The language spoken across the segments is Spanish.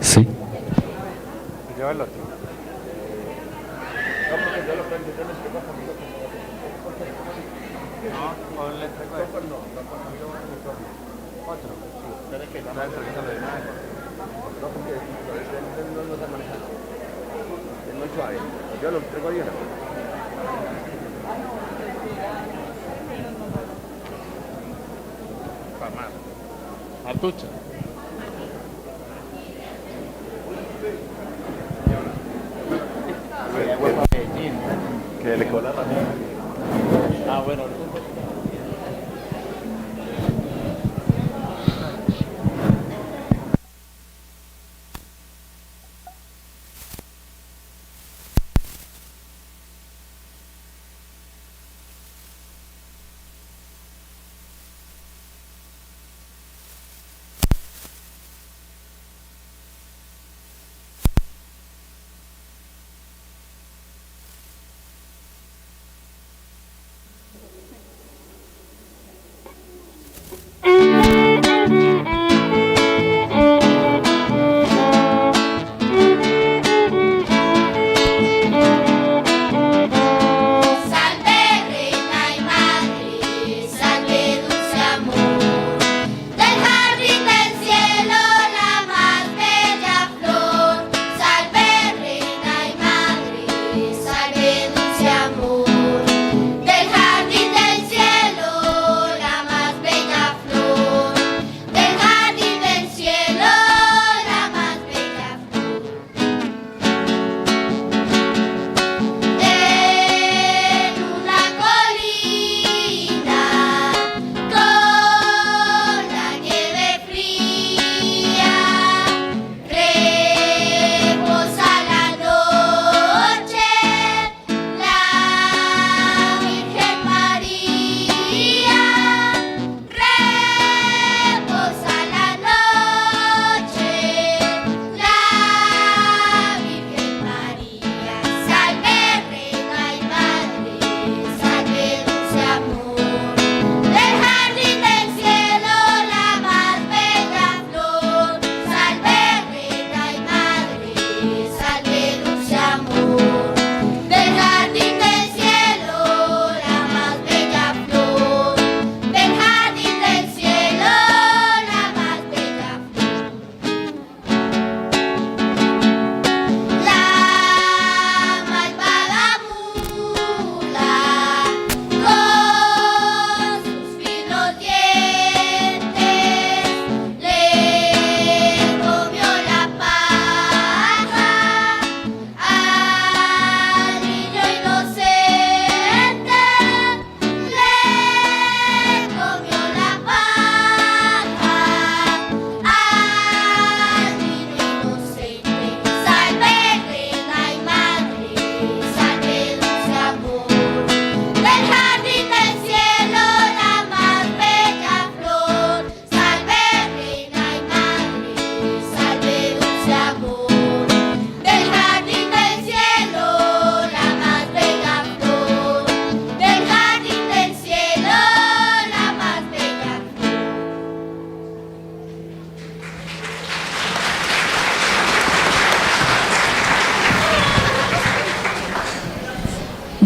Sí. Y lleva el otro. No, ponle el otro. Otro. Espera que está entregándolo de nada. No, porque no está manejando. Es muy suave. Yo lo entrego de una. Para más. Artucha. Que le cola también. Ah, bueno.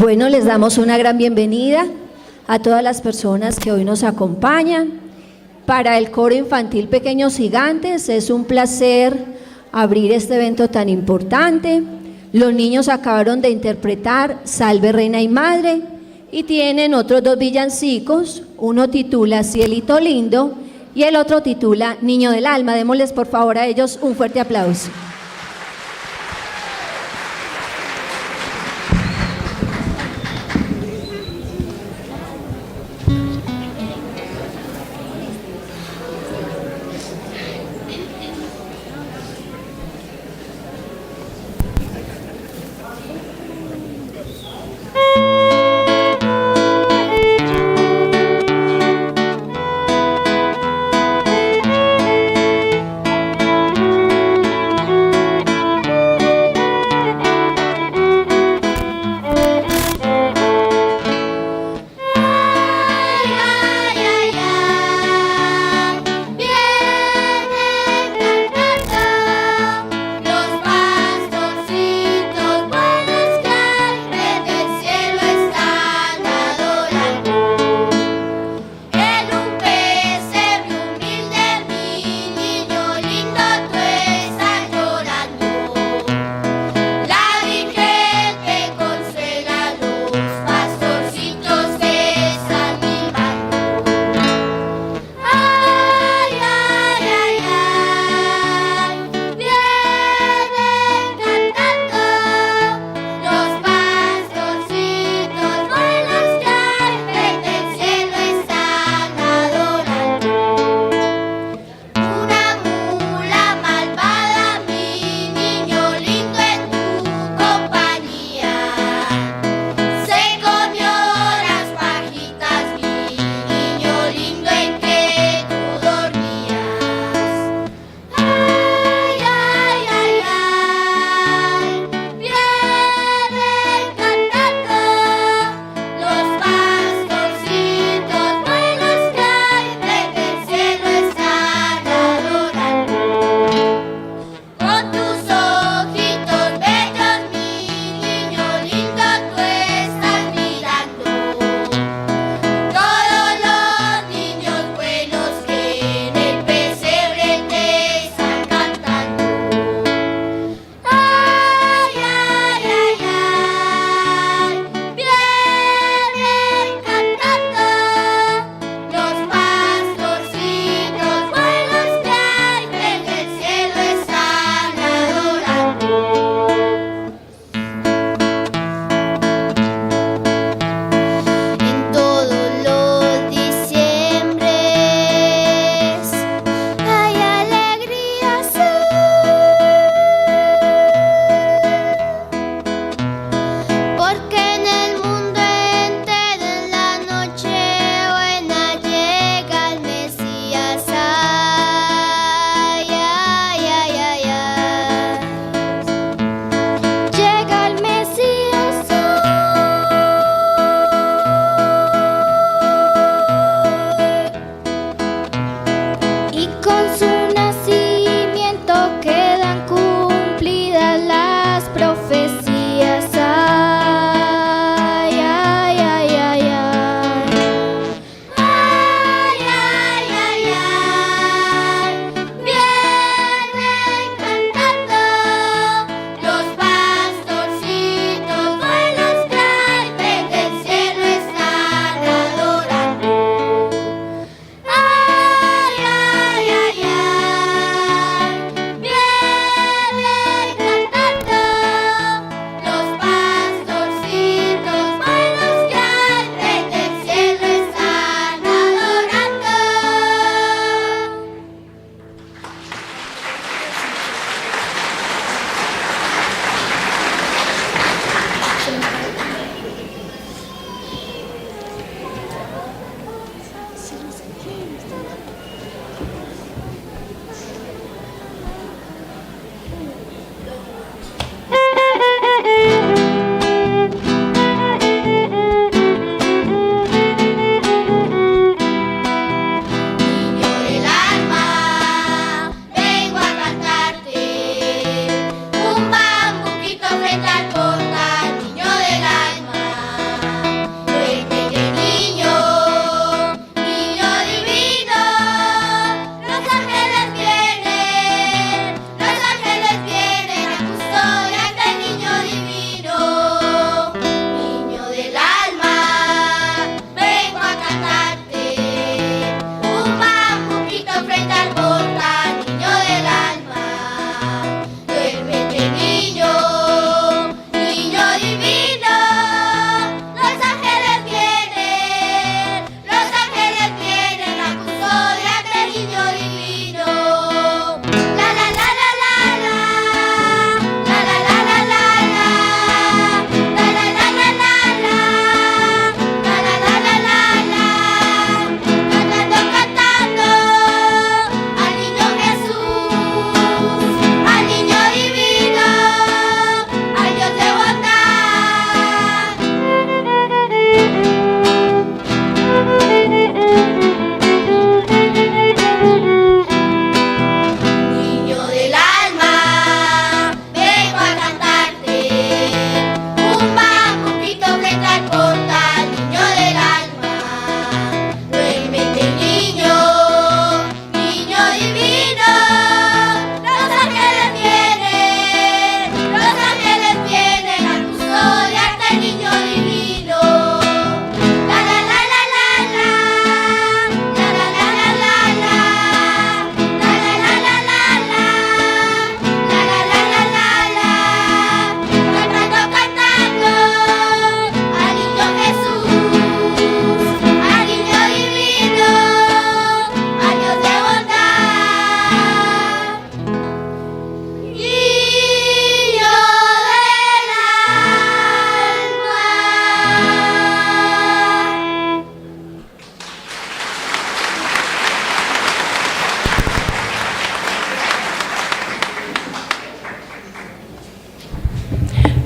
Bueno, les damos una gran bienvenida a todas las personas que hoy nos acompañan. Para el Coro Infantil Pequeños Gigantes es un placer abrir este evento tan importante. Los niños acabaron de interpretar Salve Reina y Madre y tienen otros dos villancicos. Uno titula Cielito Lindo y el otro titula Niño del Alma. Démosles por favor a ellos un fuerte aplauso.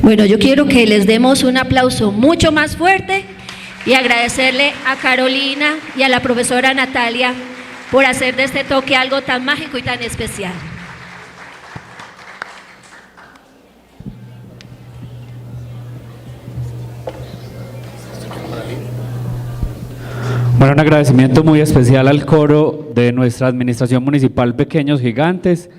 Bueno, yo quiero que les demos un aplauso mucho más fuerte y agradecerle a Carolina y a la profesora Natalia por hacer de este toque algo tan mágico y tan especial. Bueno, un agradecimiento muy especial al coro de nuestra administración municipal Pequeños Gigantes,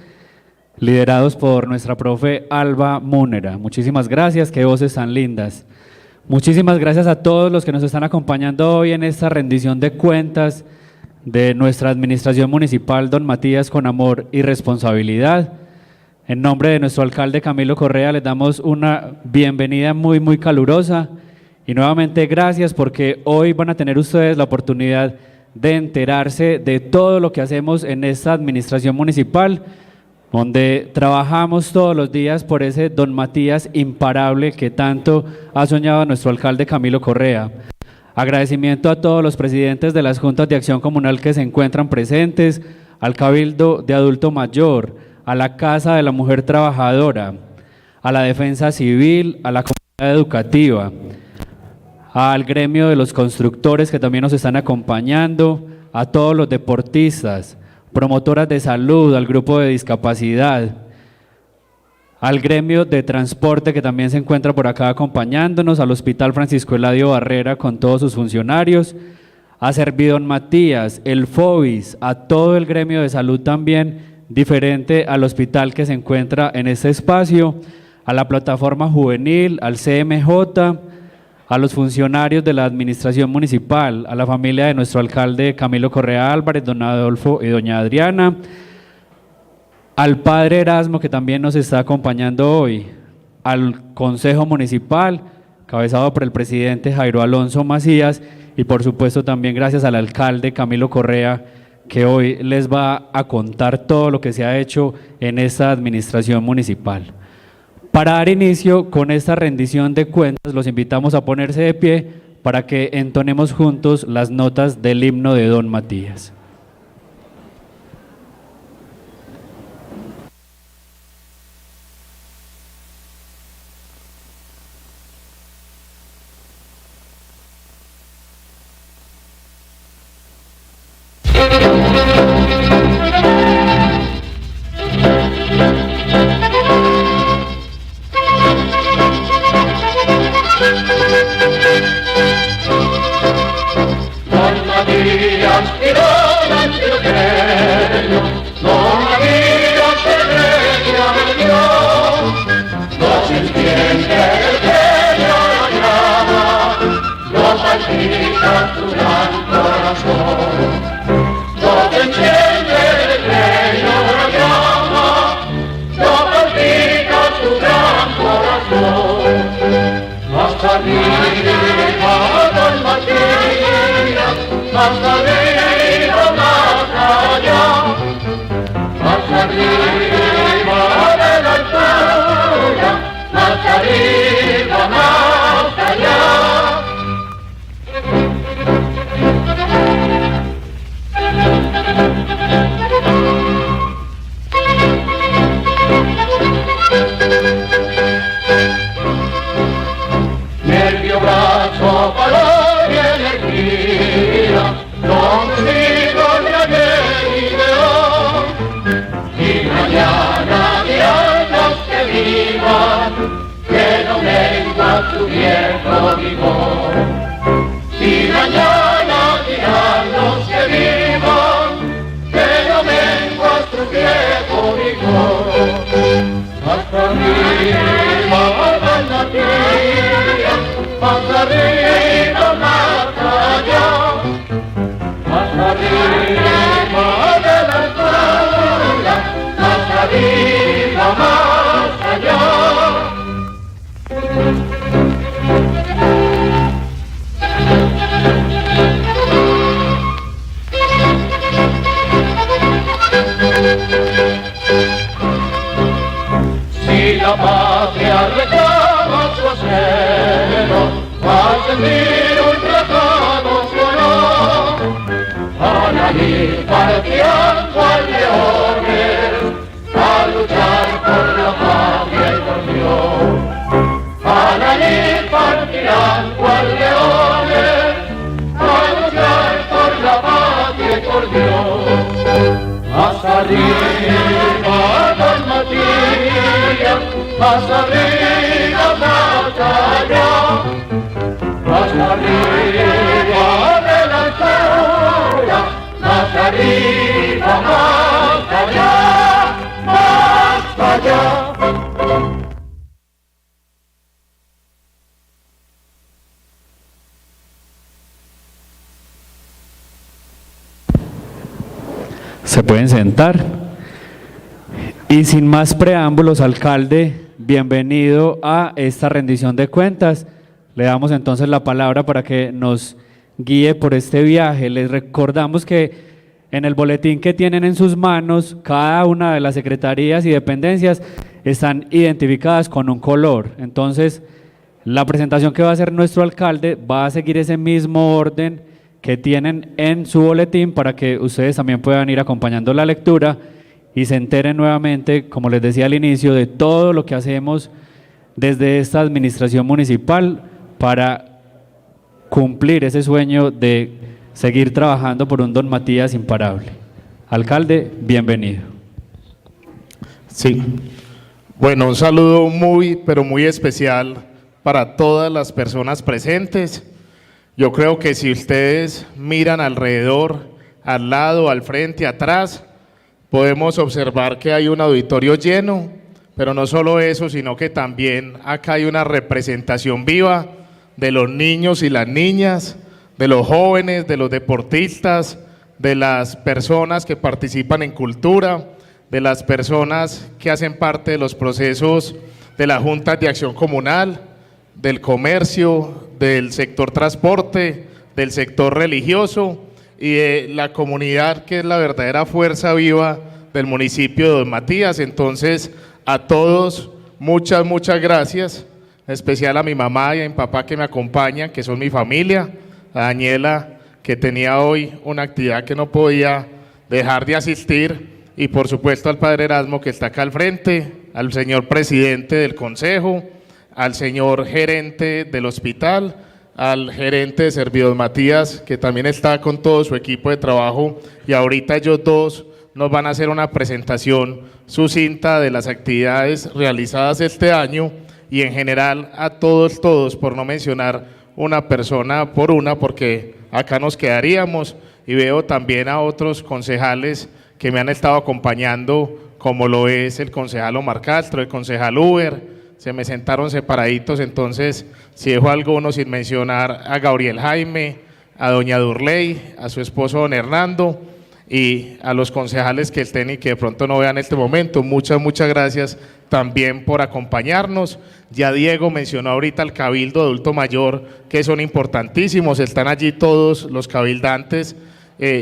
liderados por nuestra profe Alba Múnera. Muchísimas gracias, qué voces tan lindas. Muchísimas gracias a todos los que nos están acompañando hoy en esta rendición de cuentas de nuestra administración municipal, don Matías, con amor y responsabilidad. En nombre de nuestro alcalde Camilo Correa les damos una bienvenida muy calurosa y nuevamente gracias porque hoy van a tener ustedes la oportunidad de enterarse de todo lo que hacemos en esta administración municipal, donde trabajamos todos los días por ese don Matías imparable que tanto ha soñado nuestro alcalde Camilo Correa. Agradecimiento a todos los presidentes de las juntas de acción comunal que se encuentran presentes, al Cabildo de Adulto Mayor, a la Casa de la Mujer Trabajadora, a la Defensa Civil, a la comunidad educativa, al gremio de los constructores que también nos están acompañando, a todos los deportistas, promotoras de salud, al grupo de discapacidad, al gremio de transporte que también se encuentra por acá acompañándonos, al Hospital Francisco Eladio Barrera con todos sus funcionarios, a Servidón Matías, el FOBIS, a todo el gremio de salud también, diferente al hospital que se encuentra en este espacio, a la plataforma juvenil, al CMJ, a los funcionarios de la administración municipal, a la familia de nuestro alcalde Camilo Correa Álvarez, don Adolfo y doña Adriana, al padre Erasmo que también nos está acompañando hoy, al Consejo Municipal, cabezado por el presidente Jairo Alonso Macías y por supuesto también gracias al alcalde Camilo Correa que hoy les va a contar todo lo que se ha hecho en esta administración municipal. Para dar inicio con esta rendición de cuentas, los invitamos a ponerse de pie para que entonemos juntos las notas del himno de don Matías. por Dios. Más arriba, don Matías, más arriba, más allá, más arriba de la altura, más arriba, más allá, más allá. Se pueden sentar. Y sin más preámbulos, alcalde, bienvenido a esta rendición de cuentas. Le damos entonces la palabra para que nos guíe por este viaje. Les recordamos que en el boletín que tienen en sus manos, cada una de las secretarías y dependencias están identificadas con un color. Entonces, la presentación que va a hacer nuestro alcalde va a seguir ese mismo orden que tienen en su boletín para que ustedes también puedan ir acompañando la lectura y se enteren nuevamente, como les decía al inicio, de todo lo que hacemos desde esta administración municipal para cumplir ese sueño de seguir trabajando por un Don Matías imparable. Alcalde, bienvenido. Sí, bueno, un saludo muy, pero muy especial para todas las personas presentes. Yo creo que si ustedes miran alrededor, al lado, al frente, atrás, podemos observar que hay un auditorio lleno, pero no solo eso, sino que también acá hay una representación viva de los niños y las niñas, de los jóvenes, de los deportistas, de las personas que participan en cultura, de las personas que hacen parte de los procesos de las juntas de acción comunal, del comercio, del sector transporte, del sector religioso y de la comunidad que es la verdadera fuerza viva del municipio de Don Matías. Entonces, a todos, muchas gracias, en especial a mi mamá y a mi papá que me acompañan, que son mi familia, a Daniela, que tenía hoy una actividad que no podía dejar de asistir, y por supuesto al padre Erasmo que está acá al frente, al señor presidente del consejo, al señor gerente del hospital, al gerente de Servidos Matías, que también está con todo su equipo de trabajo, y ahorita ellos dos nos van a hacer una presentación sucinta de las actividades realizadas este año, y en general a todos, por no mencionar una persona por una, porque acá nos quedaríamos, y veo también a otros concejales que me han estado acompañando, como lo es el concejal Omar Castro, el concejal Uber. Se me sentaron separaditos, entonces si dejo a alguno sin mencionar a Gabriel Jaime, a doña Durley, a su esposo don Hernando y a los concejales que estén y que de pronto no vean este momento, muchas gracias también por acompañarnos. Ya Diego mencionó ahorita al Cabildo Adulto Mayor, que son importantísimos, están allí todos los cabildantes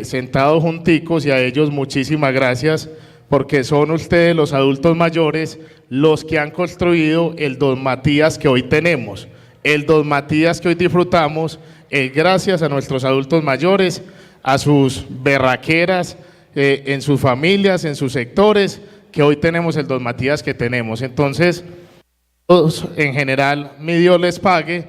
sentados junticos, y a ellos muchísimas gracias, porque son ustedes los adultos mayores los que han construido el Don Matías que hoy tenemos. El Don Matías que hoy disfrutamos es gracias a nuestros adultos mayores, a sus berraqueras, en sus familias, en sus sectores, que hoy tenemos el Don Matías que tenemos. Entonces, todos en general, mi Dios les pague.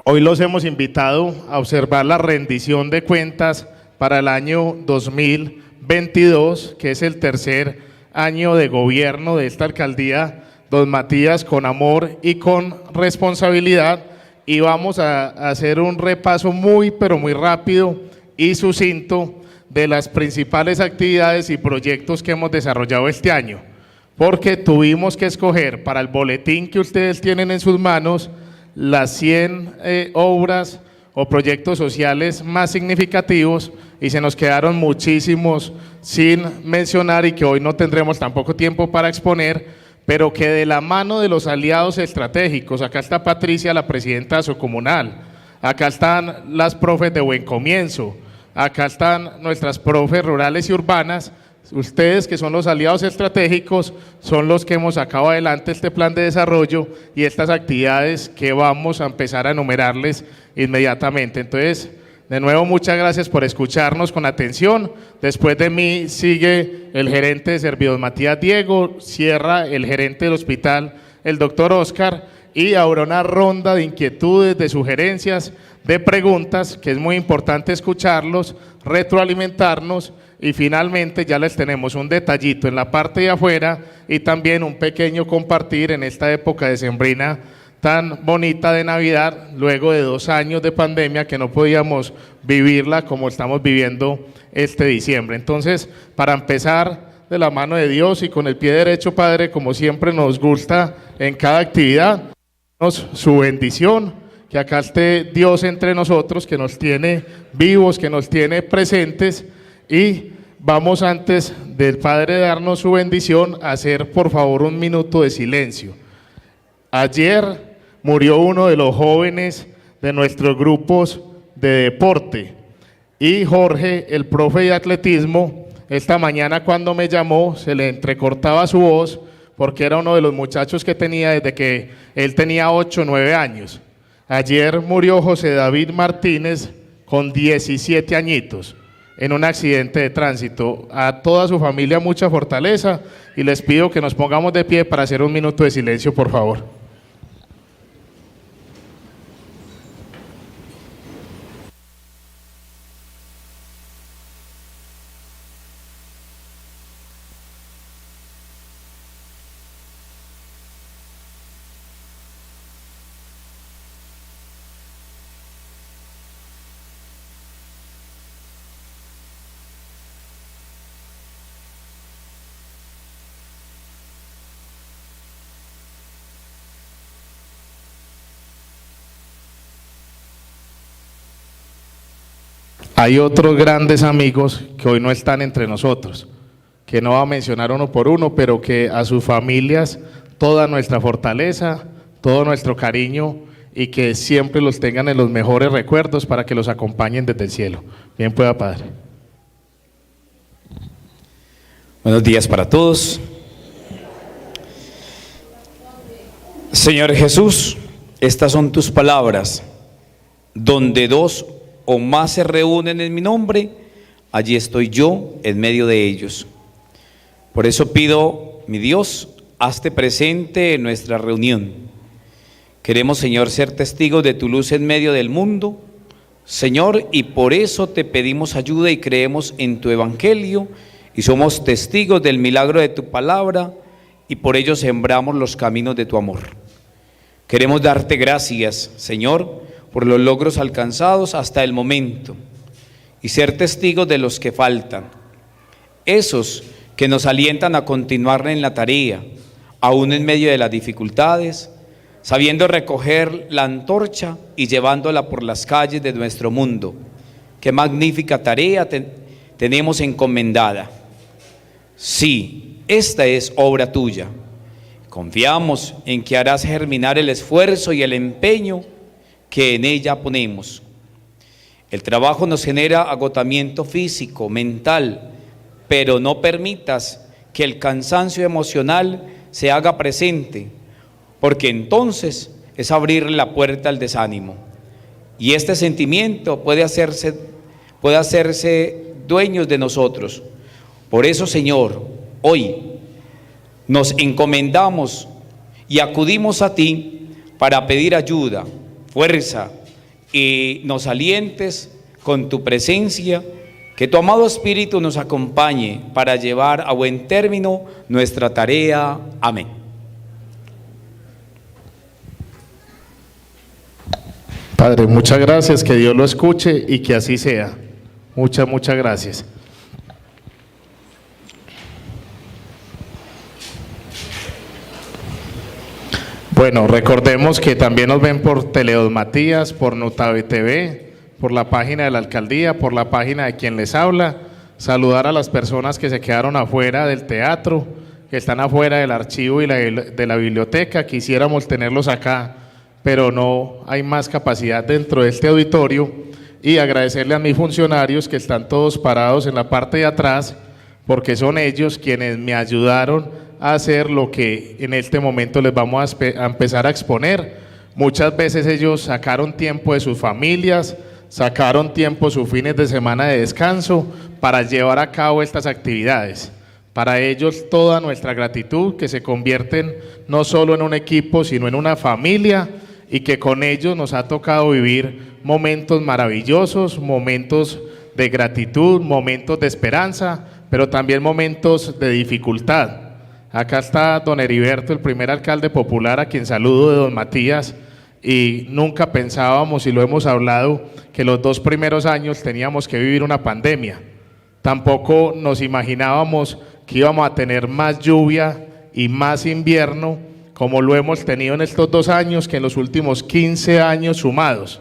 Hoy los hemos invitado a observar la rendición de cuentas para el año 2022, que es el tercer año de gobierno de esta alcaldía Don Matías, con amor y con responsabilidad, y vamos a hacer un repaso muy rápido y sucinto de las principales actividades y proyectos que hemos desarrollado este año, porque tuvimos que escoger para el boletín que ustedes tienen en sus manos las 100 obras o proyectos sociales más significativos, y se nos quedaron muchísimos sin mencionar y que hoy no tendremos tampoco tiempo para exponer, pero que de la mano de los aliados estratégicos, acá está Patricia, la presidenta Socomunal, acá están las profes de Buen Comienzo, acá están nuestras profes rurales y urbanas, ustedes que son los aliados estratégicos son los que hemos sacado adelante este plan de desarrollo y estas actividades que vamos a empezar a enumerarles inmediatamente. Entonces, de nuevo, muchas gracias por escucharnos con atención. Después de mí sigue el gerente de Servidos Matías Diego, cierra el gerente del hospital, el doctor Oscar, y habrá una ronda de inquietudes, de sugerencias, de preguntas, que es muy importante escucharlos, retroalimentarnos y finalmente ya les tenemos un detallito en la parte de afuera y también un pequeño compartir en esta época decembrina tan bonita de Navidad, luego de 2 años de pandemia que no podíamos vivirla como estamos viviendo este diciembre. Entonces, para empezar de la mano de Dios y con el pie derecho, Padre, como siempre nos gusta en cada actividad, su bendición, que acá esté Dios entre nosotros, que nos tiene vivos, que nos tiene presentes, y vamos antes del Padre darnos su bendición a hacer por favor un minuto de silencio. Ayer murió uno de los jóvenes de nuestros grupos de deporte y Jorge, el profe de atletismo, esta mañana cuando me llamó se le entrecortaba su voz porque era uno de los muchachos que tenía desde que él tenía 8 o 9 años. Ayer murió José David Martínez con 17 añitos en un accidente de tránsito. A toda su familia mucha fortaleza y les pido que nos pongamos de pie para hacer un minuto de silencio, por favor. Hay otros grandes amigos que hoy no están entre nosotros, que no va a mencionar uno por uno, pero que a sus familias toda nuestra fortaleza, todo nuestro cariño y que siempre los tengan en los mejores recuerdos para que los acompañen desde el cielo. Bien pueda, Padre. Buenos días para todos. Señor Jesús, estas son tus palabras, donde 2 o más se reúnen en mi nombre, allí estoy yo en medio de ellos. Por eso pido, mi Dios, hazte presente en nuestra reunión. Queremos, Señor, ser testigos de tu luz en medio del mundo, Señor, y por eso te pedimos ayuda y creemos en tu evangelio y somos testigos del milagro de tu palabra y por ello sembramos los caminos de tu amor. Queremos darte gracias, Señor, por los logros alcanzados hasta el momento y ser testigos de los que faltan, esos que nos alientan a continuar en la tarea, aún en medio de las dificultades, sabiendo recoger la antorcha y llevándola por las calles de nuestro mundo. Qué magnífica tarea tenemos encomendada. Sí, esta es obra tuya. Confiamos en que harás germinar el esfuerzo y el empeño que en ella ponemos. El trabajo nos genera agotamiento físico, mental, pero no permitas que el cansancio emocional se haga presente, porque entonces es abrirle la puerta al desánimo. Y este sentimiento puede hacerse dueños de nosotros. Por eso, Señor, hoy nos encomendamos y acudimos a ti para pedir ayuda, fuerza, y nos alientes con tu presencia, que tu amado Espíritu nos acompañe para llevar a buen término nuestra tarea. Amén. Padre, muchas gracias, que Dios lo escuche y que así sea. Muchas gracias. Bueno, recordemos que también nos ven por Teleos Matías, por Notave TV, por la página de la alcaldía, por la página de quien les habla. Saludar a las personas que se quedaron afuera del teatro, que están afuera del archivo y de la biblioteca. Quisiéramos tenerlos acá, pero no hay más capacidad dentro de este auditorio. Y agradecerle a mis funcionarios que están todos parados en la parte de atrás, porque son ellos quienes me ayudaron a hacer lo que en este momento les vamos a empezar a exponer. Muchas veces ellos sacaron tiempo de sus familias, sacaron tiempo sus fines de semana de descanso para llevar a cabo estas actividades. Para ellos toda nuestra gratitud, que se convierten no solo en un equipo, sino en una familia, y que con ellos nos ha tocado vivir momentos maravillosos, momentos de gratitud, momentos de esperanza, pero también momentos de dificultad. Acá está don Heriberto, el primer alcalde popular, a quien saludo, de don Matías, y nunca pensábamos, y lo hemos hablado, que los 2 primeros años teníamos que vivir una pandemia. Tampoco nos imaginábamos que íbamos a tener más lluvia y más invierno como lo hemos tenido en estos 2 años, que en los últimos 15 años sumados,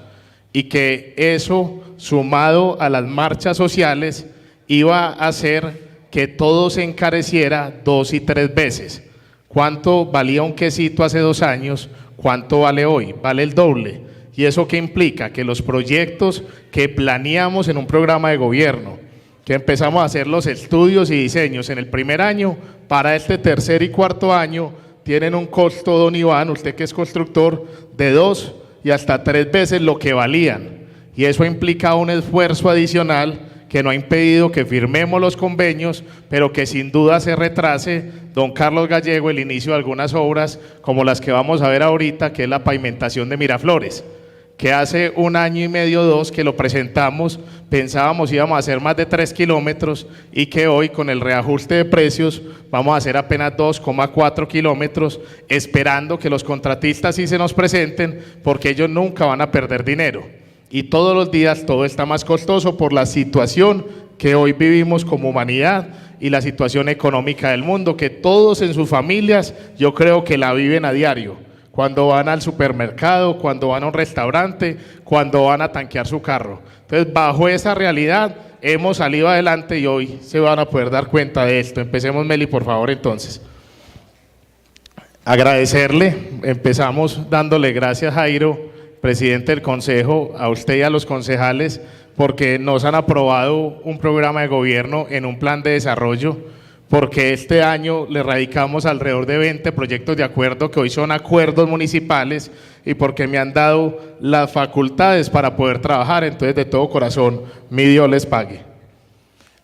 y que eso, sumado a las marchas sociales, iba a hacer que todo se encareciera 2 y 3 veces. ¿Cuánto valía un quesito hace 2 años? ¿Cuánto vale hoy? Vale el doble. ¿Y eso qué implica? Que los proyectos que planeamos en un programa de gobierno, que empezamos a hacer los estudios y diseños en el primer año, para este tercer y cuarto año, tienen un costo, don Iván, usted que es constructor, de 2 y hasta 3 veces lo que valían. Y eso implica un esfuerzo adicional que no ha impedido que firmemos los convenios, pero que sin duda se retrase, don Carlos Gallego, el inicio de algunas obras como las que vamos a ver ahorita, que es la pavimentación de Miraflores, que hace 1 año y medio, 2, que lo presentamos, pensábamos íbamos a hacer más de 3 kilómetros, y que hoy con el reajuste de precios vamos a hacer apenas 2,4 kilómetros, esperando que los contratistas sí se nos presenten, porque ellos nunca van a perder dinero. Y todos los días todo está más costoso por la situación que hoy vivimos como humanidad y la situación económica del mundo, que todos en sus familias yo creo que la viven a diario. Cuando van al supermercado, cuando van a un restaurante, cuando van a tanquear su carro. Entonces, bajo esa realidad hemos salido adelante y hoy se van a poder dar cuenta de esto. Empecemos, Meli, por favor, entonces. Agradecerle, empezamos dándole gracias, Jairo, presidente del Consejo, a usted y a los concejales, porque nos han aprobado un programa de gobierno en un plan de desarrollo, porque este año le radicamos alrededor de 20 proyectos de acuerdo que hoy son acuerdos municipales, y porque me han dado las facultades para poder trabajar. Entonces, de todo corazón, mi Dios les pague.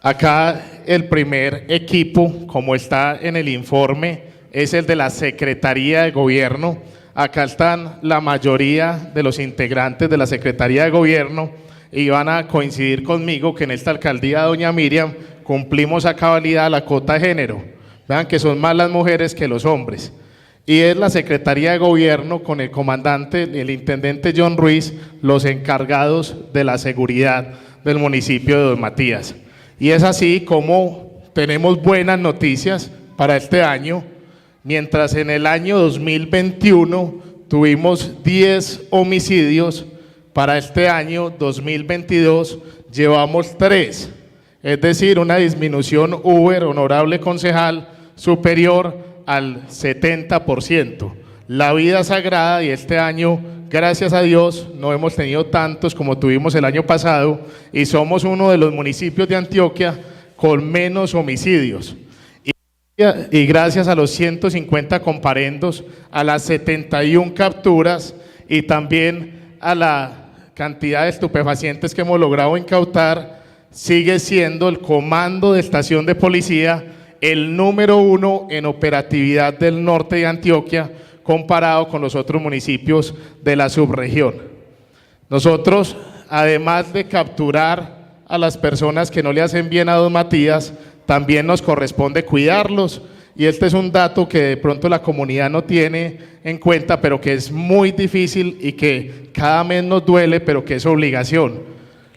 Acá el primer equipo, como está en el informe, es el de la Secretaría de Gobierno. Acá están la mayoría de los integrantes de la Secretaría de Gobierno, y van a coincidir conmigo que en esta alcaldía, doña Miriam, cumplimos a cabalidad la cuota de género. Vean que son más las mujeres que los hombres. Y es la Secretaría de Gobierno, con el comandante, el intendente John Ruiz, los encargados de la seguridad del municipio de Don Matías. Y es así como tenemos buenas noticias para este año. Mientras en el año 2021 tuvimos 10 homicidios, para este año 2022 llevamos 3. Es decir, una disminución, honorable concejal, superior al 70%. La vida sagrada, y este año, gracias a Dios, no hemos tenido tantos como tuvimos el año pasado, y somos uno de los municipios de Antioquia con menos homicidios. Y gracias a los 150 comparendos, a las 71 capturas y también a la cantidad de estupefacientes que hemos logrado incautar, sigue siendo el comando de estación de policía el número 1 en operatividad del norte de Antioquia, comparado con los otros municipios de la subregión. Nosotros, además de capturar a las personas que no le hacen bien a don Matías, también nos corresponde cuidarlos, y este es un dato que de pronto la comunidad no tiene en cuenta, pero que es muy difícil y que cada mes nos duele, pero que es obligación.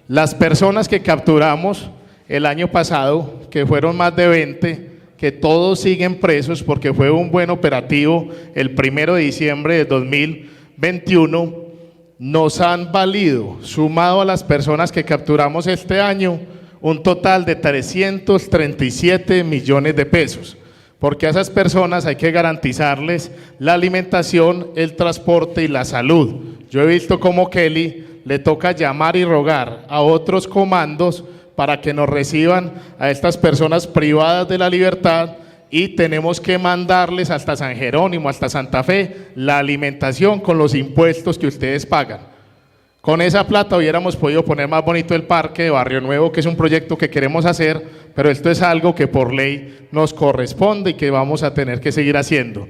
Las personas que capturamos el año pasado, que fueron más de 20, que todos siguen presos porque fue un buen operativo el 1 de diciembre de 2021, nos han valido, sumado a las personas que capturamos este año, un total de 337 millones de pesos, porque a esas personas hay que garantizarles la alimentación, el transporte y la salud. Yo he visto cómo Kelly le toca llamar y rogar a otros comandos para que nos reciban a estas personas privadas de la libertad, y tenemos que mandarles hasta San Jerónimo, hasta Santa Fe, la alimentación con los impuestos que ustedes pagan. Con esa plata hubiéramos podido poner más bonito el parque de Barrio Nuevo, que es un proyecto que queremos hacer, pero esto es algo que por ley nos corresponde y que vamos a tener que seguir haciendo.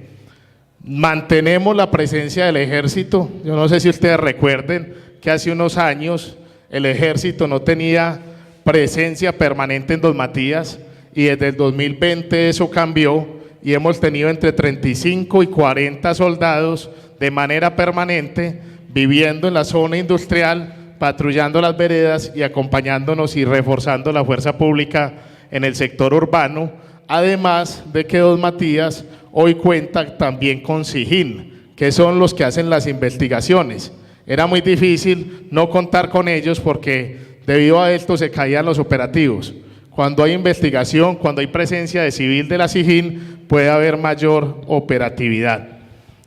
Mantenemos la presencia del ejército. Yo no sé si ustedes recuerden que hace unos años el ejército no tenía presencia permanente en Dos Matías y desde el 2020 eso cambió y hemos tenido entre 35 y 40 soldados de manera permanente viviendo en la zona industrial, patrullando las veredas y acompañándonos y reforzando la fuerza pública en el sector urbano, además de que Dos Matías hoy cuenta también con SIJIN, que son los que hacen las investigaciones. Era muy difícil no contar con ellos porque debido a esto se caían los operativos. Cuando hay investigación, cuando hay presencia de civil de la SIJIN, puede haber mayor operatividad.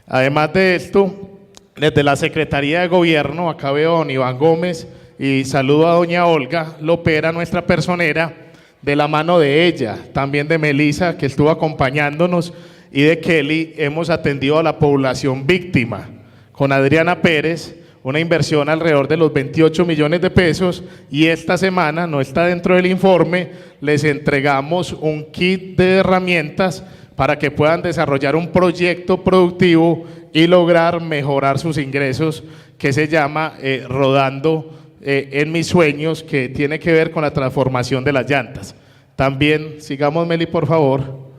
Además de esto, desde la Secretaría de Gobierno, acá veo a don Iván Gómez y saludo a doña Olga Lopera, nuestra personera, de la mano de ella, también de Melisa, que estuvo acompañándonos, y de Kelly, hemos atendido a la población víctima. Con Adriana Pérez, una inversión alrededor de los 28 millones de pesos, y esta semana, no está dentro del informe, les entregamos un kit de herramientas para que puedan desarrollar un proyecto productivo y lograr mejorar sus ingresos, que se llama Rodando en mis sueños, que tiene que ver con la transformación de las llantas. También, sigamos Meli por favor,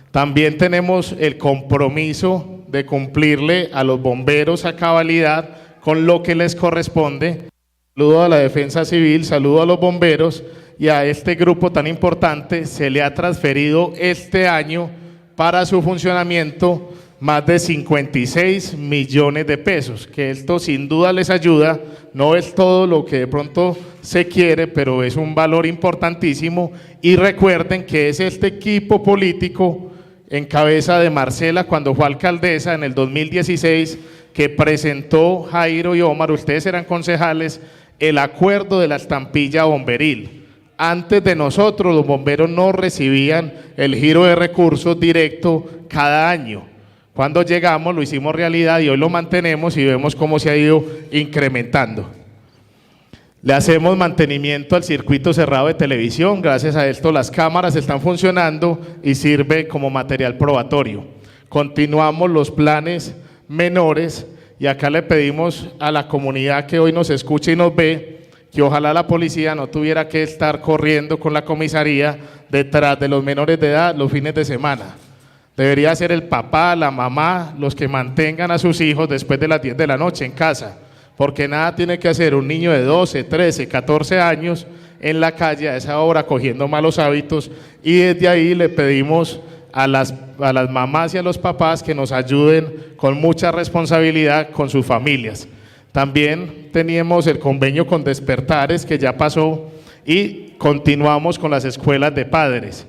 también tenemos el compromiso de cumplirle a los bomberos a cabalidad con lo que les corresponde. Saludo a la Defensa Civil, saludo a los bomberos, y a este grupo tan importante se le ha transferido este año para su funcionamiento más de 56 millones de pesos, que esto sin duda les ayuda. No es todo lo que de pronto se quiere, pero es un valor importantísimo. Y recuerden que es este equipo político en cabeza de Marcela cuando fue alcaldesa en el 2016 que presentó Jairo y Omar, ustedes eran concejales, el acuerdo de la estampilla bomberil. Antes de nosotros los bomberos no recibían el giro de recursos directo cada año. Cuando llegamos lo hicimos realidad y hoy lo mantenemos y vemos cómo se ha ido incrementando. Le hacemos mantenimiento al circuito cerrado de televisión, gracias a esto las cámaras están funcionando y sirve como material probatorio. Continuamos los planes menores y acá le pedimos a la comunidad que hoy nos escucha y nos ve que ojalá la policía no tuviera que estar corriendo con la comisaría detrás de los menores de edad los fines de semana. Debería ser el papá, la mamá, los que mantengan a sus hijos después de las 10 de la noche en casa, porque nada tiene que hacer un niño de 12, 13, 14 años en la calle a esa hora cogiendo malos hábitos, y desde ahí le pedimos a las mamás y a los papás que nos ayuden con mucha responsabilidad con sus familias. También teníamos el convenio con Despertares que ya pasó y continuamos con las escuelas de padres.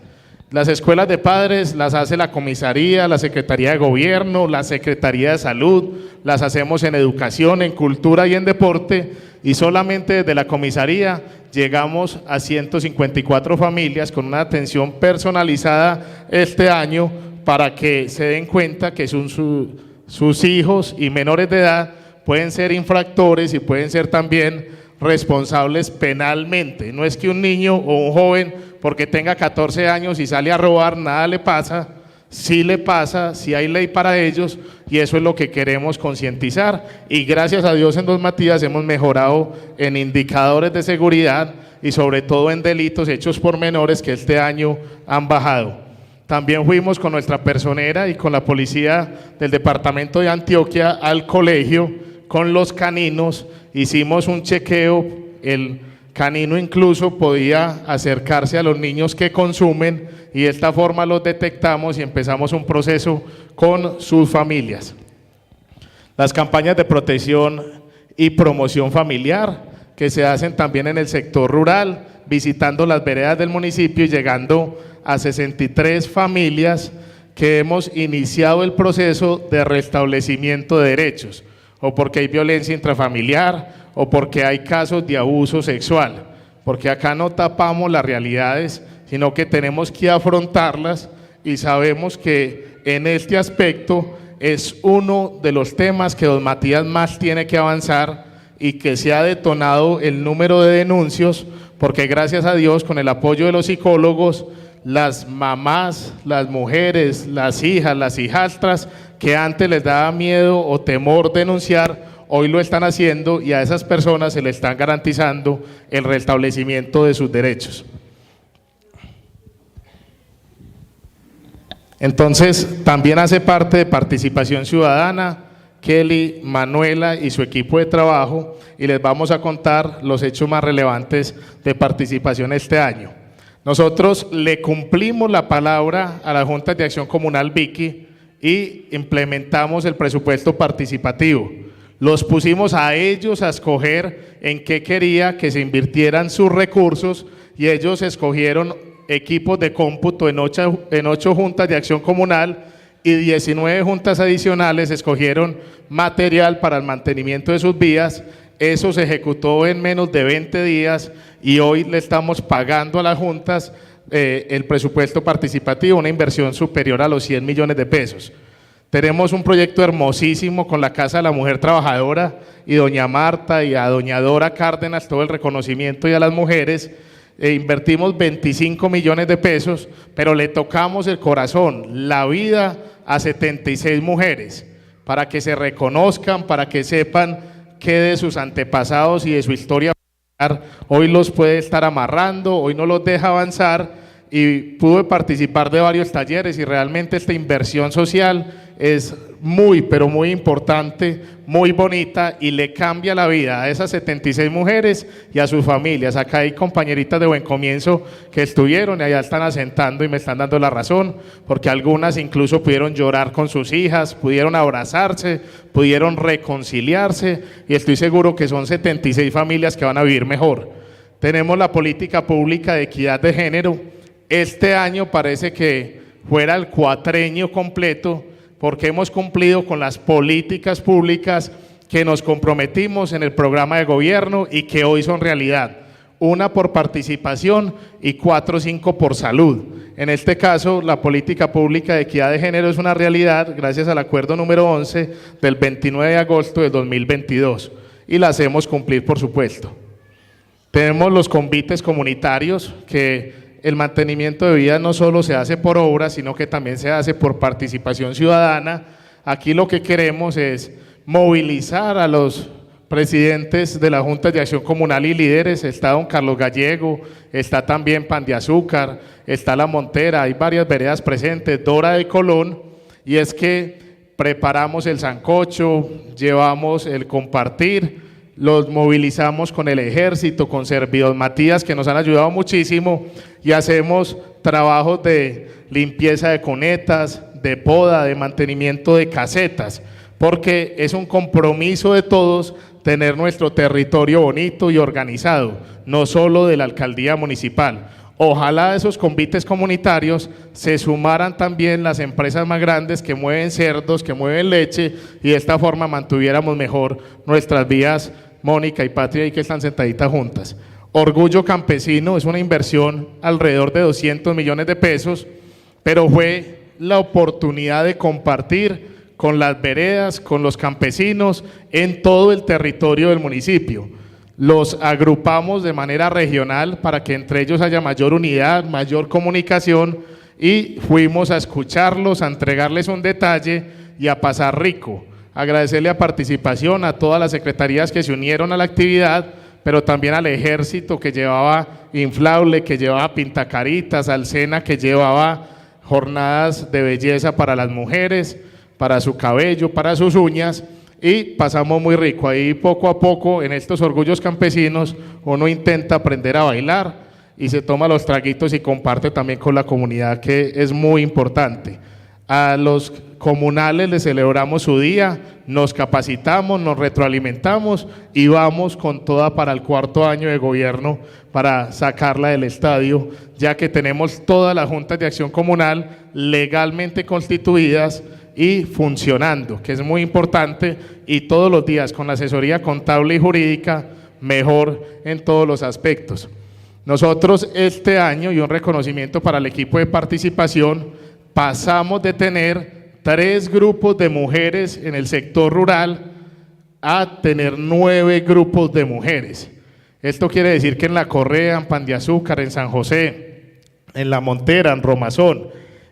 Las escuelas de padres las hace la comisaría, la Secretaría de Gobierno, la Secretaría de Salud, las hacemos en educación, en cultura y en deporte, y solamente desde la comisaría llegamos a 154 familias con una atención personalizada este año para que se den cuenta que son sus hijos y menores de edad pueden ser infractores y pueden ser también responsables penalmente. No es que un niño o un joven porque tenga 14 años y sale a robar, nada le pasa. Sí le pasa, sí hay ley para ellos, y eso es lo que queremos concientizar. Y gracias a Dios en Dos Matías hemos mejorado en indicadores de seguridad y sobre todo en delitos hechos por menores que este año han bajado. También fuimos con nuestra personera y con la policía del departamento de Antioquia al colegio con los caninos, hicimos un chequeo, el canino incluso podía acercarse a los niños que consumen y de esta forma los detectamos y empezamos un proceso con sus familias. Las campañas de protección y promoción familiar que se hacen también en el sector rural, visitando las veredas del municipio y llegando a 63 familias que hemos iniciado el proceso de restablecimiento de derechos, o porque hay violencia intrafamiliar, o porque hay casos de abuso sexual, porque acá no tapamos las realidades, sino que tenemos que afrontarlas y sabemos que en este aspecto es uno de los temas que Dos Matías más tiene que avanzar, y que se ha detonado el número de denuncios, porque gracias a Dios, con el apoyo de los psicólogos, las mamás, las mujeres, las hijas, las hijastras, que antes les daba miedo o temor denunciar, hoy lo están haciendo y a esas personas se les están garantizando el restablecimiento de sus derechos. Entonces, también hace parte de Participación Ciudadana Kelly, Manuela y su equipo de trabajo, y les vamos a contar los hechos más relevantes de participación este año. Nosotros le cumplimos la palabra a la Junta de Acción Comunal Vicky y implementamos el presupuesto participativo. Los pusimos a ellos a escoger en qué quería que se invirtieran sus recursos y ellos escogieron equipos de cómputo en 8 juntas de acción comunal y 19 juntas adicionales escogieron material para el mantenimiento de sus vías. Eso se ejecutó en menos de 20 días y hoy le estamos pagando a las juntas el presupuesto participativo, una inversión superior a los 100 millones de pesos. Tenemos un proyecto hermosísimo con la Casa de la Mujer Trabajadora y doña Marta y a doña Dora Cárdenas, todo el reconocimiento y a las mujeres. Invertimos 25 millones de pesos, pero le tocamos el corazón, la vida a 76 mujeres, para que se reconozcan, para que sepan qué de sus antepasados y de su historia hoy los puede estar amarrando, hoy no los deja avanzar, y pude participar de varios talleres y realmente esta inversión social es muy, pero muy importante, muy bonita y le cambia la vida a esas 76 mujeres y a sus familias. Acá hay compañeritas de Buen Comienzo que estuvieron y allá están asentando y me están dando la razón, porque algunas incluso pudieron llorar con sus hijas, pudieron abrazarse, pudieron reconciliarse y estoy seguro que son 76 familias que van a vivir mejor. Tenemos la política pública de equidad de género. Este año parece que fuera el cuatrenio completo, porque hemos cumplido con las políticas públicas que nos comprometimos en el programa de gobierno y que hoy son realidad. 1 por participación y 4 o 5 por salud. En este caso, la política pública de equidad de género es una realidad gracias al acuerdo número 11 del 29 de agosto de 2022 y la hacemos cumplir, por supuesto. Tenemos los convites comunitarios, que el mantenimiento de vías no solo se hace por obra, sino que también se hace por participación ciudadana. Aquí lo que queremos es movilizar a los presidentes de la Junta de Acción Comunal y líderes. Está don Carlos Gallego, está también Pan de Azúcar, está La Montera, hay varias veredas presentes, Dora de Colón, y es que preparamos el sancocho, llevamos el compartir, los movilizamos con el ejército, con Servidor Matías, que nos han ayudado muchísimo, y hacemos trabajos de limpieza de cunetas, de poda, de mantenimiento de casetas, porque es un compromiso de todos tener nuestro territorio bonito y organizado, no solo de la alcaldía municipal. Ojalá de esos convites comunitarios se sumaran también las empresas más grandes que mueven cerdos, que mueven leche, y de esta forma mantuviéramos mejor nuestras vías. Mónica y Patria, y que están sentaditas juntas. Orgullo Campesino es una inversión alrededor de 200 millones de pesos, pero fue la oportunidad de compartir con las veredas, con los campesinos en todo el territorio del municipio. Los agrupamos de manera regional para que entre ellos haya mayor unidad, mayor comunicación, y fuimos a escucharlos, a entregarles un detalle y a pasar rico. Agradecerle a Participación, a todas las secretarías que se unieron a la actividad, pero también al ejército que llevaba inflable, que llevaba pintacaritas, al SENA que llevaba jornadas de belleza para las mujeres, para su cabello, para sus uñas, y pasamos muy rico. Ahí poco a poco en estos orgullos campesinos uno intenta aprender a bailar y se toma los traguitos y comparte también con la comunidad, que es muy importante. A los comunales les celebramos su día, nos capacitamos, nos retroalimentamos y vamos con toda para el 4º año de gobierno para sacarla del estadio, ya que tenemos todas las juntas de acción comunal legalmente constituidas y funcionando, que es muy importante, y todos los días con la asesoría contable y jurídica mejor en todos los aspectos. Nosotros este año, y un reconocimiento para el equipo de participación, pasamos de tener 3 grupos de mujeres en el sector rural a tener 9 grupos de mujeres. Esto quiere decir que en La Correa, en Pan de Azúcar, en San José, en La Montera, en Romazón,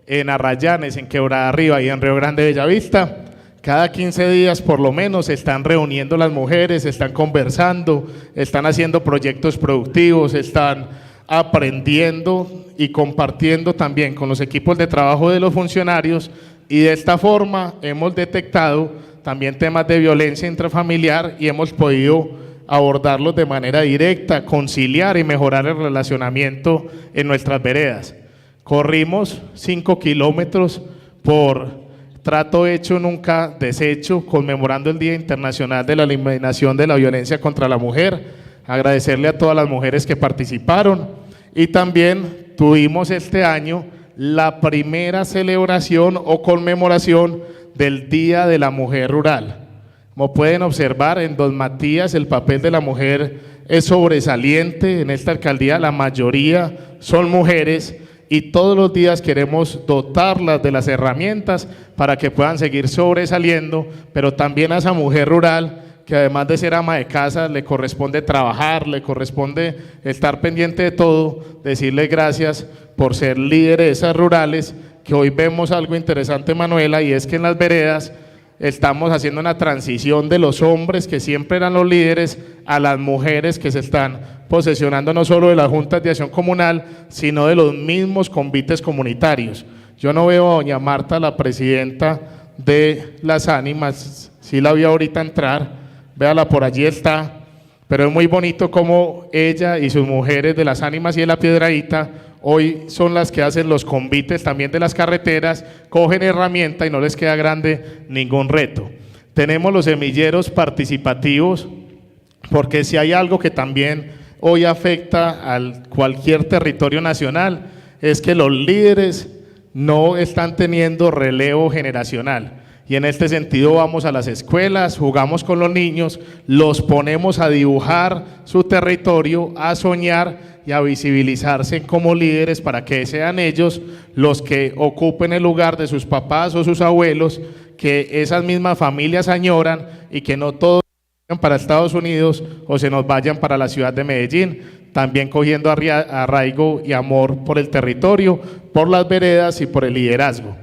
en Arrayanes, en Quebrada Arriba y en Río Grande Bellavista, cada 15 días por lo menos se están reuniendo las mujeres, están conversando, están haciendo proyectos productivos, están aprendiendo y compartiendo también con los equipos de trabajo de los funcionarios, y de esta forma hemos detectado también temas de violencia intrafamiliar y hemos podido abordarlos de manera directa, conciliar y mejorar el relacionamiento en nuestras veredas. Corrimos 5 kilómetros por trato hecho nunca deshecho, conmemorando el Día Internacional de la Eliminación de la Violencia contra la Mujer. Agradecerle a todas las mujeres que participaron, y también tuvimos este año la primera celebración o conmemoración del Día de la Mujer Rural. Como pueden observar, en Don Matías el papel de la mujer es sobresaliente. En esta alcaldía la mayoría son mujeres y todos los días queremos dotarlas de las herramientas para que puedan seguir sobresaliendo, pero también a esa mujer rural que además de ser ama de casa le corresponde trabajar, le corresponde estar pendiente de todo, decirle gracias por ser lideresas rurales, que hoy vemos algo interesante, Manuela, y es que en las veredas estamos haciendo una transición de los hombres que siempre eran los líderes a las mujeres que se están posesionando no solo de las juntas de acción comunal, sino de los mismos convites comunitarios. Yo no veo a doña Marta, la presidenta de las ánimas, sí la vi ahorita entrar, véala, por allí está, pero es muy bonito como ella y sus mujeres de las ánimas y de la Piedradita hoy son las que hacen los convites también de las carreteras, cogen herramienta y no les queda grande ningún reto. Tenemos los semilleros participativos, porque si hay algo que también hoy afecta a cualquier territorio nacional, es que los líderes no están teniendo relevo generacional. Y en este sentido vamos a las escuelas, jugamos con los niños, los ponemos a dibujar su territorio, a soñar y a visibilizarse como líderes para que sean ellos los que ocupen el lugar de sus papás o sus abuelos, que esas mismas familias añoran, y que no todos vayan para Estados Unidos o se nos vayan para la ciudad de Medellín, también cogiendo arraigo y amor por el territorio, por las veredas y por el liderazgo.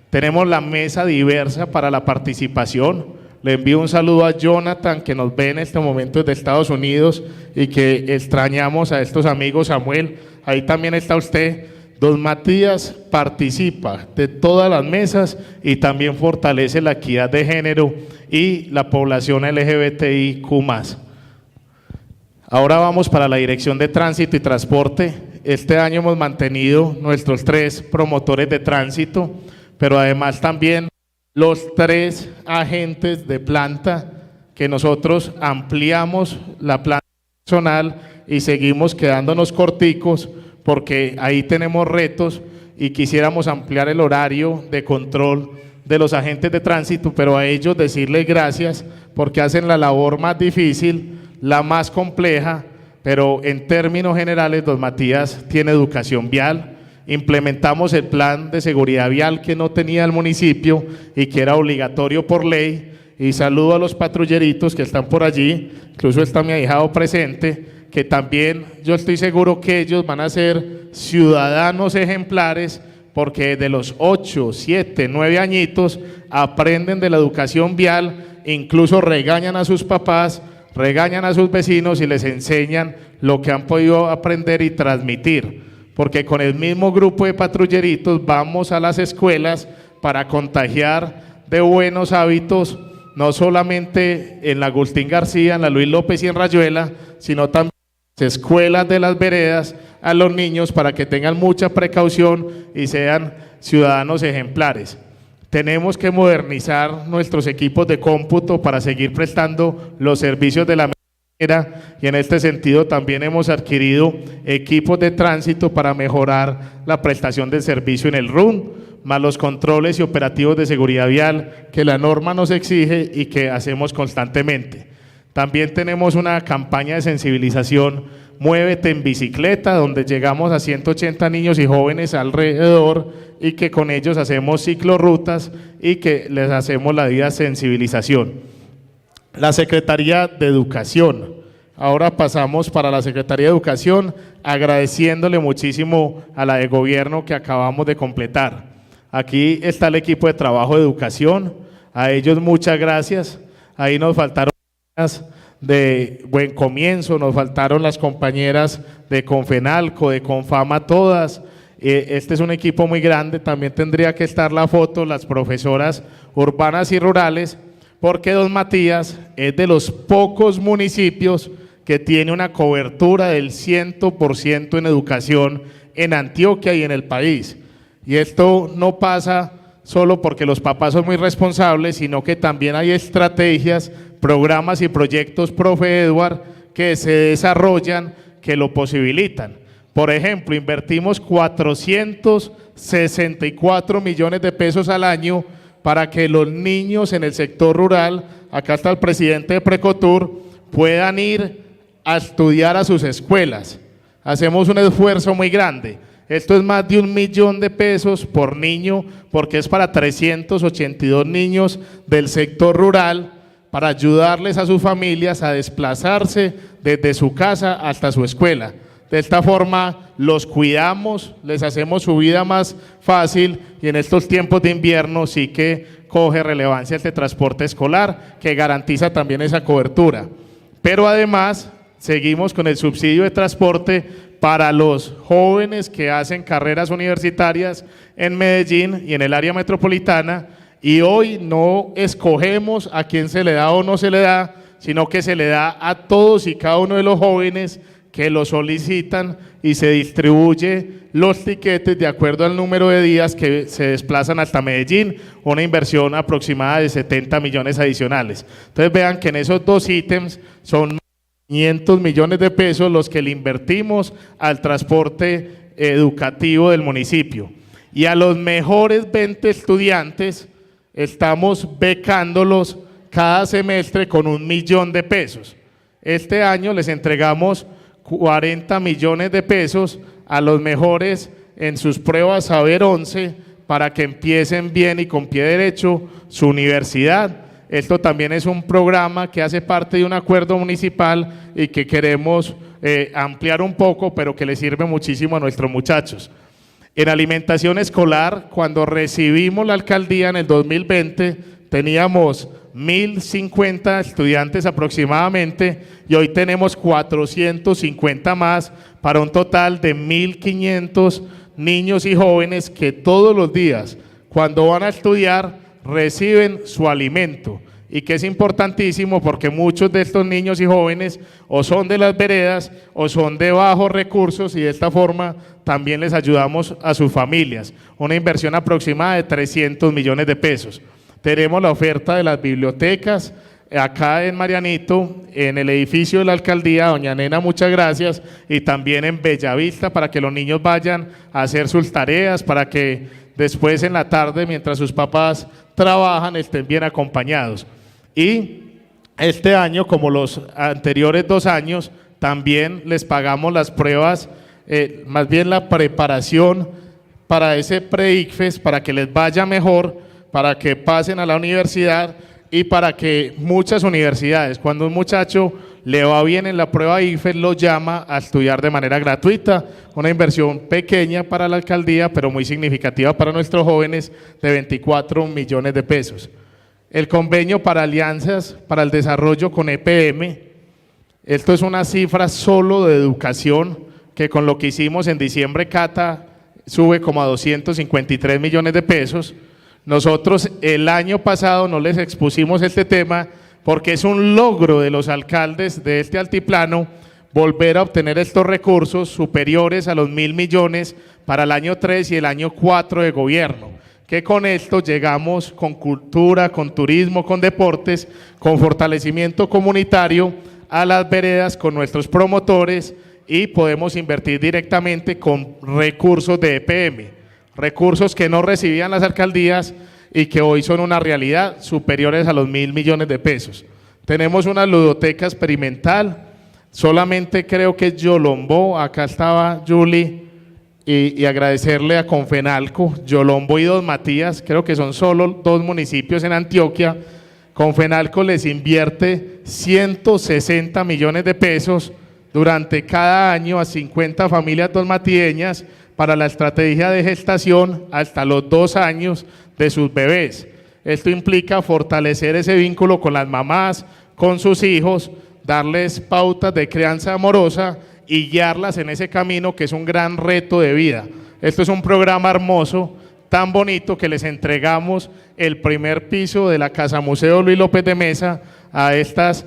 Tenemos la mesa diversa para la participación. Le envío un saludo a Jonathan, que nos ve en este momento desde Estados Unidos y que extrañamos a estos amigos. Samuel, ahí también está usted. Don Matías participa de todas las mesas y también fortalece la equidad de género y la población LGBTIQ+. Ahora vamos para la Dirección de Tránsito y Transporte. Este año hemos mantenido nuestros 3 promotores de tránsito, pero además también los 3 agentes de planta, que nosotros ampliamos la planta personal y seguimos quedándonos corticos porque ahí tenemos retos y quisiéramos ampliar el horario de control de los agentes de tránsito, pero a ellos decirles gracias porque hacen la labor más difícil, la más compleja, pero en términos generales don Matías tiene educación vial. Implementamos el plan de seguridad vial que no tenía el municipio y que era obligatorio por ley, y saludo a los patrulleritos que están por allí, incluso está mi ahijado presente, que también yo estoy seguro que ellos van a ser ciudadanos ejemplares, porque de los 8, 7, 9 añitos aprenden de la educación vial, incluso regañan a sus papás, regañan a sus vecinos y les enseñan lo que han podido aprender y transmitir. Porque con el mismo grupo de patrulleritos vamos a las escuelas para contagiar de buenos hábitos, no solamente en la Agustín García, en la Luis López y en Rayuela, sino también en las escuelas de las veredas a los niños para que tengan mucha precaución y sean ciudadanos ejemplares. Tenemos que modernizar nuestros equipos de cómputo para seguir prestando los servicios de la y en este sentido también hemos adquirido equipos de tránsito para mejorar la prestación del servicio en el RUN, más los controles y operativos de seguridad vial que la norma nos exige y que hacemos constantemente. También tenemos una campaña de sensibilización, Muévete en Bicicleta, donde llegamos a 180 niños y jóvenes alrededor y que con ellos hacemos ciclorrutas y que les hacemos la debida sensibilización. la Secretaría de Educación. Ahora pasamos para la Secretaría de Educación, agradeciéndole muchísimo a la de Gobierno que acabamos de completar. Aquí está el equipo de trabajo de educación, a ellos muchas gracias. Ahí nos faltaron de Buen Comienzo, nos faltaron las compañeras de Confenalco, de Confama, todas. Este es un equipo muy grande, también tendría que estar la foto, las profesoras urbanas y rurales, porque Don Matías es de los pocos municipios que tiene una cobertura del 100% en educación en Antioquia y en el país. Y esto no pasa solo porque los papás son muy responsables, sino que también hay estrategias, programas y proyectos, profe Edward, que se desarrollan, que lo posibilitan. Por ejemplo, invertimos 464 millones de pesos al año para que los niños en el sector rural, acá está el presidente de Precotur, puedan ir a estudiar a sus escuelas. Hacemos un esfuerzo muy grande. Esto es más de 1 millón de pesos por niño, porque es para 382 niños del sector rural, para ayudarles a sus familias a desplazarse desde su casa hasta su escuela. De esta forma los cuidamos, les hacemos su vida más fácil, y en estos tiempos de invierno sí que coge relevancia este transporte escolar, que garantiza también esa cobertura. Pero además seguimos con el subsidio de transporte para los jóvenes que hacen carreras universitarias en Medellín y en el área metropolitana, y hoy no escogemos a quién se le da o no se le da, sino que se le da a todos y cada uno de los jóvenes que lo solicitan, y se distribuye los tiquetes de acuerdo al número de días que se desplazan hasta Medellín, una inversión aproximada de 70 millones adicionales. Entonces vean que en esos dos ítems son 500 millones de pesos los que le invertimos al transporte educativo del municipio. Y a los mejores 20 estudiantes estamos becándolos cada semestre con 1 millón de pesos. Este año les entregamos 40 millones de pesos a los mejores en sus pruebas Saber 11 para que empiecen bien y con pie derecho su universidad. Esto también es un programa que hace parte de un acuerdo municipal y que queremos ampliar un poco, pero que le sirve muchísimo a nuestros muchachos. En alimentación escolar, cuando recibimos la alcaldía en el 2020, teníamos 1.050 estudiantes aproximadamente, y hoy tenemos 450 más, para un total de 1.500 niños y jóvenes que todos los días, cuando van a estudiar, reciben su alimento, y que es importantísimo porque muchos de estos niños y jóvenes o son de las veredas o son de bajos recursos, y de esta forma también les ayudamos a sus familias. Una inversión aproximada de 300 millones de pesos. Tenemos la oferta de las bibliotecas acá en Marianito, en el edificio de la alcaldía. Doña Nena, muchas gracias, y también en Bellavista, para que los niños vayan a hacer sus tareas, para que después en la tarde, mientras sus papás trabajan, estén bien acompañados. Y este año, como los anteriores 2 años, también les pagamos las pruebas, más bien la preparación para ese pre-ICFES, para que les vaya mejor, para que pasen a la universidad, y para que muchas universidades, cuando un muchacho le va bien en la prueba ICFES, lo llama a estudiar de manera gratuita. Una inversión pequeña para la alcaldía, pero muy significativa para nuestros jóvenes, de 24 millones de pesos. El convenio para alianzas para el desarrollo con EPM, esto es una cifra solo de educación, que con lo que hicimos en diciembre, Cata, sube como a 253 millones de pesos. Nosotros el año pasado no les expusimos este tema porque es un logro de los alcaldes de este altiplano volver a obtener estos recursos superiores a los 1.000 millones para el año 3 y el año 4 de gobierno, que con esto llegamos con cultura, con turismo, con deportes, con fortalecimiento comunitario a las veredas con nuestros promotores, y podemos invertir directamente con recursos de EPM. Recursos que no recibían las alcaldías y que hoy son una realidad, superiores a los 1.000 millones de pesos. Tenemos una ludoteca experimental, solamente creo que es Yolombó, acá estaba Julie, y agradecerle a Confenalco, Yolombó y Don Matías, creo que son solo 2 municipios en Antioquia. Confenalco les invierte 160 millones de pesos durante cada año a 50 familias dolmatieñas para la estrategia de gestación hasta los 2 años de sus bebés. Esto implica fortalecer ese vínculo con las mamás, con sus hijos, darles pautas de crianza amorosa y guiarlas en ese camino que es un gran reto de vida. Esto es un programa hermoso, tan bonito, que les entregamos el primer piso de la Casa Museo Luis López de Mesa a estas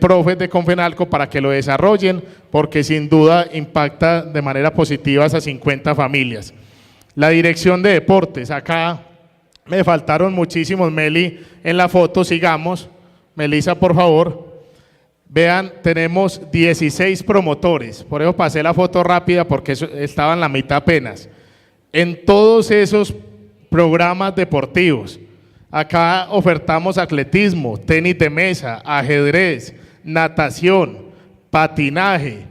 profes de Confenalco para que lo desarrollen, porque sin duda impacta de manera positiva a esas 50 familias. La dirección de deportes, acá me faltaron muchísimos, Meli, en la foto, sigamos. Melissa, por favor. Vean, tenemos 16 promotores, por eso pasé la foto rápida porque estaba en la mitad apenas. En todos esos programas deportivos, acá ofertamos atletismo, tenis de mesa, ajedrez, natación, patinaje,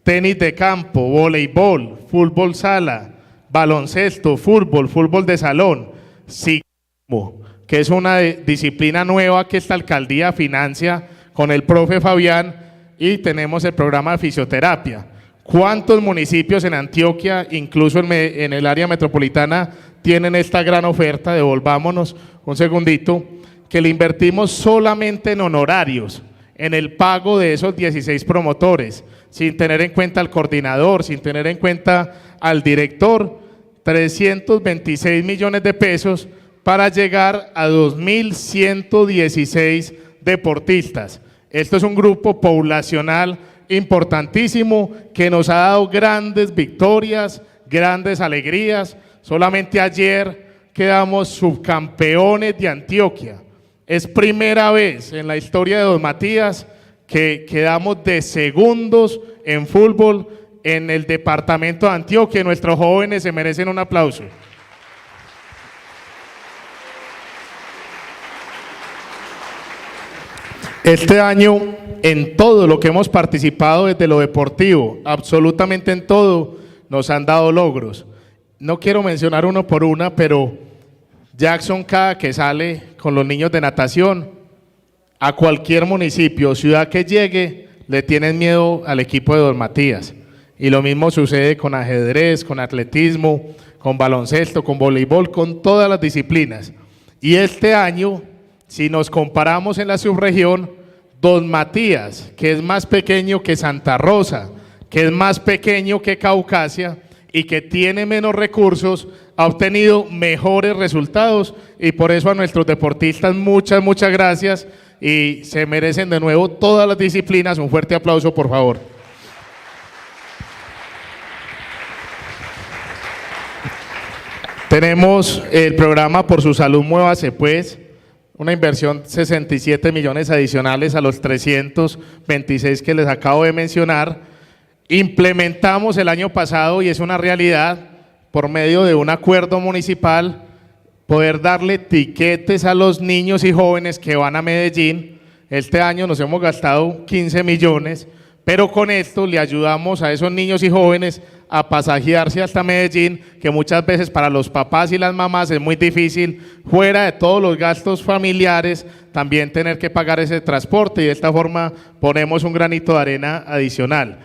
tenis de campo, voleibol, fútbol sala, baloncesto, fútbol de salón, ciclismo, que es una disciplina nueva que esta alcaldía financia con el profe Fabián, y tenemos el programa de fisioterapia. ¿Cuántos municipios en Antioquia, incluso en el área metropolitana, tienen esta gran oferta? Devolvámonos un segundito, que le invertimos solamente en honorarios, en el pago de esos 16 promotores, sin tener en cuenta al coordinador, sin tener en cuenta al director, 326 millones de pesos para llegar a 2.116 deportistas. Esto es un grupo poblacional importantísimo que nos ha dado grandes victorias, grandes alegrías. Solamente ayer quedamos subcampeones de Antioquia. Es primera vez en la historia de Don Matías que quedamos de segundos en fútbol en el departamento de Antioquia. Nuestros jóvenes se merecen un aplauso. Este año, en todo lo que hemos participado desde lo deportivo, absolutamente en todo, nos han dado logros. No quiero mencionar uno por una, pero Jackson, cada que sale con los niños de natación, a cualquier municipio o ciudad que llegue, le tienen miedo al equipo de Don Matías. Y lo mismo sucede con ajedrez, con atletismo, con baloncesto, con voleibol, con todas las disciplinas. Y este año, si nos comparamos en la subregión, Don Matías, que es más pequeño que Santa Rosa, que es más pequeño que Caucasia y que tiene menos recursos, ha obtenido mejores resultados, y por eso a nuestros deportistas muchas gracias, y se merecen de nuevo todas las disciplinas. Un fuerte aplauso, por favor. Tenemos el programa Por Su Salud Muévase Pues, una inversión 67 millones adicionales a los 326 que les acabo de mencionar. Implementamos el año pasado, y es una realidad, por medio de un acuerdo municipal, poder darle tiquetes a los niños y jóvenes que van a Medellín. Este año nos hemos gastado 15 millones, pero con esto le ayudamos a esos niños y jóvenes a pasajearse hasta Medellín, que muchas veces para los papás y las mamás es muy difícil, fuera de todos los gastos familiares, también tener que pagar ese transporte, y de esta forma ponemos un granito de arena adicional.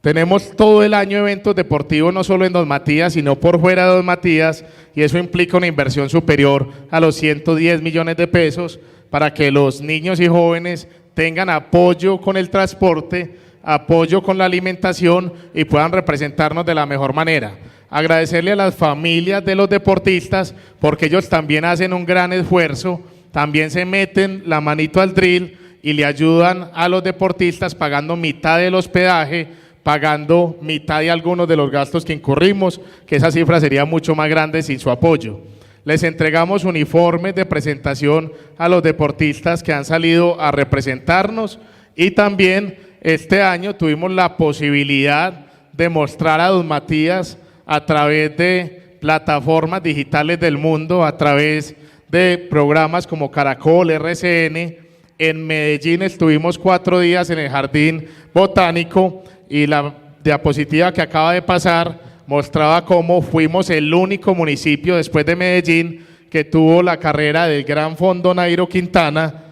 Tenemos todo el año eventos deportivos, no solo en Don Matías, sino por fuera de Don Matías, y eso implica una inversión superior a los 110 millones de pesos para que los niños y jóvenes tengan apoyo con el transporte, apoyo con la alimentación y puedan representarnos de la mejor manera. Agradecerle a las familias de los deportistas, porque ellos también hacen un gran esfuerzo, también se meten la manito al drill y le ayudan a los deportistas pagando mitad del hospedaje, pagando mitad de algunos de los gastos que incurrimos, que esa cifra sería mucho más grande sin su apoyo. Les entregamos uniformes de presentación a los deportistas que han salido a representarnos, y también este año tuvimos la posibilidad de mostrar a Don Matías a través de plataformas digitales del mundo, a través de programas como Caracol, RCN. En Medellín estuvimos 4 días en el Jardín Botánico, y la diapositiva que acaba de pasar mostraba cómo fuimos el único municipio después de Medellín que tuvo la carrera del Gran Fondo Nairo Quintana,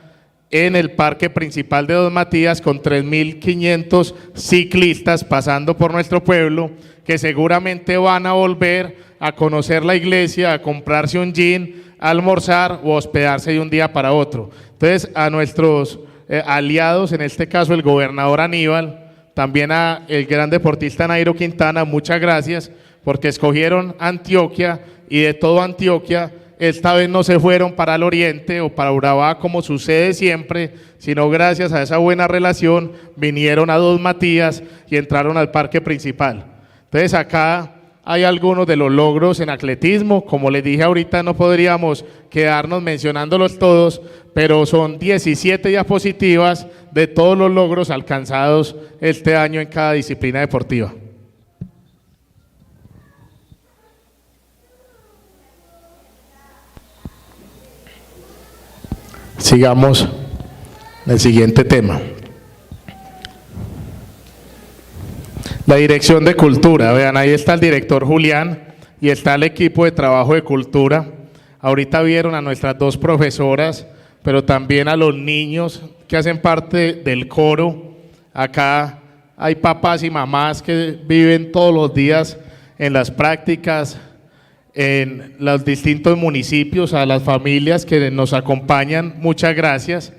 en el parque principal de Dos Matías con 3.500 ciclistas pasando por nuestro pueblo, que seguramente van a volver a conocer la iglesia, a comprarse un gin, a almorzar o hospedarse de un día para otro. Entonces, a nuestros aliados, en este caso el gobernador Aníbal, también a el gran deportista Nairo Quintana, muchas gracias, porque escogieron Antioquia, y de todo Antioquia, esta vez no se fueron para el oriente o para Urabá como sucede siempre, sino gracias a esa buena relación vinieron a Dos Matías y entraron al parque principal. Entonces acá hay algunos de los logros en atletismo, como les dije ahorita no podríamos quedarnos mencionándolos todos, pero son 17 diapositivas de todos los logros alcanzados este año en cada disciplina deportiva. Sigamos el siguiente tema. La Dirección de Cultura, vean, ahí está el director Julián y está el equipo de trabajo de cultura. Ahorita vieron a nuestras dos profesoras, pero también a los niños que hacen parte del coro. Acá hay papás y mamás que viven todos los días en las prácticas, en los distintos municipios, a las familias que nos acompañan, muchas gracias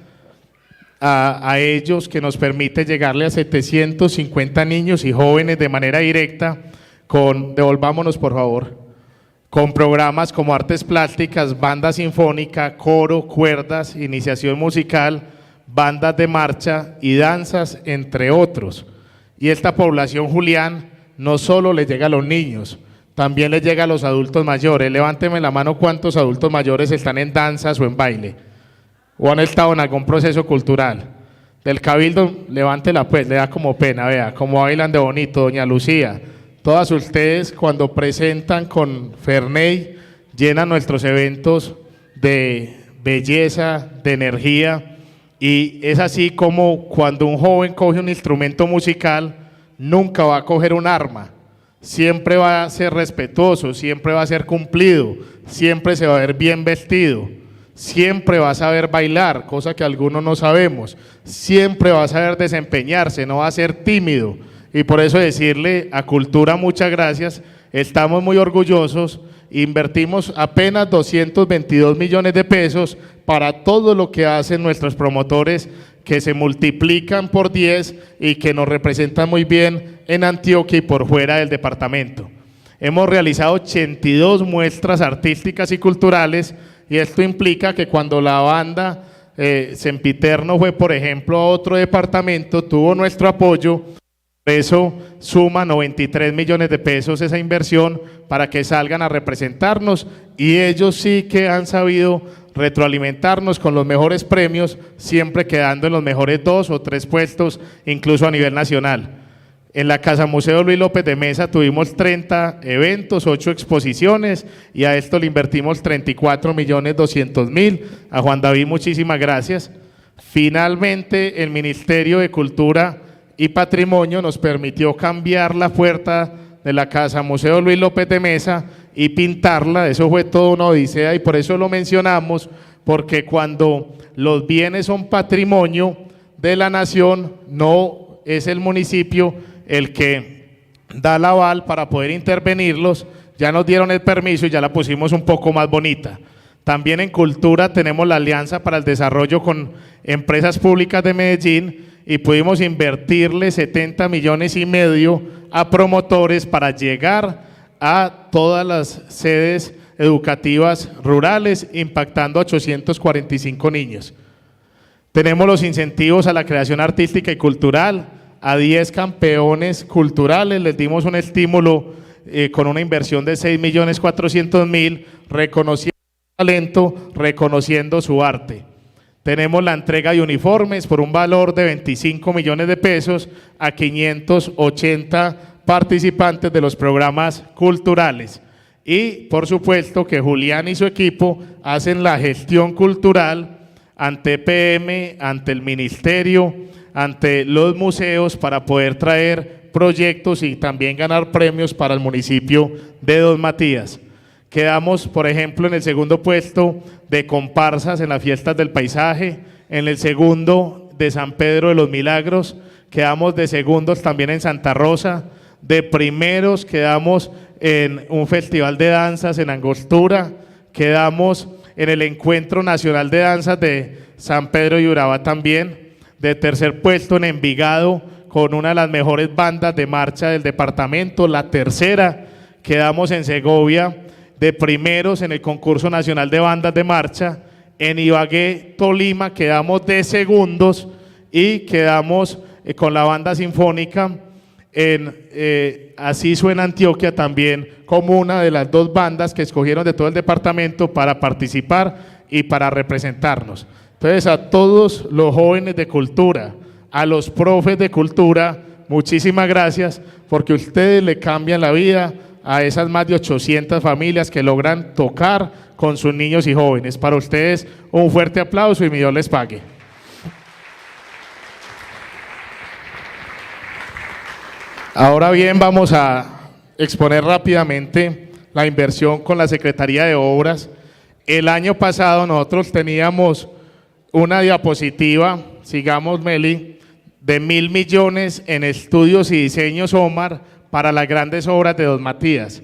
a ellos que nos permite llegarle a 750 niños y jóvenes de manera directa devolvámonos por favor, con programas como artes plásticas, banda sinfónica, coro, cuerdas, iniciación musical, bandas de marcha y danzas, entre otros. Y esta población, Julián, no solo le llega a los niños, también les llega a los adultos mayores. Levánteme la mano cuántos adultos mayores están en danzas o en baile, o han estado en algún proceso cultural. Del Cabildo, levántela pues, le da como pena, vea, como bailan de bonito, doña Lucía. Todas ustedes cuando presentan con Ferney, llenan nuestros eventos de belleza, de energía, y es así como cuando un joven coge un instrumento musical, nunca va a coger un arma. Siempre va a ser respetuoso, siempre va a ser cumplido, siempre se va a ver bien vestido, siempre va a saber bailar, cosa que algunos no sabemos, siempre va a saber desempeñarse, no va a ser tímido. Y por eso decirle a Cultura muchas gracias, estamos muy orgullosos, invertimos apenas 222 millones de pesos para todo lo que hacen nuestros promotores, que se multiplican por 10 y que nos representan muy bien en Antioquia y por fuera del departamento. Hemos realizado 82 muestras artísticas y culturales, y esto implica que cuando la banda Sempiterno fue, por ejemplo, a otro departamento, tuvo nuestro apoyo. Por eso suma 93 millones de pesos esa inversión para que salgan a representarnos, y ellos sí que han sabido retroalimentarnos con los mejores premios, siempre quedando en los mejores 2 o 3 puestos, incluso a nivel nacional. En la Casa Museo Luis López de Mesa tuvimos 30 eventos, 8 exposiciones, y a esto le invertimos 34.200.000. A Juan David muchísimas gracias. Finalmente el Ministerio de Cultura y Patrimonio nos permitió cambiar la puerta de la Casa Museo Luis López de Mesa y pintarla. Eso fue toda una odisea, y por eso lo mencionamos, porque cuando los bienes son patrimonio de la nación, no es el municipio el que da el aval para poder intervenirlos. Ya nos dieron el permiso y ya la pusimos un poco más bonita. También en Cultura tenemos la alianza para el desarrollo con empresas públicas de Medellín, y pudimos invertirle 70 millones y medio a promotores para llegar a todas las sedes educativas rurales, impactando a 845 niños. Tenemos los incentivos a la creación artística y cultural, a 10 campeones culturales, les dimos un estímulo con una inversión de 6.400.000, reconociendo su talento, reconociendo su arte. Tenemos la entrega de uniformes por un valor de 25 millones de pesos a 580 participantes de los programas culturales. Y por supuesto que Julián y su equipo hacen la gestión cultural ante PM, ante el ministerio, ante los museos, para poder traer proyectos y también ganar premios para el municipio de Dos Matías. Quedamos, por ejemplo, en el segundo puesto de comparsas en las fiestas del paisaje, en el segundo de San Pedro de los Milagros, quedamos de segundos también en Santa Rosa, de primeros quedamos en un festival de danzas en Angostura, quedamos en el Encuentro Nacional de Danzas de San Pedro y Urabá también, de tercer puesto en Envigado con una de las mejores bandas de marcha del departamento, la tercera, quedamos en Segovia, de primeros en el concurso nacional de bandas de marcha, en Ibagué, Tolima, quedamos de segundos y quedamos con la banda sinfónica en Así Suena Antioquia también como una de las dos bandas que escogieron de todo el departamento para participar y para representarnos. Entonces a todos los jóvenes de cultura, a los profes de cultura, muchísimas gracias porque ustedes le cambian la vida a esas más de 800 familias que logran tocar con sus niños y jóvenes. Para ustedes un fuerte aplauso y mi Dios les pague. Ahora bien, vamos a exponer rápidamente la inversión con la Secretaría de Obras. El año pasado nosotros teníamos una diapositiva, sigamos Meli, de 1.000 millones en estudios y diseños Omar para las grandes obras de Don Matías.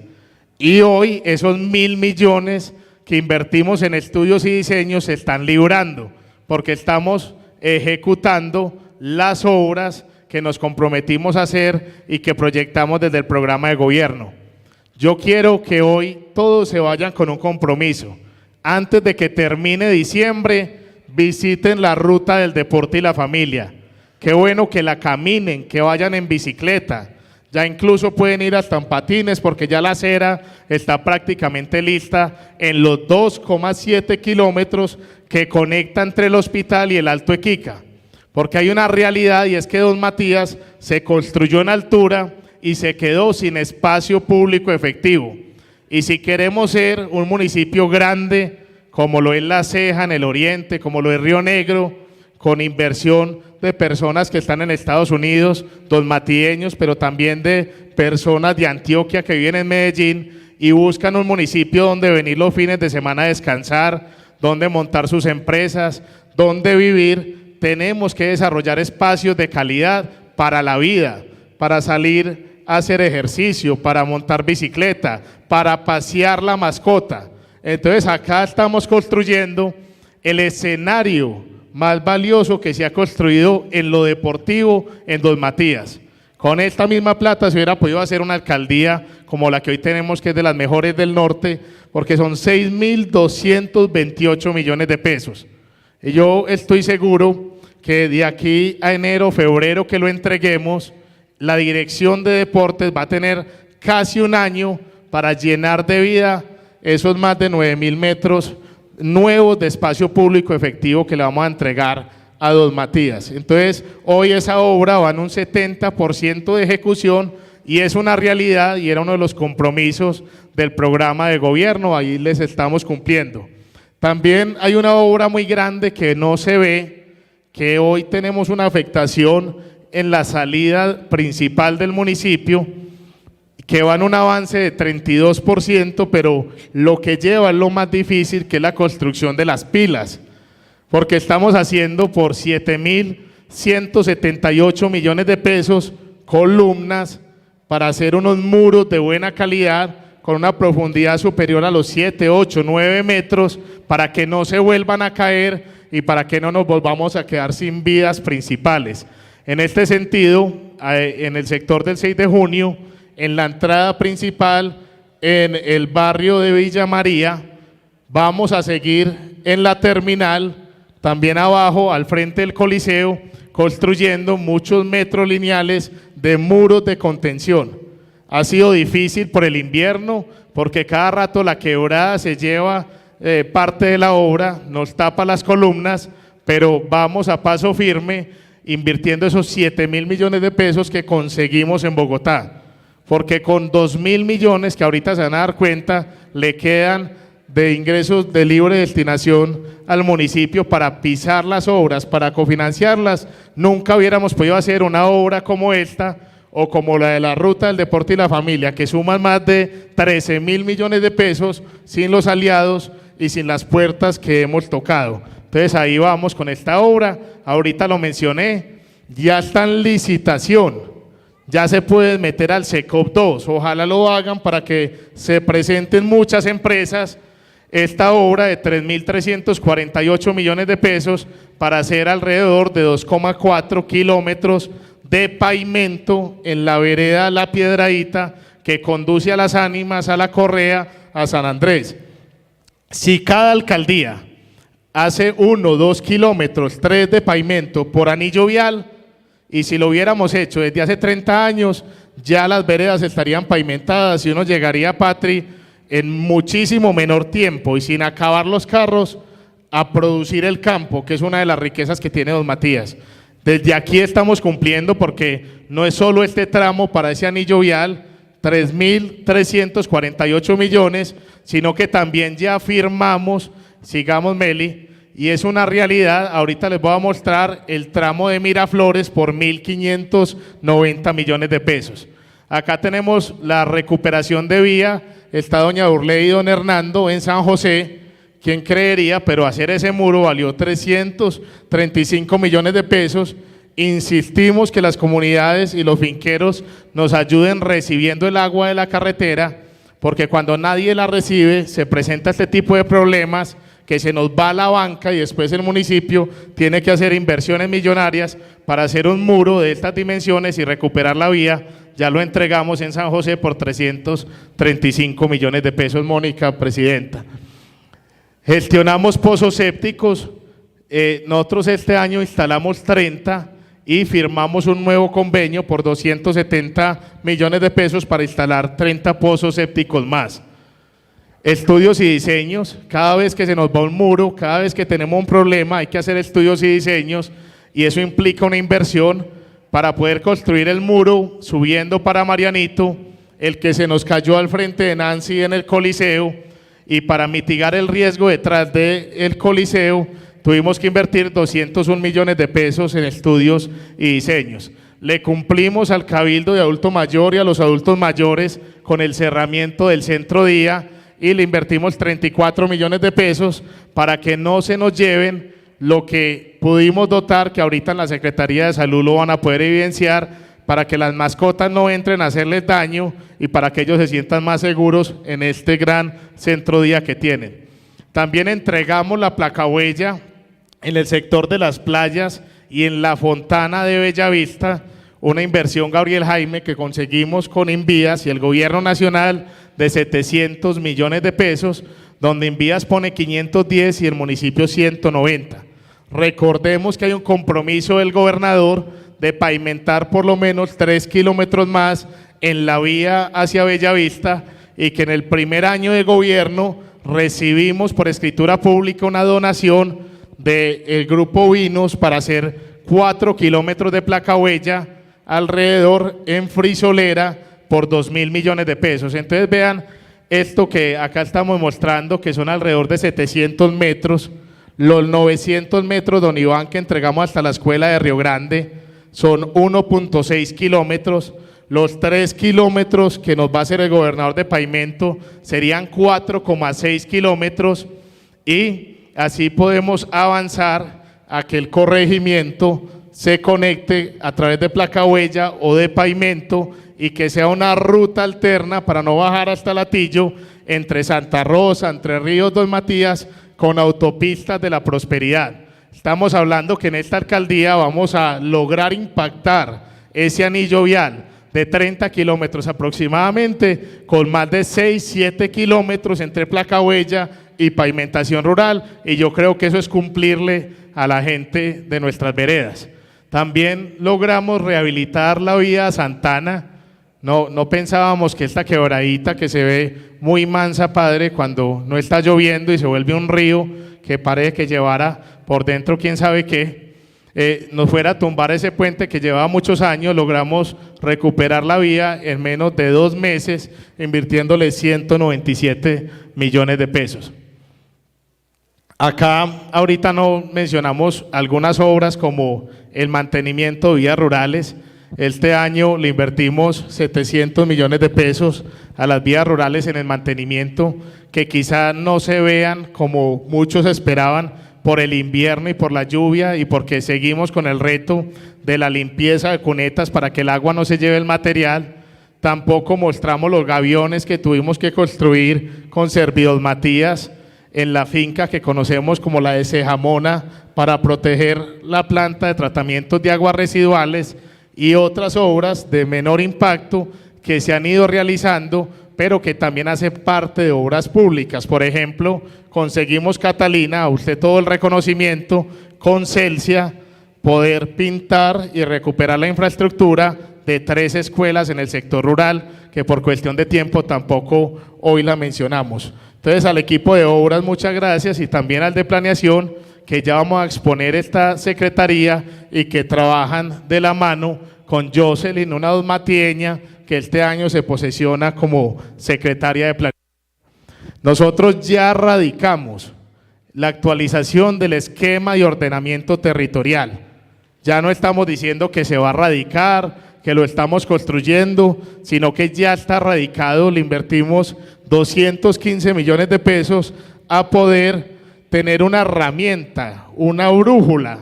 Y hoy esos 1.000 millones que invertimos en estudios y diseños se están librando, porque estamos ejecutando las obras que nos comprometimos a hacer y que proyectamos desde el programa de gobierno. Yo quiero que hoy todos se vayan con un compromiso. Antes de que termine diciembre, visiten la ruta del deporte y la familia. Qué bueno que la caminen, que vayan en bicicleta. Ya incluso pueden ir hasta en patines porque ya la acera está prácticamente lista en los 2,7 kilómetros que conecta entre el hospital y el Alto Equica. Porque hay una realidad y es que Don Matías se construyó en altura y se quedó sin espacio público efectivo. Y si queremos ser un municipio grande, como lo es La Ceja en el oriente, como lo es Río Negro, con inversión de personas que están en Estados Unidos, donmatieños, pero también de personas de Antioquia que viven en Medellín y buscan un municipio donde venir los fines de semana a descansar, donde montar sus empresas, donde vivir. Tenemos que desarrollar espacios de calidad para la vida, para salir a hacer ejercicio, para montar bicicleta, para pasear la mascota. Entonces acá estamos construyendo el escenario más valioso que se ha construido en lo deportivo en Don Matías. Con esta misma plata se hubiera podido hacer una alcaldía como la que hoy tenemos, que es de las mejores del norte, porque son 6.228 millones de pesos. Y yo estoy seguro que de aquí a enero, febrero que lo entreguemos, la Dirección de Deportes va a tener casi un año para llenar de vida esos más de 9.000 metros nuevos de espacio público efectivo que le vamos a entregar a Don Matías. Entonces, hoy esa obra va en un 70% de ejecución y es una realidad y era uno de los compromisos del programa de gobierno, ahí les estamos cumpliendo. También hay una obra muy grande que no se ve, que hoy tenemos una afectación en la salida principal del municipio, que va en un avance de 32%, pero lo que lleva es lo más difícil, que es la construcción de las pilas, porque estamos haciendo por 7.178 millones de pesos columnas para hacer unos muros de buena calidad con una profundidad superior a los 7, 8, 9 metros para que no se vuelvan a caer y para que no nos volvamos a quedar sin vías principales. En este sentido, en el sector del 6 de junio, en la entrada principal, en el barrio de Villa María, vamos a seguir en la terminal, también abajo, al frente del Coliseo, construyendo muchos metros lineales de muros de contención. Ha sido difícil por el invierno, porque cada rato la quebrada se lleva parte de la obra, nos tapa las columnas, pero vamos a paso firme, invirtiendo esos 7.000 millones de pesos que conseguimos en Bogotá, porque con 2.000 millones que ahorita se van a dar cuenta, le quedan de ingresos de libre destinación al municipio para pisar las obras, para cofinanciarlas. Nunca hubiéramos podido hacer una obra como esta o como la de la Ruta del Deporte y la Familia, que suman más de 13.000 millones de pesos sin los aliados y sin las puertas que hemos tocado. Entonces ahí vamos con esta obra, ahorita lo mencioné, ya está en licitación, ya se puede meter al SECOP 2, ojalá lo hagan para que se presenten muchas empresas esta obra de 3.348 millones de pesos para hacer alrededor de 2,4 kilómetros de pavimento en la vereda La Piedradita que conduce a Las Ánimas, a La Correa, a San Andrés. Si cada alcaldía hace 1, 2 kilómetros, 3 de pavimento por anillo vial, y si lo hubiéramos hecho desde hace 30 años, ya las veredas estarían pavimentadas y uno llegaría a Patri en muchísimo menor tiempo y sin acabar los carros a producir el campo, que es una de las riquezas que tiene don Matías. Desde aquí estamos cumpliendo porque no es solo este tramo para ese anillo vial, 3.348 millones, sino que también ya firmamos, sigamos Meli, y es una realidad, ahorita les voy a mostrar el tramo de Miraflores por 1.590 millones de pesos. Acá tenemos la recuperación de vía, está doña Urley y don Hernando en San José, ¿quién creería? Pero hacer ese muro valió 335 millones de pesos. Insistimos que las comunidades y los finqueros nos ayuden recibiendo el agua de la carretera, porque cuando nadie la recibe se presenta este tipo de problemas que se nos va a la banca y después el municipio tiene que hacer inversiones millonarias para hacer un muro de estas dimensiones y recuperar la vía. Ya lo entregamos en San José por 335 millones de pesos, Mónica, presidenta. Gestionamos pozos sépticos, nosotros este año instalamos 30 y firmamos un nuevo convenio por 270 millones de pesos para instalar 30 pozos sépticos más. Estudios y diseños, cada vez que se nos va un muro, cada vez que tenemos un problema hay que hacer estudios y diseños y eso implica una inversión para poder construir el muro subiendo para Marianito, el que se nos cayó al frente de Nancy en el Coliseo, y para mitigar el riesgo detrás del Coliseo tuvimos que invertir 201 millones de pesos en estudios y diseños. Le cumplimos al Cabildo de Adulto Mayor y a los adultos mayores con el cerramiento del centro día y le invertimos 34 millones de pesos para que no se nos lleven lo que pudimos dotar, que ahorita en la Secretaría de Salud lo van a poder evidenciar, para que las mascotas no entren a hacerles daño y para que ellos se sientan más seguros en este gran centro día que tienen. También entregamos la placahuella en el sector de las playas y en la Fontana de Bellavista, una inversión, Gabriel Jaime, que conseguimos con Invías y el gobierno nacional de 700 millones de pesos, donde Invías pone 510 y el municipio 190. Recordemos que hay un compromiso del gobernador de pavimentar por lo menos 3 kilómetros más en la vía hacia Bellavista y que en el primer año de gobierno recibimos por escritura pública una donación del Grupo Vinos para hacer 4 kilómetros de placahuella alrededor en Frisolera por 2.000 millones de pesos. Entonces vean esto que acá estamos mostrando, que son alrededor de 700 metros, los 900 metros, don Iván, que entregamos hasta la escuela de Río Grande, son 1.6 kilómetros, los 3 kilómetros que nos va a hacer el gobernador de pavimento serían 4,6 kilómetros y así podemos avanzar a que el corregimiento se conecte a través de placahuella o de pavimento y que sea una ruta alterna para no bajar hasta Latillo entre Santa Rosa, Entre Ríos, Don Matías, con autopistas de la prosperidad. Estamos hablando que en esta alcaldía vamos a lograr impactar ese anillo vial de 30 kilómetros aproximadamente, con más de 6, 7 kilómetros entre placahuella y pavimentación rural, y yo creo que eso es cumplirle a la gente de nuestras veredas. También logramos rehabilitar la vía Santana. No pensábamos que esta quebradita que se ve muy mansa, padre, cuando no está lloviendo y se vuelve un río que parece que llevara por dentro quién sabe qué, nos fuera a tumbar ese puente que llevaba muchos años. Logramos recuperar la vía en menos de 2 meses, invirtiéndole 197 millones de pesos. Acá ahorita no mencionamos algunas obras como el mantenimiento de vías rurales. Este año le invertimos 700 millones de pesos a las vías rurales en el mantenimiento, que quizá no se vean como muchos esperaban, por el invierno y por la lluvia y porque seguimos con el reto de la limpieza de cunetas para que el agua no se lleve el material. Tampoco mostramos los gaviones que tuvimos que construir con Servidos Matías en la finca que conocemos como la de Cejamona para proteger la planta de tratamientos de aguas residuales y otras obras de menor impacto que se han ido realizando, pero que también hacen parte de obras públicas. Por ejemplo, conseguimos, Catalina, a usted todo el reconocimiento, con Celsia, poder pintar y recuperar la infraestructura de 3 escuelas en el sector rural, que por cuestión de tiempo tampoco hoy la mencionamos. Entonces, al equipo de obras, muchas gracias, y también al de planeación, que ya vamos a exponer esta secretaría y que trabajan de la mano con Jocelyn, una dosmatieña, que este año se posesiona como secretaria de planeación. Nosotros ya radicamos la actualización del esquema de ordenamiento territorial. Ya no estamos diciendo que se va a radicar, que lo estamos construyendo, sino que ya está radicado. Le invertimos 215 millones de pesos a poder tener una herramienta, una brújula,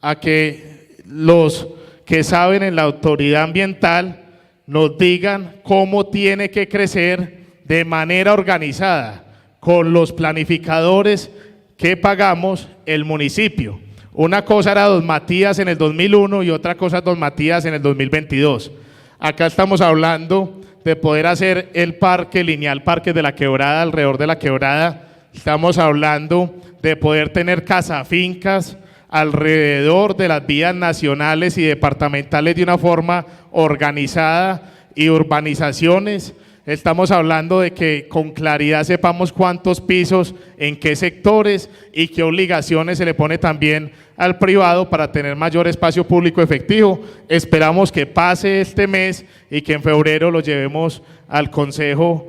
a que los que saben en la autoridad ambiental nos digan cómo tiene que crecer de manera organizada con los planificadores que pagamos el municipio. Una cosa era Dos Matías en el 2001 y otra cosa Dos Matías en el 2022. Acá estamos hablando de poder hacer el parque lineal, Parques de la Quebrada, alrededor de la Quebrada. Estamos hablando de poder tener casafincas alrededor de las vías nacionales y departamentales de una forma organizada, y urbanizaciones. Estamos hablando de que con claridad sepamos cuántos pisos, en qué sectores y qué obligaciones se le pone también al privado para tener mayor espacio público efectivo. Esperamos que pase este mes y que en febrero lo llevemos al Consejo,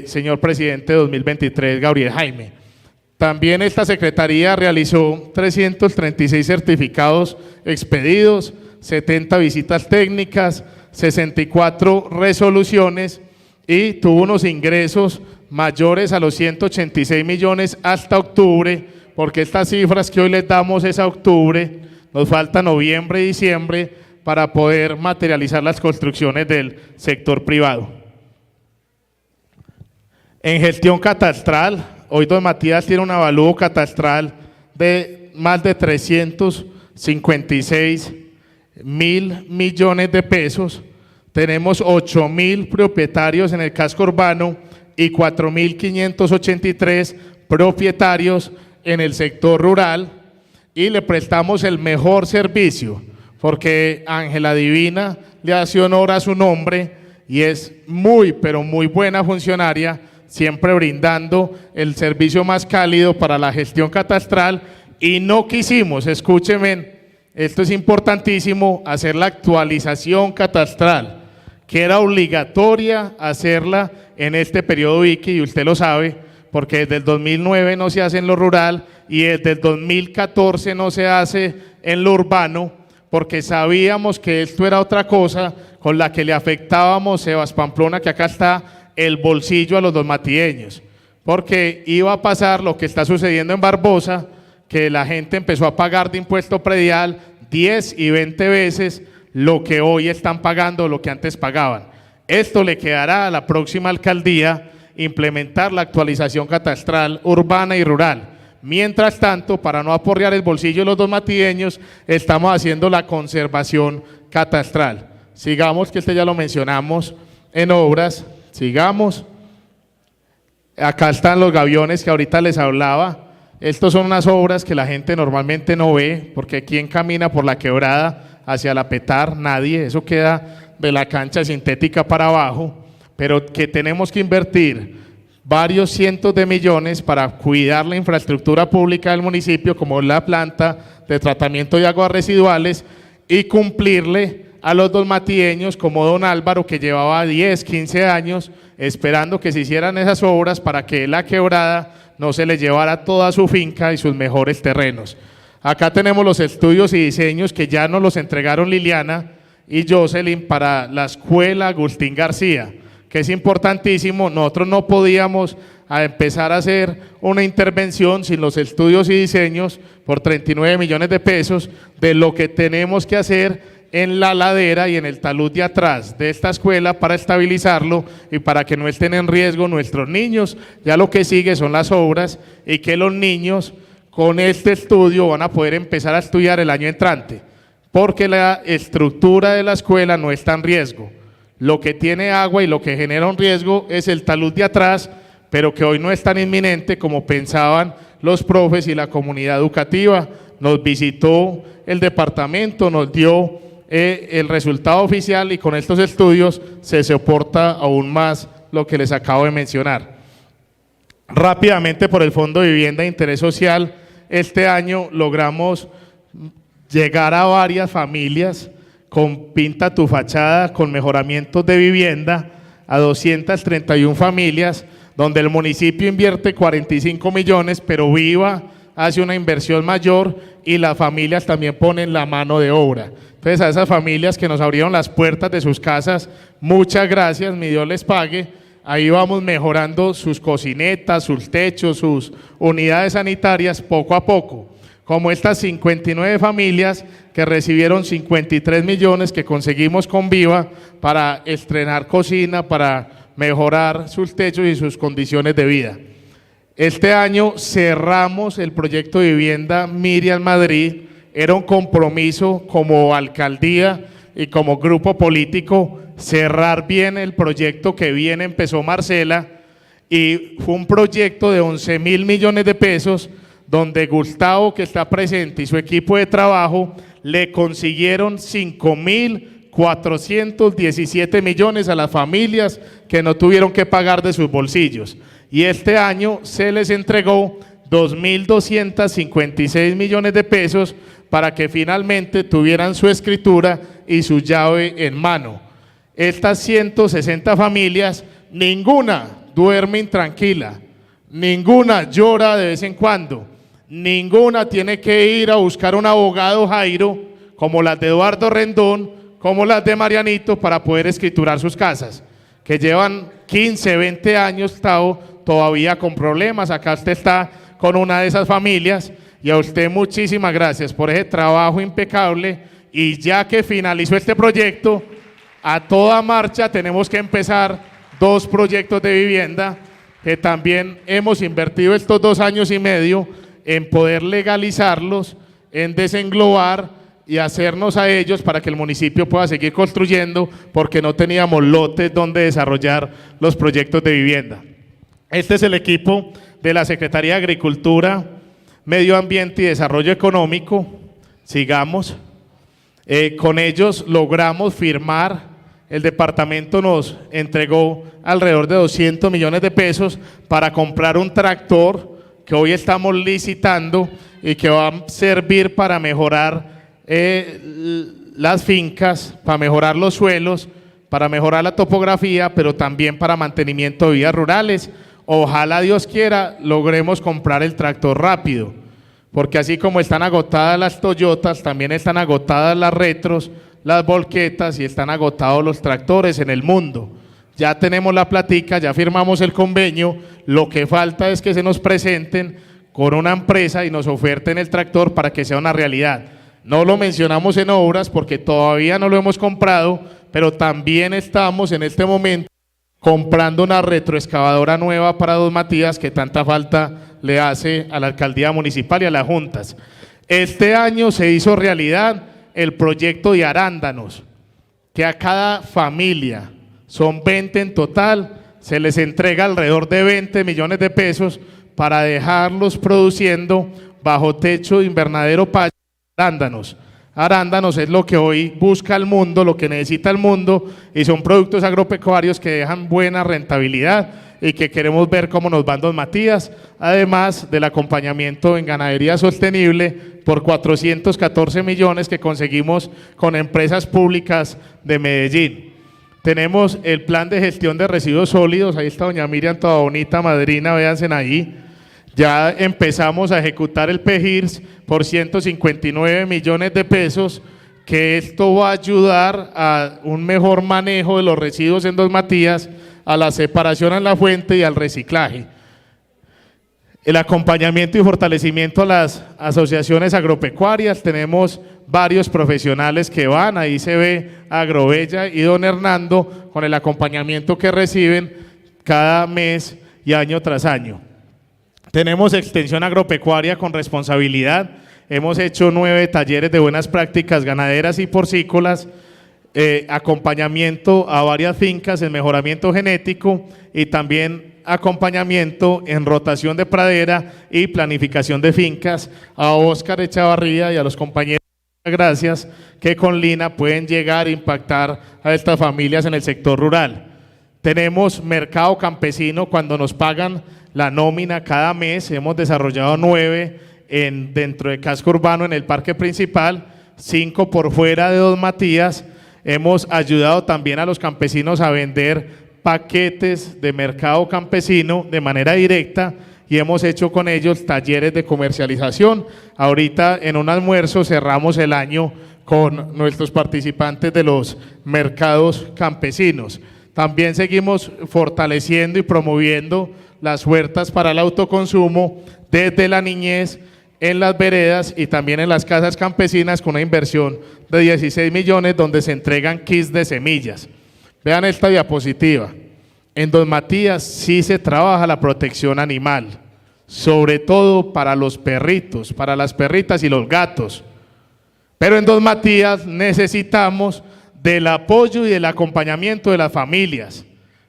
señor presidente, 2023, Gabriel Jaime. También esta secretaría realizó 336 certificados expedidos, 70 visitas técnicas, 64 resoluciones, y tuvo unos ingresos mayores a los 186 millones hasta octubre, porque estas cifras que hoy les damos es a octubre, nos falta noviembre y diciembre para poder materializar las construcciones del sector privado. En gestión catastral, hoy Dos Matías tiene un avalúo catastral de más de 356 mil millones de pesos. Tenemos 8.000 propietarios en el casco urbano y 4.583 propietarios en el sector rural, y le prestamos el mejor servicio, porque Ángela Divina le hace honor a su nombre y es muy, pero muy buena funcionaria, siempre brindando el servicio más cálido para la gestión catastral. Y no quisimos, escúchenme, esto es importantísimo, hacer la actualización catastral, que era obligatoria hacerla en este periodo Vicky, y usted lo sabe, porque desde el 2009 no se hace en lo rural y desde el 2014 no se hace en lo urbano, porque sabíamos que esto era otra cosa con la que le afectábamos, Sebas Pamplona, que acá está, el bolsillo a los dosmatieños, porque iba a pasar lo que está sucediendo en Barbosa, que la gente empezó a pagar de impuesto predial 10 y 20 veces lo que hoy están pagando, lo que antes pagaban. Esto le quedará a la próxima alcaldía implementar la actualización catastral urbana y rural. Mientras tanto, para no aporrear el bolsillo de los dosmatieños, estamos haciendo la conservación catastral. Sigamos, que este ya lo mencionamos en obras, sigamos. Acá están los gaviones que ahorita les hablaba. Estas son unas obras que la gente normalmente no ve, porque ¿quién camina por la Quebrada hacia la Petar? Nadie, eso queda de la cancha sintética para abajo, pero que tenemos que invertir varios cientos de millones para cuidar la infraestructura pública del municipio, como la planta de tratamiento de aguas residuales, y cumplirle a los dosmatieños como don Álvaro, que llevaba 10, 15 años esperando que se hicieran esas obras para que la Quebrada no se le llevara toda su finca y sus mejores terrenos. Acá tenemos los estudios y diseños que ya nos los entregaron Liliana y Jocelyn para la escuela Agustín García, que es importantísimo. Nosotros no podíamos empezar a hacer una intervención sin los estudios y diseños por 39 millones de pesos de lo que tenemos que hacer en la ladera y en el talud de atrás de esta escuela para estabilizarlo y para que no estén en riesgo nuestros niños. Ya lo que sigue son las obras y que los niños con este estudio van a poder empezar a estudiar el año entrante, porque la estructura de la escuela no está en riesgo. Lo que tiene agua y lo que genera un riesgo es el talud de atrás, pero que hoy no es tan inminente como pensaban los profes y la comunidad educativa. Nos visitó el departamento, nos dio el resultado oficial y con estos estudios se soporta aún más lo que les acabo de mencionar. Rápidamente, por el Fondo de Vivienda de Interés Social, este año logramos llegar a varias familias con Pinta tu Fachada, con mejoramientos de vivienda, a 231 familias, donde el municipio invierte 45 millones, pero Viva hace una inversión mayor y las familias también ponen la mano de obra. Entonces, a esas familias que nos abrieron las puertas de sus casas, muchas gracias, mi Dios les pague. Ahí vamos mejorando sus cocinetas, sus techos, sus unidades sanitarias poco a poco. Como estas 59 familias que recibieron 53 millones que conseguimos con Viva para estrenar cocina, para mejorar sus techos y sus condiciones de vida. Este año cerramos el proyecto de vivienda Miriam Madrid. Era un compromiso como alcaldía y como grupo político cerrar bien el proyecto que bien empezó Marcela, y fue un proyecto de 11.000 millones de pesos donde Gustavo, que está presente, y su equipo de trabajo le consiguieron 5.417 millones a las familias que no tuvieron que pagar de sus bolsillos, y este año se les entregó 2.256 millones de pesos para que finalmente tuvieran su escritura y su llave en mano. Estas 160 familias, ninguna duerme intranquila, ninguna llora de vez en cuando, ninguna tiene que ir a buscar un abogado Jairo, como las de Eduardo Rendón, como las de Marianito, para poder escriturar sus casas, que llevan 15, 20 años, todavía con problemas. Acá usted está con una de esas familias, y a usted muchísimas gracias por ese trabajo impecable. Y ya que finalizó este proyecto, a toda marcha tenemos que empezar 2 proyectos de vivienda que también hemos invertido estos 2 años y medio en poder legalizarlos, en desenglobar y hacernos a ellos para que el municipio pueda seguir construyendo, porque no teníamos lotes donde desarrollar los proyectos de vivienda. Este es el equipo de la Secretaría de Agricultura, Medio Ambiente y Desarrollo Económico. Sigamos. Con ellos logramos firmar, el departamento nos entregó alrededor de 200 millones de pesos para comprar un tractor que hoy estamos licitando y que va a servir para mejorar las fincas, para mejorar los suelos, para mejorar la topografía, pero también para mantenimiento de vías rurales. Ojalá Dios quiera logremos comprar el tractor rápido, porque así como están agotadas las Toyotas, también están agotadas las retros, las volquetas, y están agotados los tractores en el mundo. Ya tenemos la platica, ya firmamos el convenio, lo que falta es que se nos presenten con una empresa y nos oferten el tractor para que sea una realidad. No lo mencionamos en obras porque todavía no lo hemos comprado, pero también estamos en este momento comprando una retroexcavadora nueva para Dos Matías, que tanta falta le hace a la alcaldía municipal y a las juntas. Este año se hizo realidad el proyecto de arándanos, que a cada familia, son 20 en total, se les entrega alrededor de 20 millones de pesos para dejarlos produciendo bajo techo de invernadero payo arándanos. Arándanos es lo que hoy busca el mundo, lo que necesita el mundo, y son productos agropecuarios que dejan buena rentabilidad y que queremos ver cómo nos van Dos Matías, además del acompañamiento en ganadería sostenible por 414 millones que conseguimos con empresas públicas de Medellín. Tenemos el plan de gestión de residuos sólidos, ahí está doña Miriam, toda bonita, madrina, véanse ahí. Ya empezamos a ejecutar el PEGIRS por 159 millones de pesos, que esto va a ayudar a un mejor manejo de los residuos en Dos Matías, a la separación en la fuente y al reciclaje. El acompañamiento y fortalecimiento a las asociaciones agropecuarias, tenemos varios profesionales que van, ahí se ve a Agrovella y don Hernando con el acompañamiento que reciben cada mes y año tras año. Tenemos extensión agropecuaria con responsabilidad, hemos hecho 9 talleres de buenas prácticas ganaderas y porcícolas, acompañamiento a varias fincas en mejoramiento genético y también acompañamiento en rotación de pradera y planificación de fincas a Óscar Echavarría y a los compañeros. Gracias, que con Lina pueden llegar a impactar a estas familias en el sector rural. Tenemos mercado campesino cuando nos pagan la nómina cada mes, hemos desarrollado 9 dentro de casco urbano en el parque principal, 5 por fuera de Don Matías. Hemos ayudado también a los campesinos a vender paquetes de mercado campesino de manera directa y hemos hecho con ellos talleres de comercialización. Ahorita en un almuerzo cerramos el año con nuestros participantes de los mercados campesinos. También seguimos fortaleciendo y promoviendo las huertas para el autoconsumo desde la niñez en las veredas y también en las casas campesinas con una inversión de 16 millones donde se entregan kits de semillas. Vean esta diapositiva. En Don Matías sí se trabaja la protección animal, sobre todo para los perritos, para las perritas y los gatos. Pero en Don Matías necesitamos del apoyo y del acompañamiento de las familias,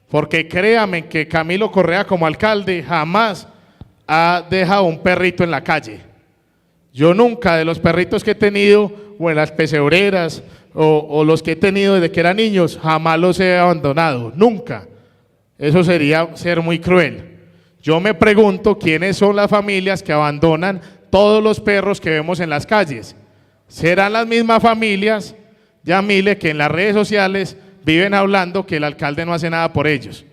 porque créanme que Camilo Correa como alcalde jamás ha dejado un perrito en la calle. Yo nunca, de los perritos que he tenido, o en las pesebreras, o los que he tenido desde que eran niños, jamás los he abandonado, nunca. Eso sería ser muy cruel. Yo me pregunto quiénes son las familias que abandonan todos los perros que vemos en las calles. ¿Serán las mismas familias, Yamile, que en las redes sociales viven hablando que el alcalde no hace nada por ellos?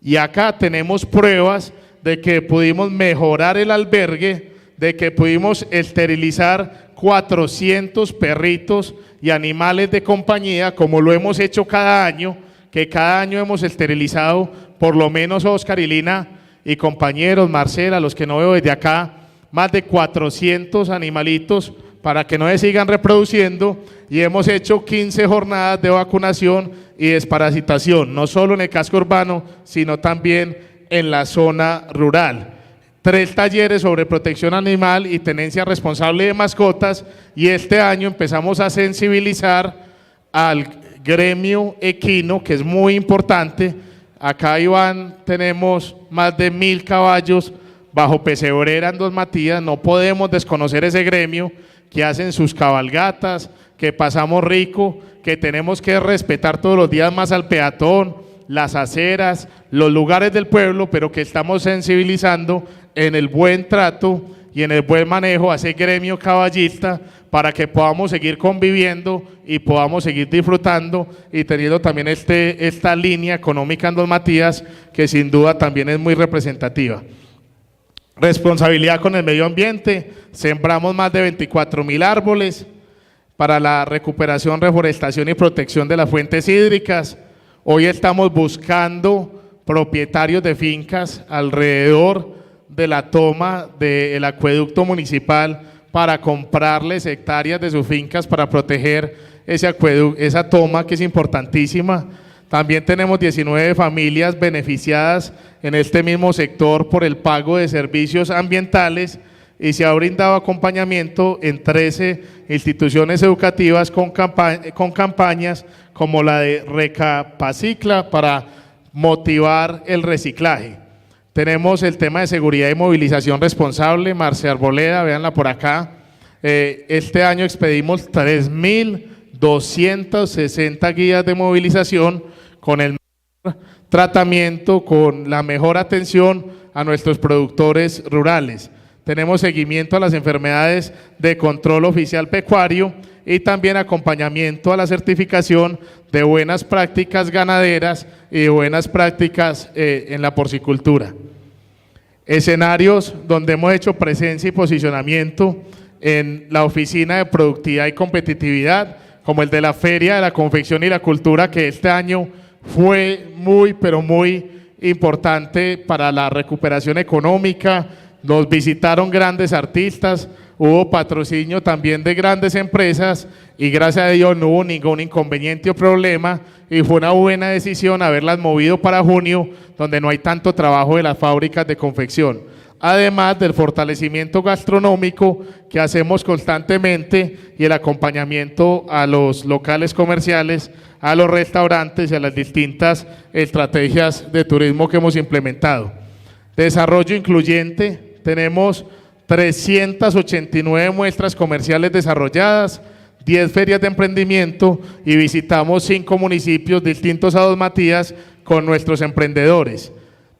Y acá tenemos pruebas de que pudimos mejorar el albergue, de que pudimos esterilizar 400 perritos y animales de compañía, como lo hemos hecho cada año, que cada año hemos esterilizado por lo menos Óscar y Lina y compañeros, Marcela, los que no veo desde acá, más de 400 animalitos para que no se sigan reproduciendo, y hemos hecho 15 jornadas de vacunación y desparasitación, no solo en el casco urbano, sino también en la zona rural. 3 talleres sobre protección animal y tenencia responsable de mascotas, y este año empezamos a sensibilizar al gremio equino, que es muy importante. Acá, Iván, tenemos más de 1000 caballos bajo pesebrera en Don Matías, no podemos desconocer ese gremio, que hacen sus cabalgatas, que pasamos rico, que tenemos que respetar todos los días más al peatón, las aceras, los lugares del pueblo, pero que estamos sensibilizando en el buen trato y en el buen manejo a ese gremio caballista para que podamos seguir conviviendo y podamos seguir disfrutando y teniendo también esta línea económica en Don Matías, que sin duda también es muy representativa. Responsabilidad con el medio ambiente, sembramos más de 24.000 árboles para la recuperación, reforestación y protección de las fuentes hídricas. Hoy estamos buscando propietarios de fincas alrededor de la toma del acueducto municipal para comprarles hectáreas de sus fincas para proteger esa toma, que es importantísima. También tenemos 19 familias beneficiadas en este mismo sector por el pago de servicios ambientales, y se ha brindado acompañamiento en 13 instituciones educativas con campañas como la de Recapacicla para motivar el reciclaje. Tenemos el tema de seguridad y movilización responsable, Marce Arboleda, véanla por acá. Este año expedimos 3.260 guías de movilización con el mejor tratamiento, con la mejor atención a nuestros productores rurales. Tenemos seguimiento a las enfermedades de control oficial pecuario y también acompañamiento a la certificación de buenas prácticas ganaderas y de buenas prácticas en la porcicultura. Escenarios donde hemos hecho presencia y posicionamiento en la Oficina de Productividad y Competitividad, como el de la Feria de la Confección y la Cultura, que este año fue muy, pero muy importante para la recuperación económica. Nos visitaron grandes artistas, hubo patrocinio también de grandes empresas y gracias a Dios no hubo ningún inconveniente o problema y fue una buena decisión haberlas movido para junio, donde no hay tanto trabajo de las fábricas de confección. Además del fortalecimiento gastronómico que hacemos constantemente y el acompañamiento a los locales comerciales, a los restaurantes y a las distintas estrategias de turismo que hemos implementado. Desarrollo incluyente, tenemos 389 muestras comerciales desarrolladas, 10 ferias de emprendimiento y visitamos 5 municipios distintos a Dos Matías con nuestros emprendedores,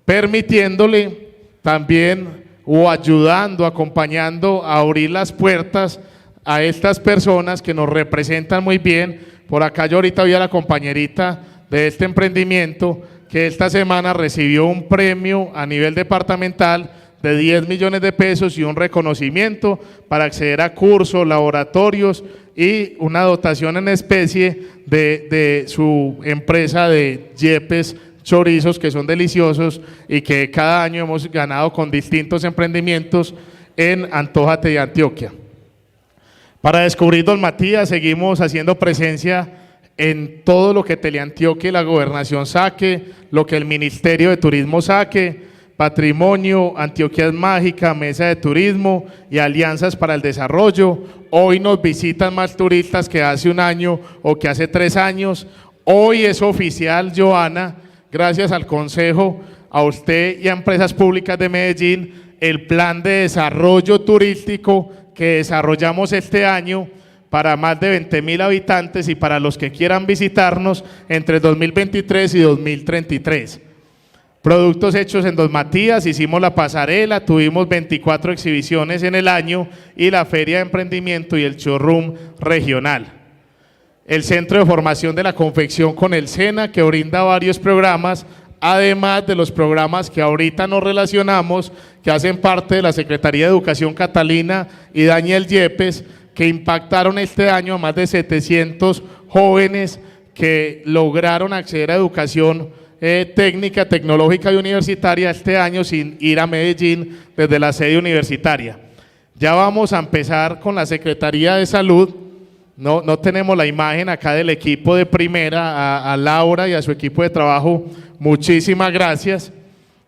permitiéndole también o ayudando, acompañando a abrir las puertas a estas personas que nos representan muy bien. Por acá yo ahorita vi a la compañerita de este emprendimiento que esta semana recibió un premio a nivel departamental de 10 millones de pesos y un reconocimiento para acceder a cursos, laboratorios y una dotación en especie de su empresa de yepes chorizos que son deliciosos y que cada año hemos ganado con distintos emprendimientos en Antójate de Antioquia. Para descubrir Dos Matías seguimos haciendo presencia en todo lo que Teleantioquia y la Gobernación saque, lo que el Ministerio de Turismo saque, Patrimonio, Antioquia es Mágica, Mesa de Turismo y Alianzas para el Desarrollo. Hoy nos visitan más turistas que hace un año o que hace 3 años. Hoy es oficial, Joana, gracias al Consejo, a usted y a Empresas Públicas de Medellín, el plan de desarrollo turístico que desarrollamos este año para más de 20.000 habitantes y para los que quieran visitarnos entre 2023 y 2033. Productos hechos en Dos Matías, hicimos la pasarela, tuvimos 24 exhibiciones en el año y la Feria de Emprendimiento y el showroom regional. El Centro de Formación de la Confección con el SENA, que brinda varios programas, además de los programas que ahorita nos relacionamos, que hacen parte de la Secretaría de Educación Catalina y Daniel Yepes, que impactaron este año a más de 700 jóvenes que lograron acceder a educación técnica, tecnológica y universitaria este año sin ir a Medellín desde la sede universitaria. Ya vamos a empezar con la Secretaría de Salud. No tenemos la imagen acá del equipo de primera, a Laura y a su equipo de trabajo, muchísimas gracias.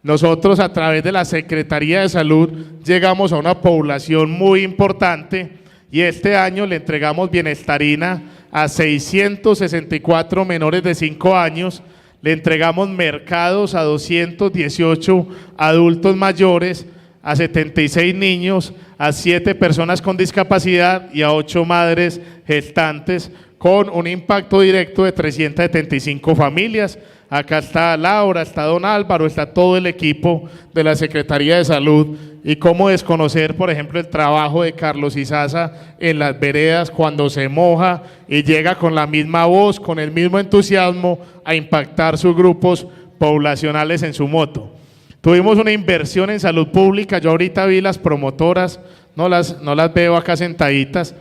Nosotros a través de la Secretaría de Salud llegamos a una población muy importante y este año le entregamos Bienestarina a 664 menores de 5 años, le entregamos mercados a 218 adultos mayores, a 76 niños, a 7 personas con discapacidad y a 8 madres gestantes, con un impacto directo de 375 familias. Acá está Laura, está don Álvaro, está todo el equipo de la Secretaría de Salud. Y cómo desconocer, por ejemplo, el trabajo de Carlos Izaza en las veredas cuando se moja y llega con la misma voz, con el mismo entusiasmo a impactar sus grupos poblacionales en su moto. Tuvimos una inversión en salud pública, yo ahorita vi las promotoras, no las veo acá sentaditas,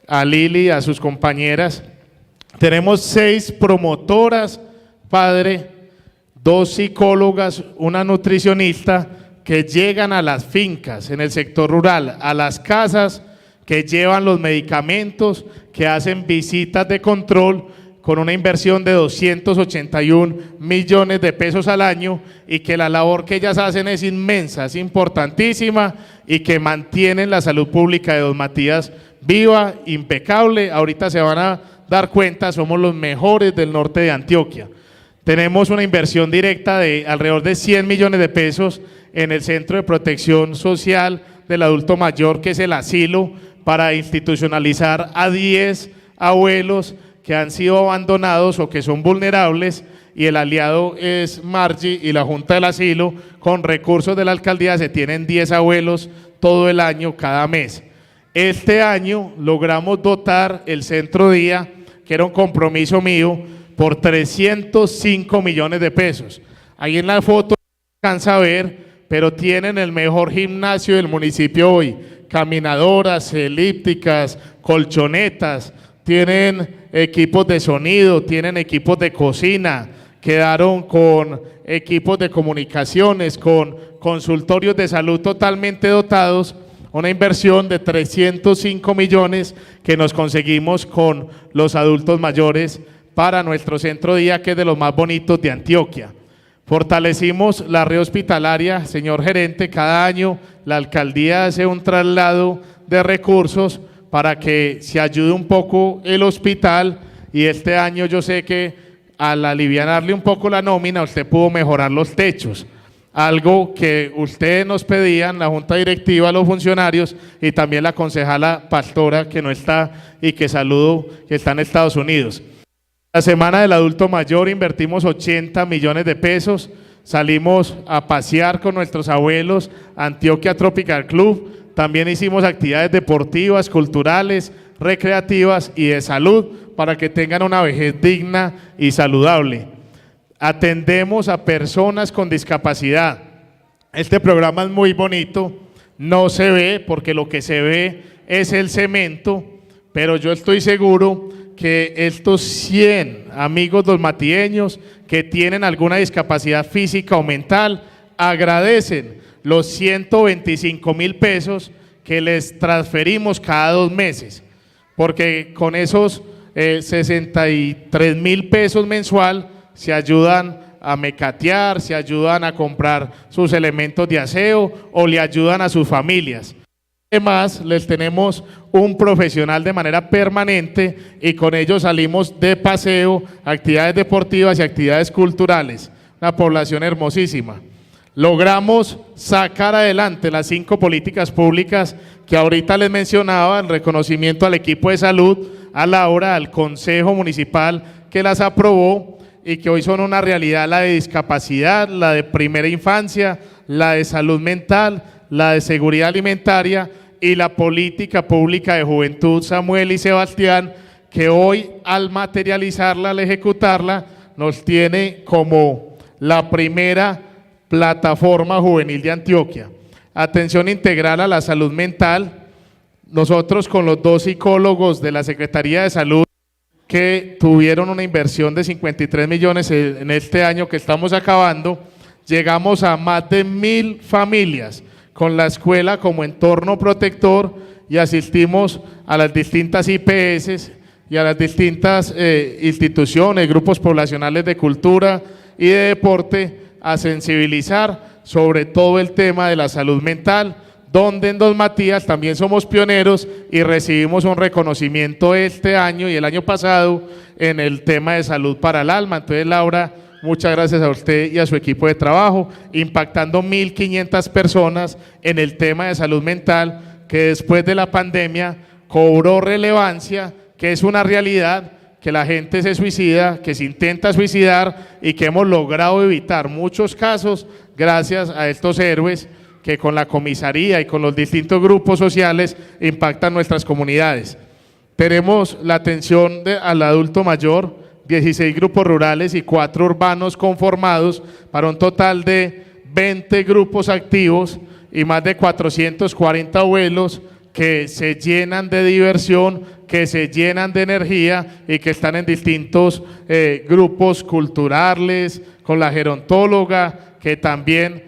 a Lili, a sus compañeras. Tenemos 6 promotoras, padre, 2 psicólogas, una nutricionista, que llegan a las fincas en el sector rural, a las casas, que llevan los medicamentos, que hacen visitas de control con una inversión de 281 millones de pesos al año y que la labor que ellas hacen es inmensa, es importantísima y que mantienen la salud pública de Dos Matías viva, impecable. Ahorita se van a dar cuenta, somos los mejores del norte de Antioquia. Tenemos una inversión directa de alrededor de 100 millones de pesos en el Centro de Protección Social del Adulto Mayor, que es el asilo, para institucionalizar a 10 abuelos que han sido abandonados o que son vulnerables, y el aliado es Margie y la Junta del Asilo. Con recursos de la alcaldía se tienen 10 abuelos todo el año, cada mes. Este año logramos dotar el Centro Día, que era un compromiso mío, por 305 millones de pesos. Ahí en la foto no alcanza a ver, pero tienen el mejor gimnasio del municipio hoy, caminadoras, elípticas, colchonetas, tienen equipos de sonido, tienen equipos de cocina, quedaron con equipos de comunicaciones, con consultorios de salud totalmente dotados, una inversión de 305 millones que nos conseguimos con los adultos mayores para nuestro centro día, que es de los más bonitos de Antioquia. Fortalecimos la red hospitalaria, señor gerente, cada año la alcaldía hace un traslado de recursos para que se ayude un poco el hospital, y este año yo sé que al alivianarle un poco la nómina usted pudo mejorar los techos, algo que ustedes nos pedían, la junta directiva, los funcionarios y también la concejala Pastora, que no está y que saludo, que está en Estados Unidos. La semana del adulto mayor invertimos 80 millones de pesos, salimos a pasear con nuestros abuelos a Antioquia Tropical Club, también hicimos actividades deportivas, culturales, recreativas y de salud para que tengan una vejez digna y saludable. Atendemos a personas con discapacidad. Este programa es muy bonito, no se ve porque lo que se ve es el cemento, pero yo estoy seguro que estos 100 amigos dolmatieños que tienen alguna discapacidad física o mental agradecen los 125.000 pesos que les transferimos cada 2 meses, porque con esos 63.000 pesos mensual se ayudan a mecatear, se ayudan a comprar sus elementos de aseo o le ayudan a sus familias. Además, les tenemos un profesional de manera permanente y con ellos salimos de paseo, actividades deportivas y actividades culturales. Una población hermosísima. Logramos sacar adelante las 5 políticas públicas que ahorita les mencionaba, el reconocimiento al equipo de salud, a Laura, al Consejo Municipal que las aprobó y que hoy son una realidad: la de discapacidad, la de primera infancia, la de salud mental, la de seguridad alimentaria y la política pública de juventud, Samuel y Sebastián, que hoy al materializarla, al ejecutarla, nos tiene como la primera plataforma juvenil de Antioquia. Atención integral a la salud mental. Nosotros con los 2 psicólogos de la Secretaría de Salud que tuvieron una inversión de 53 millones en este año que estamos acabando, llegamos a más de 1.000 familias con la escuela como entorno protector y asistimos a las distintas IPS y a las distintas instituciones, grupos poblacionales de cultura y de deporte a sensibilizar sobre todo el tema de la salud mental, donde en Don Matías también somos pioneros y recibimos un reconocimiento este año y el año pasado en el tema de salud para el alma. Entonces, Laura, muchas gracias a usted y a su equipo de trabajo, impactando 1.500 personas en el tema de salud mental, que después de la pandemia cobró relevancia, que es una realidad, que la gente se suicida, que se intenta suicidar y que hemos logrado evitar muchos casos gracias a estos héroes que con la comisaría y con los distintos grupos sociales impactan nuestras comunidades. Tenemos la atención al adulto mayor, 16 grupos rurales y 4 urbanos conformados para un total de 20 grupos activos y más de 440 abuelos que se llenan de diversión, que se llenan de energía y que están en distintos grupos culturales, con la gerontóloga, que también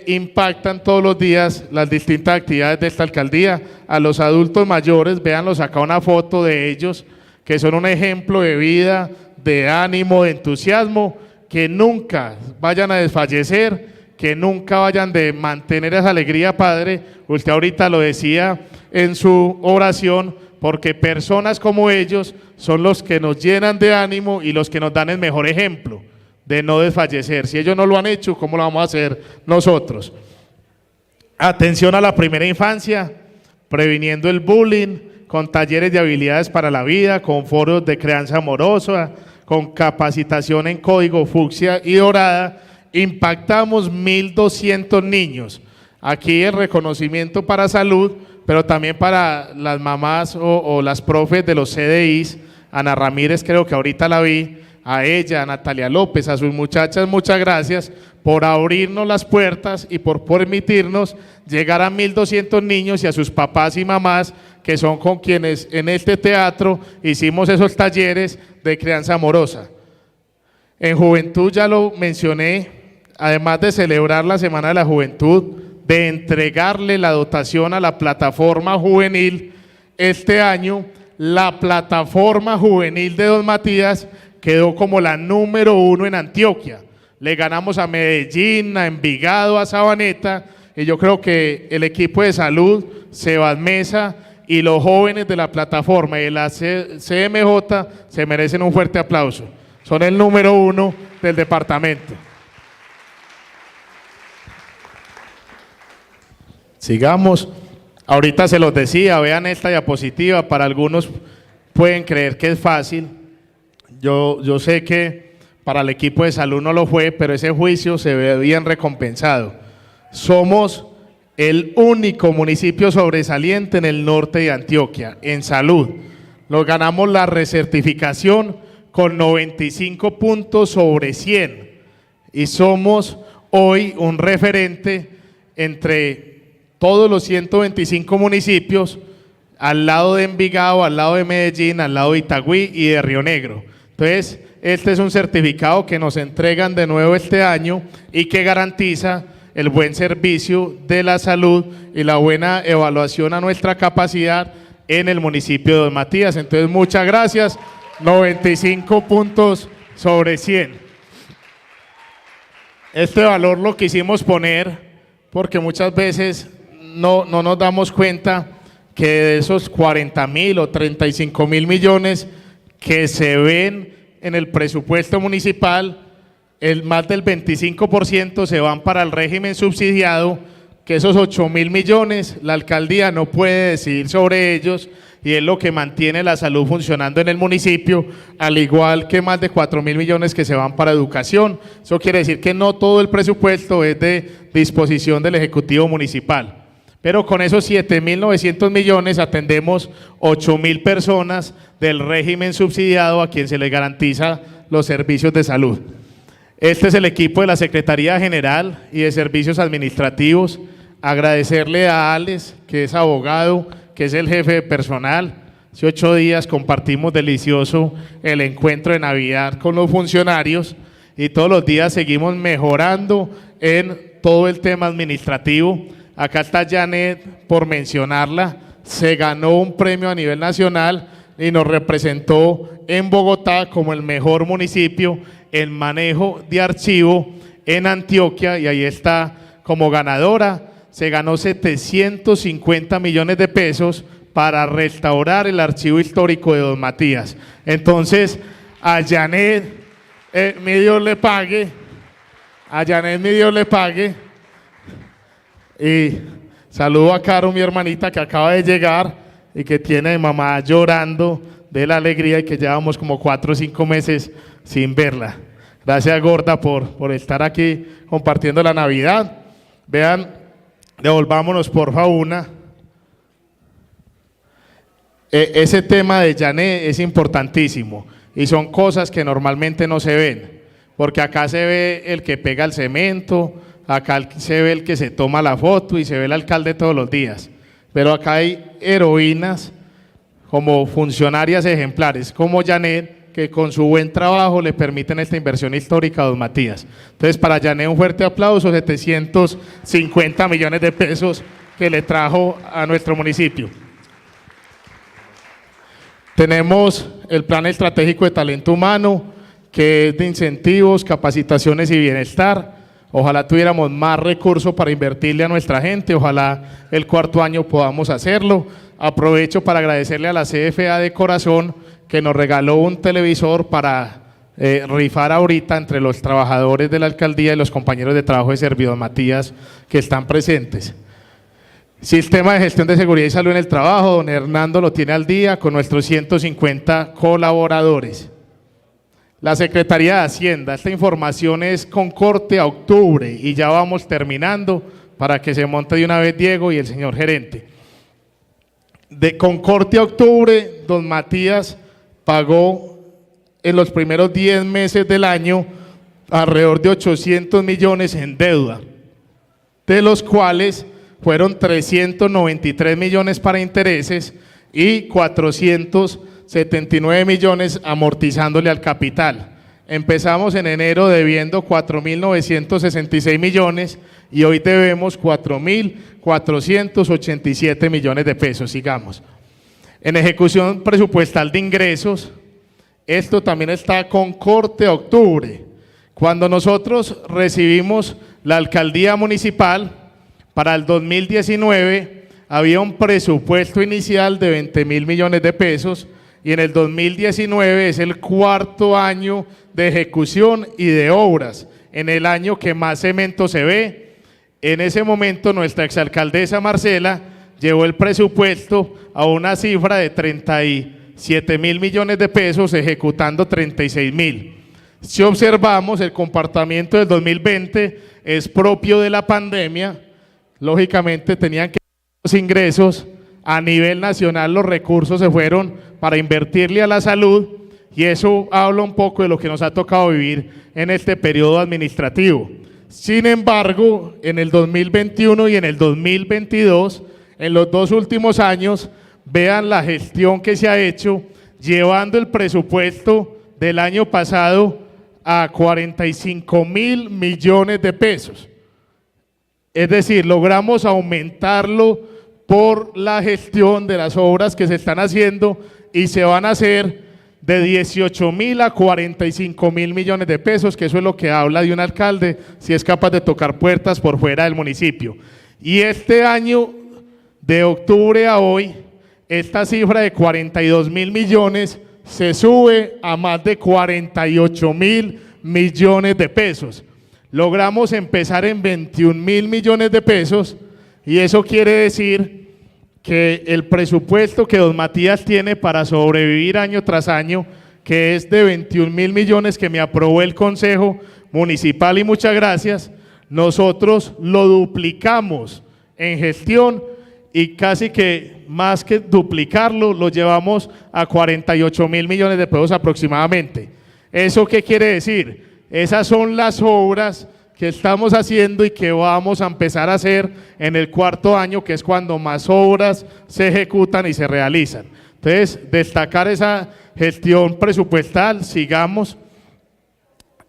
impactan todos los días las distintas actividades de esta alcaldía. A los adultos mayores, véanlos acá una foto de ellos, que son un ejemplo de vida, de ánimo, de entusiasmo, que nunca vayan a desfallecer, que nunca vayan de mantener esa alegría, Padre. Usted ahorita lo decía en su oración, porque personas como ellos son los que nos llenan de ánimo y los que nos dan el mejor ejemplo de no desfallecer. Si ellos no lo han hecho, ¿cómo lo vamos a hacer nosotros? Atención a la primera infancia, previniendo el bullying, con talleres de habilidades para la vida, con foros de crianza amorosa, con capacitación en código fucsia y dorada. Impactamos 1.200 niños. Aquí el reconocimiento para salud, pero también para las mamás o las profes de los CDIs. Ana Ramírez, creo que ahorita la vi, a ella, a Natalia López, a sus muchachas, muchas gracias por abrirnos las puertas y por permitirnos llegar a 1.200 niños y a sus papás y mamás, que son con quienes en este teatro hicimos esos talleres de crianza amorosa. En juventud ya lo mencioné, además de celebrar la Semana de la Juventud, de entregarle la dotación a la plataforma juvenil, este año la plataforma juvenil de Don Matías quedó como la número 1 en Antioquia. Le ganamos a Medellín, a Envigado, a Sabaneta, y yo creo que el equipo de salud, Sebas Mesa y los jóvenes de la plataforma y de la CMJ se merecen un fuerte aplauso. Son el número 1 del departamento. Sigamos. Ahorita se los decía, vean esta diapositiva, para algunos pueden creer que es fácil. Yo sé que para el equipo de salud no lo fue, pero ese juicio se ve bien recompensado. Somos el único municipio sobresaliente en el norte de Antioquia, en salud. Nos ganamos la recertificación con 95 puntos sobre 100 y somos hoy un referente entre todos los 125 municipios, al lado de Envigado, al lado de Medellín, al lado de Itagüí y de Río Negro. Entonces, este es un certificado que nos entregan de nuevo este año y que garantiza el buen servicio de la salud y la buena evaluación a nuestra capacidad en el municipio de Don Matías. Entonces, muchas gracias, 95 puntos sobre 100. Este valor lo quisimos poner porque muchas veces no nos damos cuenta que de esos 40.000 o 35.000 millones que se ven en el presupuesto municipal, más del 25% se van para el régimen subsidiado, que esos 8.000 millones la alcaldía no puede decidir sobre ellos y es lo que mantiene la salud funcionando en el municipio, al igual que más de 4.000 millones que se van para educación. Eso quiere decir que no todo el presupuesto es de disposición del Ejecutivo Municipal. Pero con esos 7.900 millones atendemos 8.000 personas del régimen subsidiado a quien se les garantiza los servicios de salud. Este es el equipo de la Secretaría General y de Servicios Administrativos. Agradecerle a Alex, que es abogado, que es el jefe de personal. Hace 8 días compartimos delicioso el encuentro de Navidad con los funcionarios y todos los días seguimos mejorando en todo el tema administrativo. Acá está Janet, por mencionarla, se ganó un premio a nivel nacional y nos representó en Bogotá como el mejor municipio en manejo de archivo en Antioquia y ahí está como ganadora. Se ganó 750 millones de pesos para restaurar el archivo histórico de Don Matías. Entonces, a Janet, mi Dios le pague, a Janet mi Dios le pague. Y saludo a Caro, mi hermanita, que acaba de llegar y que tiene a mi mamá llorando de la alegría y que llevamos como 4 o 5 meses sin verla. Gracias, Gorda, por estar aquí compartiendo la Navidad. Vean, devolvámonos por favor una. Ese tema de Janet es importantísimo y son cosas que normalmente no se ven, porque acá se ve el que pega el cemento, acá se ve el que se toma la foto y se ve el alcalde todos los días, pero acá hay heroínas como funcionarias ejemplares, como Janet, que con su buen trabajo le permiten esta inversión histórica a Don Matías. Entonces, para Janet un fuerte aplauso, 750 millones de pesos que le trajo a nuestro municipio. Tenemos el Plan Estratégico de Talento Humano, que es de incentivos, capacitaciones y bienestar. Ojalá tuviéramos más recursos para invertirle a nuestra gente, ojalá el 4º año podamos hacerlo. Aprovecho para agradecerle a la CFA de corazón que nos regaló un televisor para rifar ahorita entre los trabajadores de la alcaldía y los compañeros de trabajo de Servidor Matías que están presentes. Sistema de gestión de seguridad y salud en el trabajo, don Hernando lo tiene al día con nuestros 150 colaboradores. La Secretaría de Hacienda, esta información es con corte a octubre y ya vamos terminando para que se monte de una vez Diego y el señor gerente. Con corte a octubre, don Matías pagó en los primeros 10 meses del año alrededor de 800 millones en deuda, de los cuales fueron 393 millones para intereses y 479 millones amortizándole al capital. empezamos en enero debiendo 4.966 millones y hoy debemos 4.487 millones de pesos, sigamos. En ejecución presupuestal de ingresos, esto también está con corte a octubre. Cuando nosotros recibimos la alcaldía municipal, para el 2019 había un presupuesto inicial de 20.000 millones de pesos y en el 2019 es el cuarto año de ejecución y de obras, en el año que más cemento se ve. En ese momento nuestra exalcaldesa Marcela llevó el presupuesto a una cifra de 37.000 millones de pesos, ejecutando 36.000. Si observamos el comportamiento del 2020 es propio de la pandemia, lógicamente tenían que los ingresos a nivel nacional, los recursos se fueron para invertirle a la salud y eso habla un poco de lo que nos ha tocado vivir en este periodo administrativo. Sin embargo, en el 2021 y en el 2022, en los dos últimos años, vean la gestión que se ha hecho, llevando el presupuesto del año pasado a 45.000 millones de pesos. Es decir, logramos aumentarlo por la gestión de las obras que se están haciendo y se van a hacer de 18.000 a 45.000 millones de pesos, que eso es lo que habla de un alcalde si es capaz de tocar puertas por fuera del municipio. Y este año, de octubre a hoy, esta cifra de 42.000 millones se sube a más de 48.000 millones de pesos. Logramos empezar en 21.000 millones de pesos y eso quiere decir que el presupuesto que don Matías tiene para sobrevivir año tras año, que es de 21.000 millones que me aprobó el Consejo Municipal y muchas gracias, nosotros lo duplicamos en gestión y casi que más que duplicarlo, lo llevamos a 48.000 millones de pesos aproximadamente. ¿Eso qué quiere decir? Esas son las obras que estamos haciendo y que vamos a empezar a hacer en el cuarto año, que es cuando más obras se ejecutan y se realizan. Entonces, destacar esa gestión presupuestal, sigamos.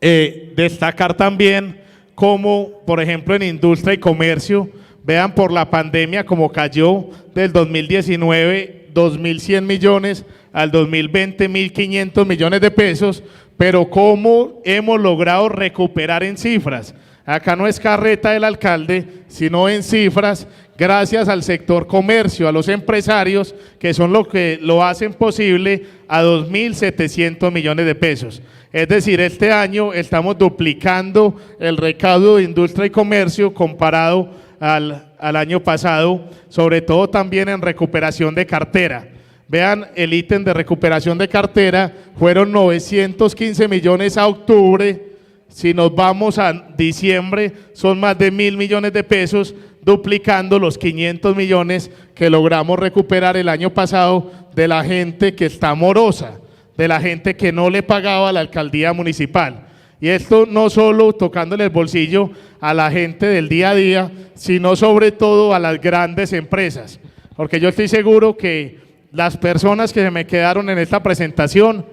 Destacar también como, por ejemplo, en industria y comercio, vean por la pandemia cómo cayó del 2019 2.100 millones al 2020 1.500 millones de pesos, pero cómo hemos logrado recuperar en cifras. Acá no es carreta del alcalde, sino en cifras, gracias al sector comercio, a los empresarios, que son los que lo hacen posible, a 2.700 millones de pesos. Es decir, este año estamos duplicando el recaudo de industria y comercio comparado al año pasado, sobre todo también en recuperación de cartera. Vean, el ítem de recuperación de cartera fueron 915 millones a octubre, si nos vamos a diciembre son más de 1.000 millones de pesos, duplicando los 500 millones que logramos recuperar el año pasado de la gente que está morosa, de la gente que no le pagaba a la alcaldía municipal. Y esto no solo tocándole el bolsillo a la gente del día a día, sino sobre todo a las grandes empresas, porque yo estoy seguro que las personas que se me quedaron en esta presentación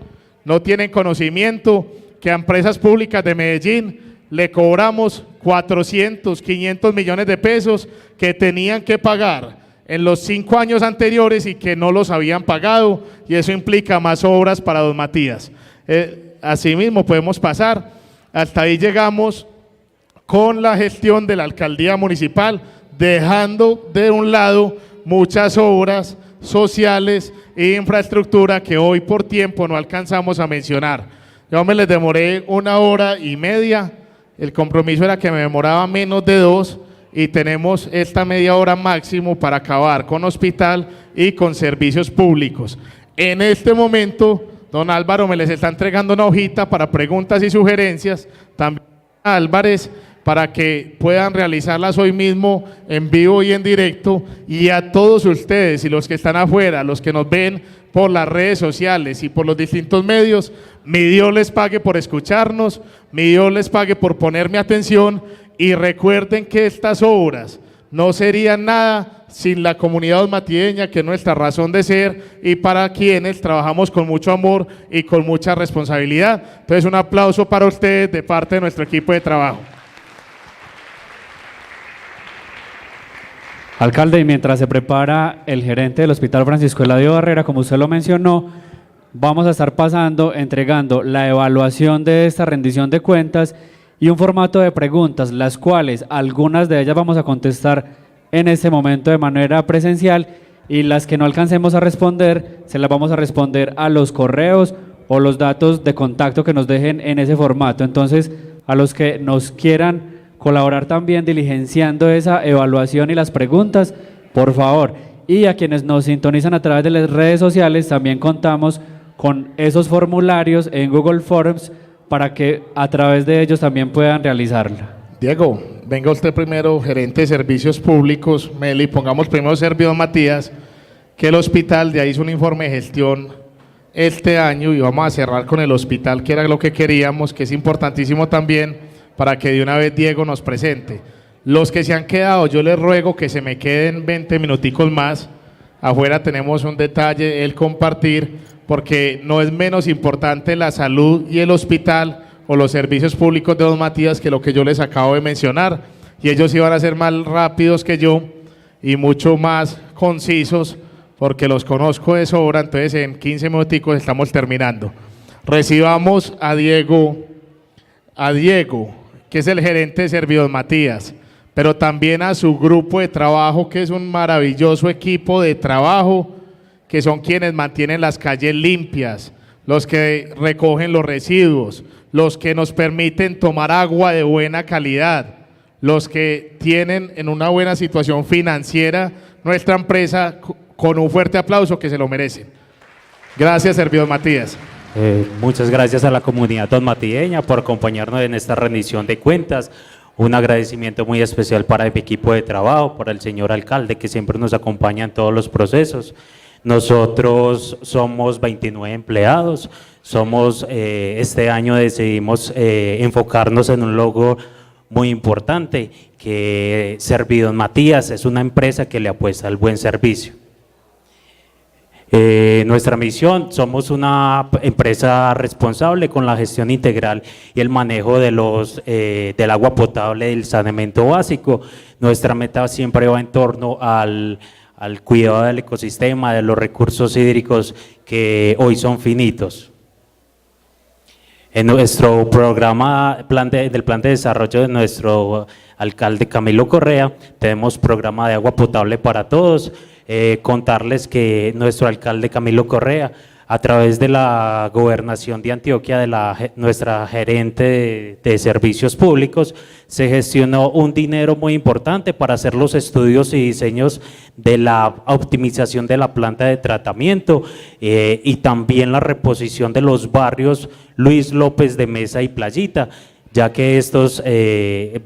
no tienen conocimiento que a empresas públicas de Medellín le cobramos 400, 500 millones de pesos que tenían que pagar en los 5 años anteriores y que no los habían pagado, y eso implica más obras para don Matías. Asimismo podemos pasar, hasta ahí llegamos con la gestión de la alcaldía municipal, dejando de un lado muchas obras sociales e infraestructura que hoy por tiempo no alcanzamos a mencionar. Yo me les demoré 1 hora y media, el compromiso era que me demoraba menos de 2 y tenemos esta media hora máximo para acabar con hospital y con servicios públicos. En este momento, don Álvaro me les está entregando una hojita para preguntas y sugerencias, también a Álvarez, para que puedan realizarlas hoy mismo en vivo y en directo, y a todos ustedes y los que están afuera, los que nos ven por las redes sociales y por los distintos medios, mi Dios les pague por escucharnos, mi Dios les pague por ponerme atención, y recuerden que estas obras no serían nada sin la comunidad osmatieña, que es nuestra razón de ser y para quienes trabajamos con mucho amor y con mucha responsabilidad. Entonces, un aplauso para ustedes de parte de nuestro equipo de trabajo. Alcalde, y mientras se prepara el gerente del Hospital Francisco Eladio Barrera, como usted lo mencionó, vamos a estar entregando la evaluación de esta rendición de cuentas y un formato de preguntas, las cuales algunas de ellas vamos a contestar en este momento de manera presencial y las que no alcancemos a responder, se las vamos a responder a los correos o los datos de contacto que nos dejen en ese formato. Entonces, a los que nos quieran colaborar también diligenciando esa evaluación y las preguntas, por favor. Y a quienes nos sintonizan a través de las redes sociales, también contamos con esos formularios en Google Forms para que a través de ellos también puedan realizarla. Diego, venga usted primero, gerente de servicios públicos, Meli, pongamos primero servidor Matías, que el hospital de ahí hizo un informe de gestión este año y vamos a cerrar con el hospital, que era lo que queríamos, que es importantísimo también, para que de una vez Diego nos presente. Los que se han quedado, yo les ruego que se me queden 20 minuticos más. Afuera tenemos un detalle, el compartir, porque no es menos importante la salud y el hospital o los servicios públicos de Don Matías que lo que yo les acabo de mencionar. Y ellos iban a ser más rápidos que yo y mucho más concisos, porque los conozco de sobra, entonces en 15 minuticos estamos terminando. Recibamos a Diego, que es el gerente de Servidor Matías, pero también a su grupo de trabajo, que es un maravilloso equipo de trabajo, que son quienes mantienen las calles limpias, los que recogen los residuos, los que nos permiten tomar agua de buena calidad, los que tienen en una buena situación financiera nuestra empresa, con un fuerte aplauso que se lo merecen. Gracias, Servidor Matías. Muchas gracias a la comunidad osmatieña por acompañarnos en esta rendición de cuentas. Un agradecimiento muy especial para el equipo de trabajo, para el señor alcalde que siempre nos acompaña en todos los procesos. Nosotros somos 29 empleados, este año decidimos enfocarnos en un logo muy importante, que Servidor Matías es una empresa que le apuesta al buen servicio. Nuestra misión, somos una empresa responsable con la gestión integral y el manejo de del agua potable, del saneamiento básico. Nuestra meta siempre va en torno al cuidado del ecosistema, de los recursos hídricos que hoy son finitos. En nuestro programa del plan de desarrollo de nuestro alcalde Camilo Correa, tenemos programa de agua potable para todos. Contarles que nuestro alcalde Camilo Correa, a través de la gobernación de Antioquia, de nuestra gerente de servicios públicos, se gestionó un dinero muy importante para hacer los estudios y diseños de la optimización de la planta de tratamiento y también la reposición de los barrios Luis López de Mesa y Playita, ya que estos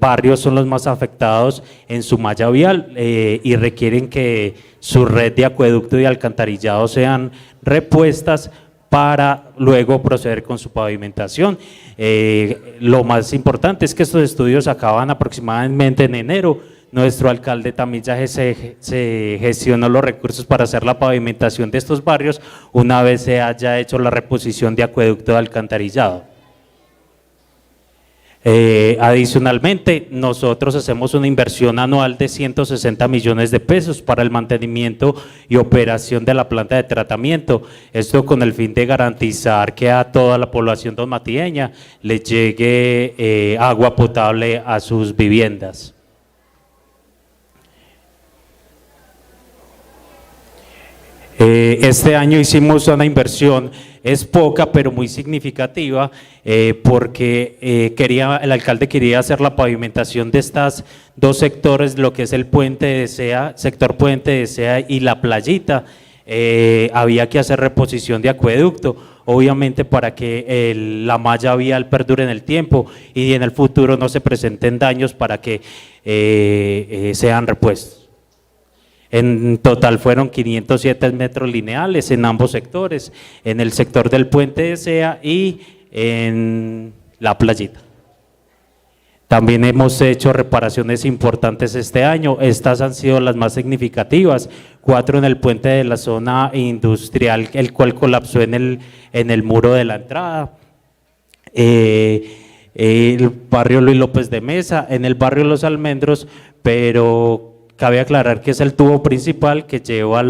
barrios son los más afectados en su malla vial y requieren que su red de acueducto y alcantarillado sean repuestas para luego proceder con su pavimentación. Lo más importante es que estos estudios acaban aproximadamente en enero. Nuestro alcalde también ya se gestionó los recursos para hacer la pavimentación de estos barrios una vez se haya hecho la reposición de acueducto de alcantarillado. Adicionalmente, nosotros hacemos una inversión anual de 160 millones de pesos para el mantenimiento y operación de la planta de tratamiento. Esto con el fin de garantizar que a toda la población osmatieña le llegue agua potable a sus viviendas. Este año hicimos una inversión, es poca pero muy significativa, porque el alcalde quería hacer la pavimentación de estas dos sectores, lo que es el Puente de Sea, sector Puente de Sea y la Playita. Había que hacer reposición de acueducto, obviamente para que la malla vial perdure en el tiempo y en el futuro no se presenten daños para que sean repuestos. En total fueron 507 metros lineales en ambos sectores, en el sector del Puente de Sea y en la Playita. También hemos hecho reparaciones importantes este año. Estas han sido las más significativas. 4 en el puente de la zona industrial, el cual colapsó en el muro de la entrada. El barrio Luis López de Mesa, en el barrio Los Almendros, pero cabe aclarar que es el tubo principal que lleva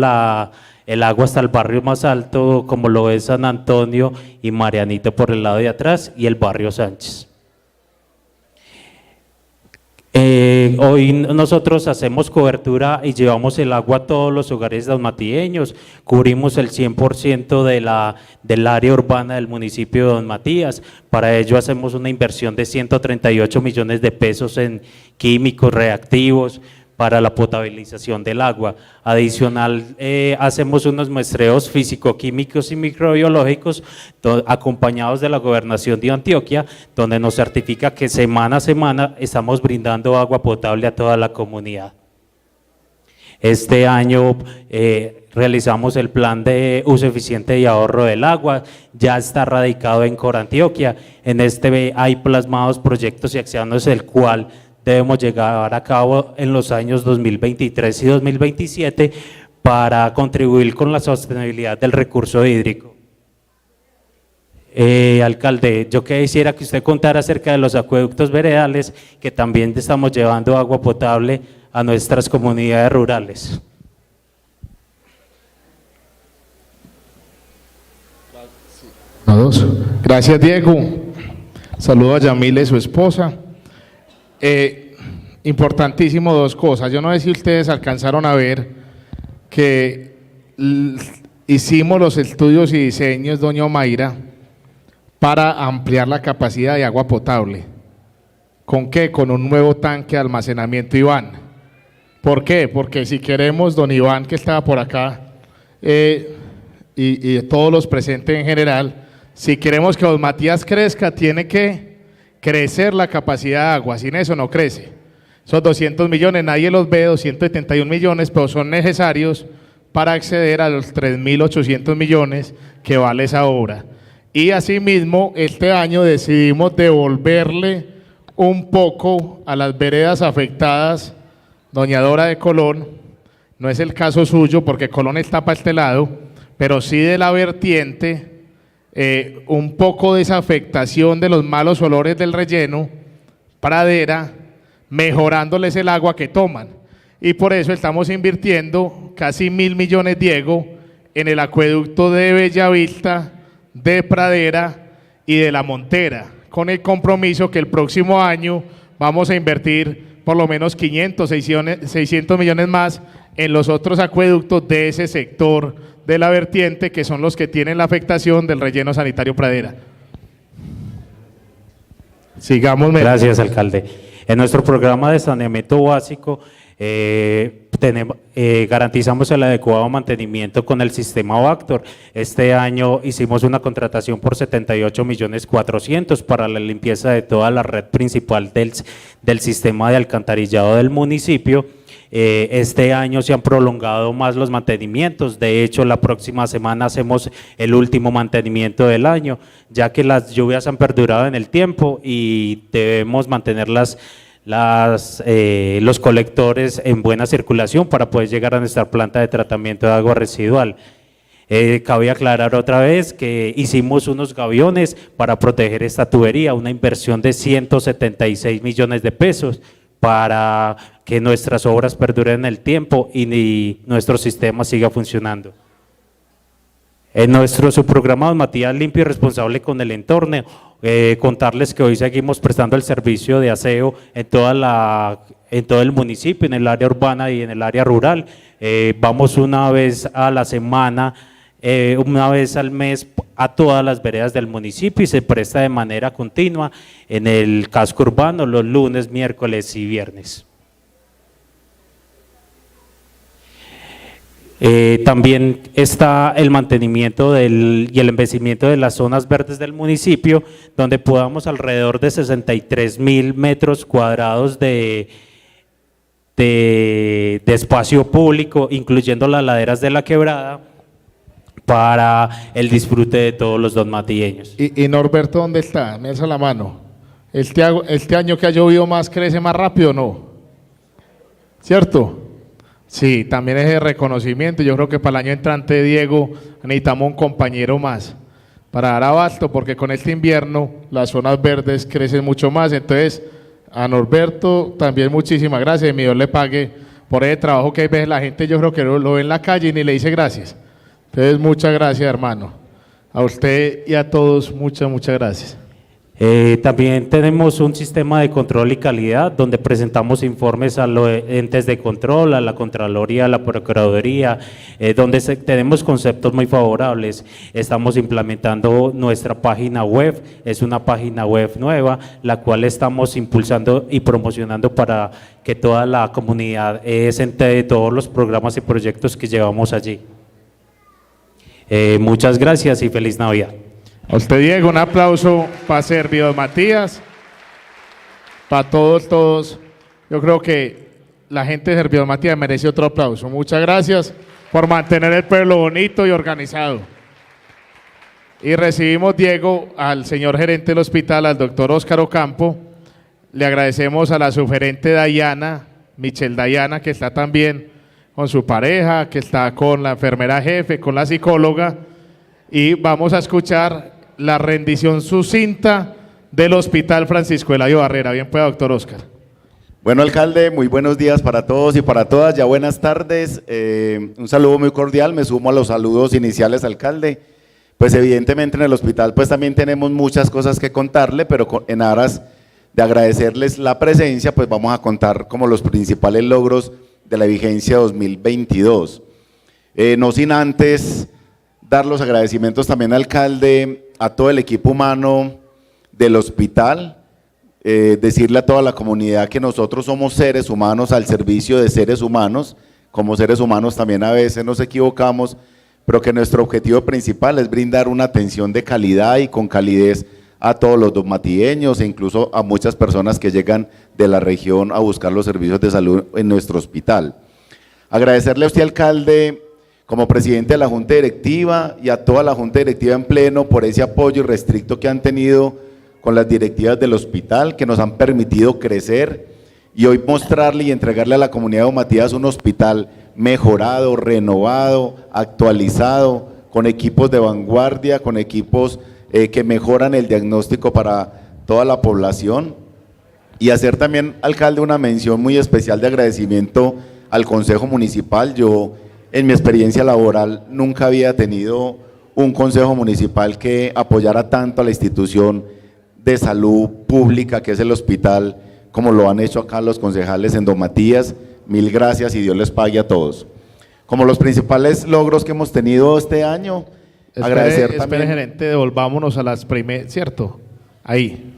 el agua hasta el barrio más alto, como lo es San Antonio y Marianito por el lado de atrás, y el barrio Sánchez. Hoy nosotros hacemos cobertura y llevamos el agua a todos los hogares donmatieños, cubrimos el 100% del área urbana del municipio de Don Matías. Para ello hacemos una inversión de 138 millones de pesos en químicos, reactivos, para la potabilización del agua. Adicional, hacemos unos muestreos físico-químicos y microbiológicos acompañados de la Gobernación de Antioquia, donde nos certifica que semana a semana estamos brindando agua potable a toda la comunidad. Este año realizamos el plan de uso eficiente y ahorro del agua, ya está radicado en Corantioquia. En este hay plasmados proyectos y acciones del cual debemos llegar a cabo en los años 2023 y 2027 para contribuir con la sostenibilidad del recurso hídrico. Alcalde, yo quisiera que usted contara acerca de los acueductos veredales, que también estamos llevando agua potable a nuestras comunidades rurales. Gracias, Diego. Saludo a Yamile, su esposa. Importantísimo 2 cosas. Yo no sé si ustedes alcanzaron a ver que hicimos los estudios y diseños, doña Omaira, para ampliar la capacidad de agua potable. ¿Con qué? Con un nuevo tanque de almacenamiento, Iván. ¿Por qué? Porque si queremos, don Iván, que estaba por acá, y todos los presentes en general, si queremos que Don Matías crezca, tiene que crecer la capacidad de agua. Sin eso no crece. Esos 200 millones, nadie los ve, 271 millones, pero son necesarios para acceder a los 3.800 millones que vale esa obra. Y asimismo, este año decidimos devolverle un poco a las veredas afectadas, doña Dora de Colón. No es el caso suyo porque Colón está para este lado, pero sí de la vertiente, un poco de esa afectación de los malos olores del relleno, Pradera, mejorándoles el agua que toman. Y por eso estamos invirtiendo casi 1.000 millones, Diego, en el acueducto de Bellavista, de Pradera y de La Montera, con el compromiso que el próximo año vamos a invertir por lo menos 500, 600 millones más en los otros acueductos de ese sector de la vertiente, que son los que tienen la afectación del relleno sanitario Pradera. Sigamos. Gracias, alcalde. En nuestro programa de saneamiento básico garantizamos el adecuado mantenimiento con el sistema Bactor. Este año hicimos una contratación por 78.400.000 para la limpieza de toda la red principal del sistema de alcantarillado del municipio. Este año se han prolongado más los mantenimientos. De hecho, la próxima semana hacemos el último mantenimiento del año, ya que las lluvias han perdurado en el tiempo y debemos mantener los colectores en buena circulación para poder llegar a nuestra planta de tratamiento de agua residual. Cabe aclarar otra vez que hicimos unos gaviones para proteger esta tubería, una inversión de 176 millones de pesos para que nuestras obras perduren en el tiempo y nuestro sistema siga funcionando. En nuestro subprograma Don Matías Limpio y Responsable con el Entorno, contarles que hoy seguimos prestando el servicio de aseo en todo el municipio, en el área urbana y en el área rural. Vamos una vez a la semana, una vez al mes a todas las veredas del municipio y se presta de manera continua en el casco urbano los lunes, miércoles y viernes. También está el mantenimiento y el embellecimiento de las zonas verdes del municipio, donde podamos alrededor de 63.000 metros cuadrados de espacio público, incluyendo las laderas de la Quebrada, para el disfrute de todos los donmatilleños. ¿Y Norberto dónde está? Me alza la mano. este año que ha llovido más crece más rápido, ¿no? ¿Cierto? Sí, también es de reconocimiento. Yo creo que para el año entrante, Diego, necesitamos un compañero más para dar abasto, porque con este invierno las zonas verdes crecen mucho más. Entonces, a Norberto también muchísimas gracias, mi Dios le pague por ese trabajo que hay veces la gente, yo creo que lo ve en la calle y ni le dice gracias. Entonces, muchas gracias, hermano. A usted y a todos, muchas gracias. También tenemos un sistema de control y calidad donde presentamos informes a los entes de control, a la Contraloría, a la Procuraduría, donde tenemos conceptos muy favorables. Estamos implementando nuestra página web, es una página web nueva, la cual estamos impulsando y promocionando para que toda la comunidad se entere de todos los programas y proyectos que llevamos allí. Muchas gracias y feliz Navidad. A usted, Diego, un aplauso para Servidos Matías, para todos. Yo creo que la gente de Servidos Matías merece otro aplauso. Muchas gracias por mantener el pueblo bonito y organizado. Y recibimos, Diego, al señor gerente del hospital, al doctor Óscar Ocampo. Le agradecemos a la subgerente Dayana, Michelle Dayana, que está también con su pareja, que está con la enfermera jefe, con la psicóloga. Y vamos a escuchar la rendición sucinta del Hospital Francisco Eladio Barrera. Bien, pues, doctor Óscar. Bueno, alcalde, muy buenos días para todos y para todas, ya buenas tardes. Un saludo muy cordial, me sumo a los saludos iniciales, alcalde. Pues evidentemente en el hospital pues también tenemos muchas cosas que contarle, pero en aras de agradecerles la presencia, pues vamos a contar como los principales logros de la vigencia 2022. No sin antes dar los agradecimientos también, alcalde, a todo el equipo humano del hospital, decirle a toda la comunidad que nosotros somos seres humanos al servicio de seres humanos. Como seres humanos también a veces nos equivocamos, pero que nuestro objetivo principal es brindar una atención de calidad y con calidez a todos los dommatieños e incluso a muchas personas que llegan de la región a buscar los servicios de salud en nuestro hospital. Agradecerle a usted, alcalde, como presidente de la Junta Directiva y a toda la Junta Directiva en pleno por ese apoyo irrestricto que han tenido con las directivas del hospital, que nos han permitido crecer y hoy mostrarle y entregarle a la comunidad de Matías un hospital mejorado, renovado, actualizado, con equipos de vanguardia, con equipos que mejoran el diagnóstico para toda la población. Y hacer también, alcalde, una mención muy especial de agradecimiento al Consejo Municipal. Yo, en mi experiencia laboral, nunca había tenido un consejo municipal que apoyara tanto a la institución de salud pública que es el hospital, como lo han hecho acá los concejales en Don Matías. Mil gracias y Dios les pague a todos. Como los principales logros que hemos tenido este año, agradecer también… Espere, gerente, devolvámonos a las primeras, ¿cierto? Ahí.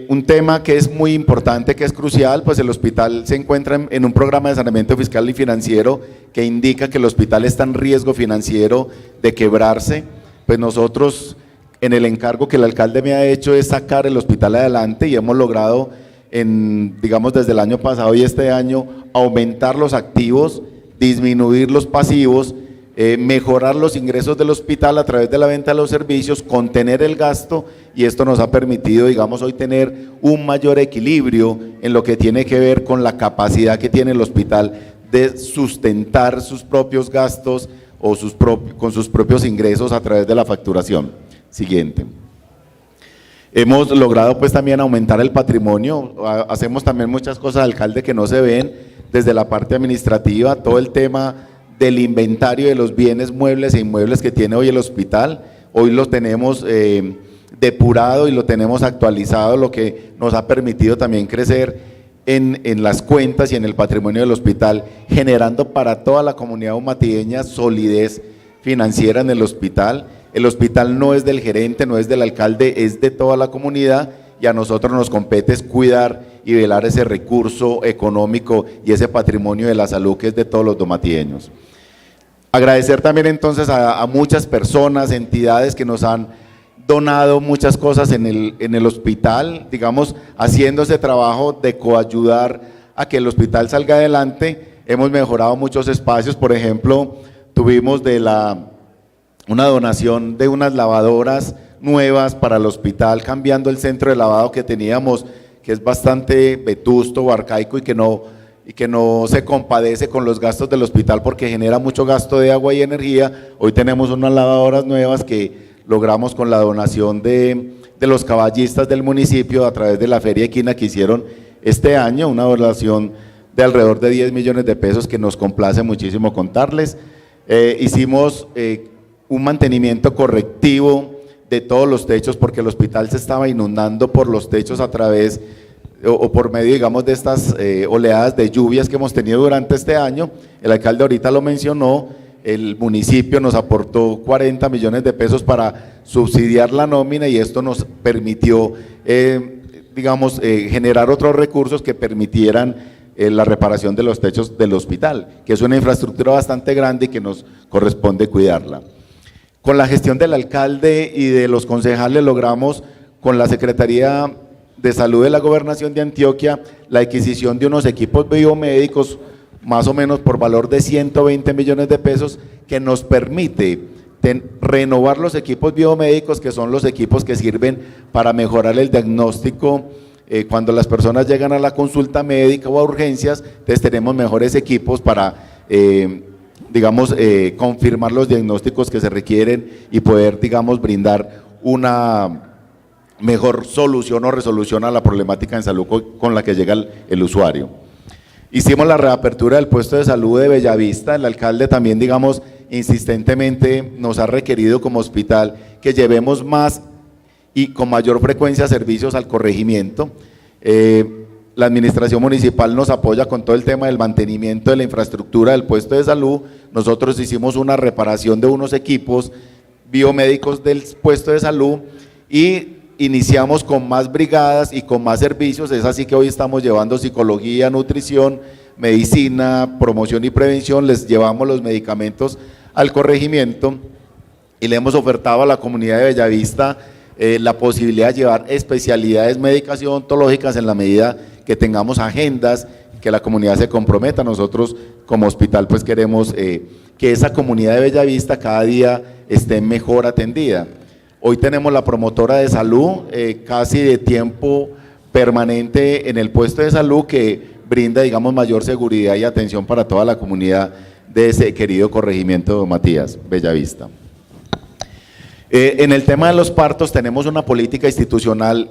Un tema que es muy importante, que es crucial, pues el hospital se encuentra en un programa de saneamiento fiscal y financiero que indica que el hospital está en riesgo financiero de quebrarse. Pues nosotros, en el encargo que el alcalde me ha hecho, es sacar el hospital adelante y hemos logrado, digamos desde el año pasado y este año, aumentar los activos, disminuir los pasivos, mejorar los ingresos del hospital a través de la venta de los servicios, contener el gasto, y esto nos ha permitido, digamos, hoy tener un mayor equilibrio en lo que tiene que ver con la capacidad que tiene el hospital de sustentar sus propios gastos o con sus propios ingresos a través de la facturación. Siguiente. Hemos logrado pues también aumentar el patrimonio, hacemos también muchas cosas, alcalde, que no se ven desde la parte administrativa, todo el tema del inventario de los bienes muebles e inmuebles que tiene hoy el hospital. Hoy lo tenemos depurado y lo tenemos actualizado, lo que nos ha permitido también crecer en las cuentas y en el patrimonio del hospital, generando para toda la comunidad umatideña solidez financiera en el hospital. El hospital no es del gerente, no es del alcalde, es de toda la comunidad, y a nosotros nos compete es cuidar y velar ese recurso económico y ese patrimonio de la salud que es de todos los domatideños. Agradecer también entonces a muchas personas, entidades que nos han donado muchas cosas en el hospital, digamos, haciendo ese trabajo de coayudar a que el hospital salga adelante. Hemos mejorado muchos espacios, por ejemplo, tuvimos una donación de unas lavadoras nuevas para el hospital, cambiando el centro de lavado que teníamos, que es bastante vetusto o arcaico y que no se compadece con los gastos del hospital porque genera mucho gasto de agua y energía. Hoy tenemos unas lavadoras nuevas que logramos con la donación de los caballistas del municipio a través de la Feria Equina que hicieron este año, una donación de alrededor de 10 millones de pesos que nos complace muchísimo contarles. Hicimos un mantenimiento correctivo de todos los techos porque el hospital se estaba inundando por los techos a través o por medio, digamos, de estas oleadas de lluvias que hemos tenido durante este año. El alcalde ahorita lo mencionó, el municipio nos aportó 40 millones de pesos para subsidiar la nómina y esto nos permitió, generar otros recursos que permitieran la reparación de los techos del hospital, que es una infraestructura bastante grande y que nos corresponde cuidarla. Con la gestión del alcalde y de los concejales logramos con la Secretaría de Salud de la Gobernación de Antioquia la adquisición de unos equipos biomédicos más o menos por valor de 120 millones de pesos que nos permite renovar los equipos biomédicos, que son los equipos que sirven para mejorar el diagnóstico cuando las personas llegan a la consulta médica o a urgencias. Entonces tenemos mejores equipos para confirmar los diagnósticos que se requieren y poder, brindar una mejor solución o resolución a la problemática en salud con la que llega el usuario. Hicimos la reapertura del puesto de salud de Bellavista. El alcalde también, insistentemente nos ha requerido como hospital que llevemos más y con mayor frecuencia servicios al corregimiento. La administración municipal nos apoya con todo el tema del mantenimiento de la infraestructura del puesto de salud. Nosotros hicimos una reparación de unos equipos biomédicos del puesto de salud y iniciamos con más brigadas y con más servicios. Es así que hoy estamos llevando psicología, nutrición, medicina, promoción y prevención. Les llevamos los medicamentos al corregimiento y le hemos ofertado a la comunidad de Bellavista la posibilidad de llevar especialidades médicas y odontológicas en la medida que tengamos agendas, que la comunidad se comprometa. Nosotros como hospital pues queremos que esa comunidad de Bellavista cada día esté mejor atendida. Hoy tenemos la promotora de salud casi de tiempo permanente en el puesto de salud que brinda mayor seguridad y atención para toda la comunidad de ese querido corregimiento de Don Matías, Bellavista. En el tema de los partos tenemos una política institucional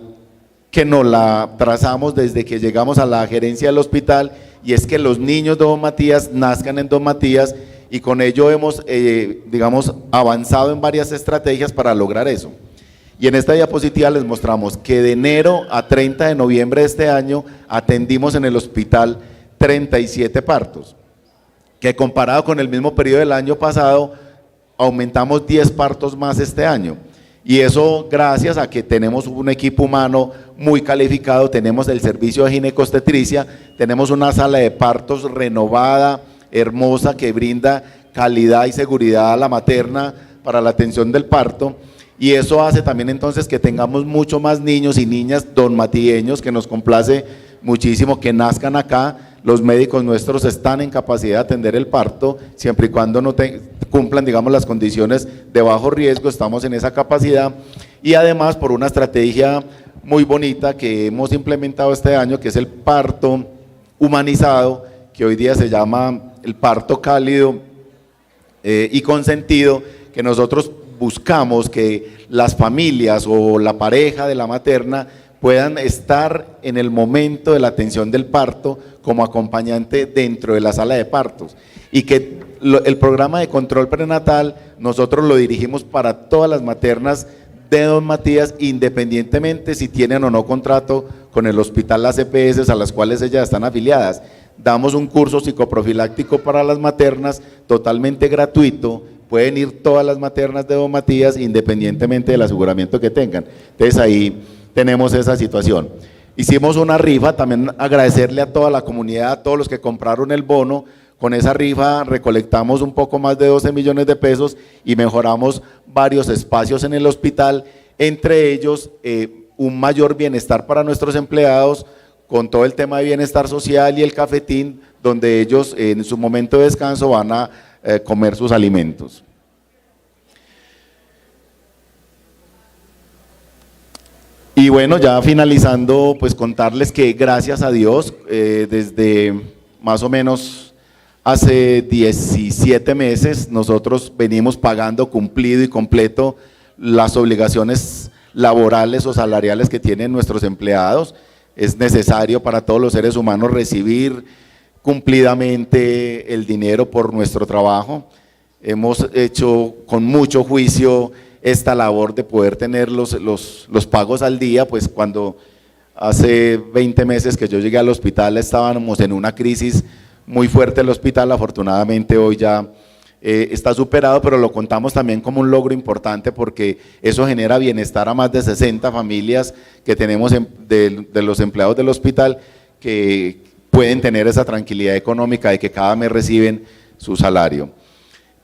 que nos la trazamos desde que llegamos a la gerencia del hospital y es que los niños de Don Matías nazcan en Don Matías y con ello hemos, avanzado en varias estrategias para lograr eso. Y en esta diapositiva les mostramos que de enero a 30 de noviembre de este año atendimos en el hospital 37 partos, que comparado con el mismo periodo del año pasado, aumentamos 10 partos más este año. Y eso gracias a que tenemos un equipo humano muy calificado, tenemos el servicio de ginecobstetricia, tenemos una sala de partos renovada, hermosa, que brinda calidad y seguridad a la materna para la atención del parto. Y eso hace también entonces que tengamos mucho más niños y niñas donmatieños, que nos complace muchísimo que nazcan acá. Los médicos nuestros están en capacidad de atender el parto, siempre y cuando no cumplan, las condiciones de bajo riesgo, estamos en esa capacidad. Y además por una estrategia muy bonita que hemos implementado este año, que es el parto humanizado, que hoy día se llama el parto cálido y consentido, que nosotros buscamos que las familias o la pareja de la materna puedan estar en el momento de la atención del parto como acompañante dentro de la sala de partos y que el programa de control prenatal nosotros lo dirigimos para todas las maternas de Don Matías, independientemente si tienen o no contrato con el hospital, las EPS a las cuales ellas están afiliadas. Damos un curso psicoprofiláctico para las maternas totalmente gratuito. Pueden ir todas las maternas de Don Matías independientemente del aseguramiento que tengan. Entonces ahí tenemos esa situación. Hicimos una rifa, también agradecerle a toda la comunidad, a todos los que compraron el bono. Con esa rifa recolectamos un poco más de 12 millones de pesos y mejoramos varios espacios en el hospital, entre ellos un mayor bienestar para nuestros empleados, con todo el tema de bienestar social y el cafetín, donde ellos en su momento de descanso van a comer sus alimentos. Y bueno, ya finalizando, pues contarles que gracias a Dios, desde más o menos hace 17 meses, nosotros venimos pagando cumplido y completo las obligaciones laborales o salariales que tienen nuestros empleados. Es necesario para todos los seres humanos recibir cumplidamente el dinero por nuestro trabajo. Hemos hecho con mucho juicio esta labor de poder tener los pagos al día, pues cuando hace 20 meses que yo llegué al hospital estábamos en una crisis muy fuerte el hospital. Afortunadamente hoy ya está superado, pero lo contamos también como un logro importante porque eso genera bienestar a más de 60 familias que tenemos de los empleados del hospital, que pueden tener esa tranquilidad económica de que cada mes reciben su salario.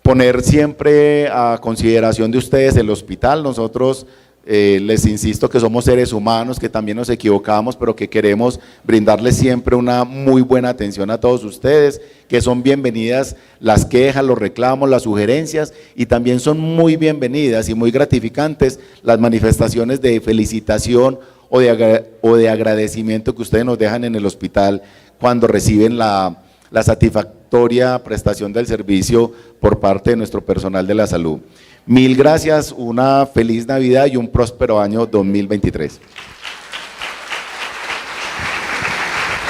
Poner siempre a consideración de ustedes el hospital. Nosotros les insisto que somos seres humanos, que también nos equivocamos, pero que queremos brindarles siempre una muy buena atención a todos ustedes, que son bienvenidas las quejas, los reclamos, las sugerencias, y también son muy bienvenidas y muy gratificantes las manifestaciones de felicitación o de agradecimiento que ustedes nos dejan en el hospital cuando reciben la satisfactoria prestación del servicio por parte de nuestro personal de la salud. Mil gracias, una feliz Navidad y un próspero año 2023.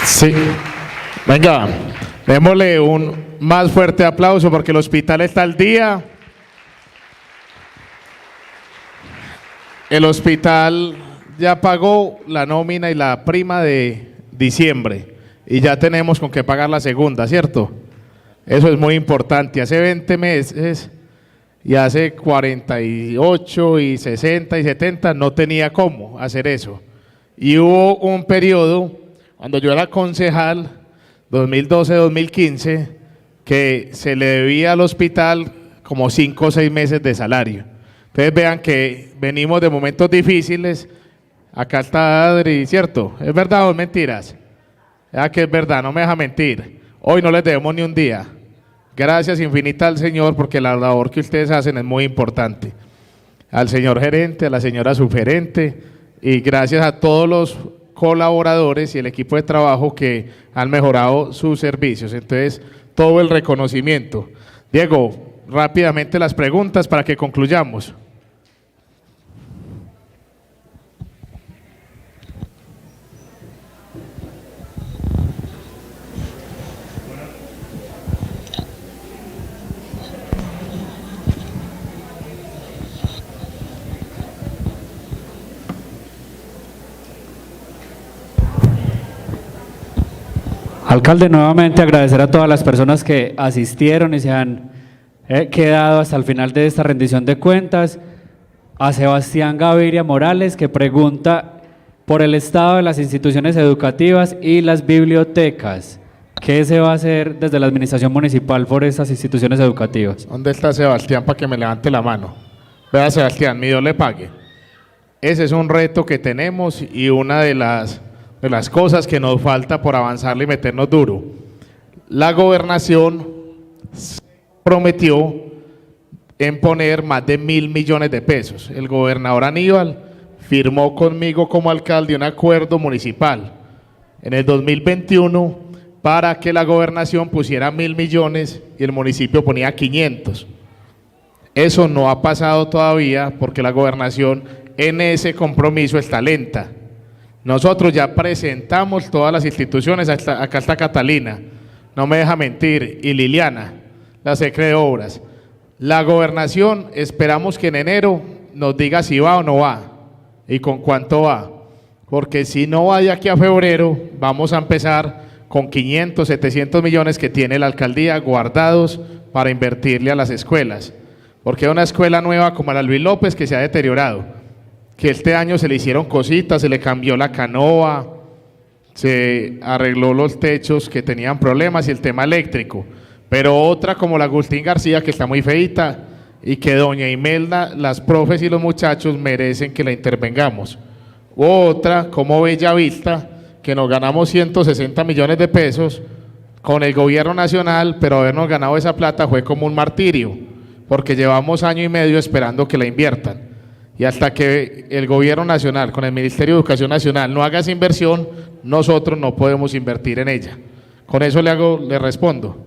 Sí, venga, démosle un más fuerte aplauso porque el hospital está al día. El hospital ya pagó la nómina y la prima de diciembre y ya tenemos con qué pagar la segunda, ¿cierto? Eso es muy importante. Hace 20 meses y hace 48 y 60 y 70 no tenía cómo hacer eso. Y hubo un periodo, cuando yo era concejal, 2012-2015, que se le debía al hospital como 5 o 6 meses de salario. Entonces vean que venimos de momentos difíciles. Acá está Adri, ¿cierto? ¿Es verdad o es mentiras? Ya que es verdad, no me deja mentir. Hoy no les debemos ni un día. Gracias infinitas al Señor porque la labor que ustedes hacen es muy importante. Al señor gerente, a la señora subgerente y gracias a todos los colaboradores y el equipo de trabajo que han mejorado sus servicios. Entonces, todo el reconocimiento. Diego, rápidamente las preguntas para que concluyamos. Alcalde, nuevamente agradecer a todas las personas que asistieron y se han quedado hasta el final de esta rendición de cuentas. A Sebastián Gaviria Morales, que pregunta por el estado de las instituciones educativas y las bibliotecas. ¿Qué se va a hacer desde la administración municipal por esas instituciones educativas? ¿Dónde está Sebastián para que me levante la mano? Vea, Sebastián, mi Dios le pague. Ese es un reto que tenemos y una de las cosas que nos falta por avanzarle y meternos duro. La gobernación prometió en poner más de 1.000 millones de pesos. El gobernador Aníbal firmó conmigo como alcalde un acuerdo municipal en el 2021 para que la gobernación pusiera 1.000 millones y el municipio ponía 500. Eso no ha pasado todavía porque la gobernación en ese compromiso está lenta. Nosotros ya presentamos todas las instituciones, acá está Catalina, no me deja mentir, y Liliana, la secretaria de Obras. La gobernación, esperamos que en enero nos diga si va o no va, y con cuánto va, porque si no va de aquí a febrero, vamos a empezar con 500, 700 millones que tiene la alcaldía guardados para invertirle a las escuelas, porque hay una escuela nueva como la Luis López que se ha deteriorado, que este año se le hicieron cositas, se le cambió la canoa, se arregló los techos que tenían problemas y el tema eléctrico, pero otra como la Agustín García que está muy feita y que doña Imelda, las profes y los muchachos merecen que la intervengamos. Otra como Bellavista, que nos ganamos 160 millones de pesos con el gobierno nacional, pero habernos ganado esa plata fue como un martirio, porque llevamos año y medio esperando que la inviertan. Y hasta que el gobierno nacional, con el Ministerio de Educación Nacional, no haga esa inversión, nosotros no podemos invertir en ella. Con eso le respondo.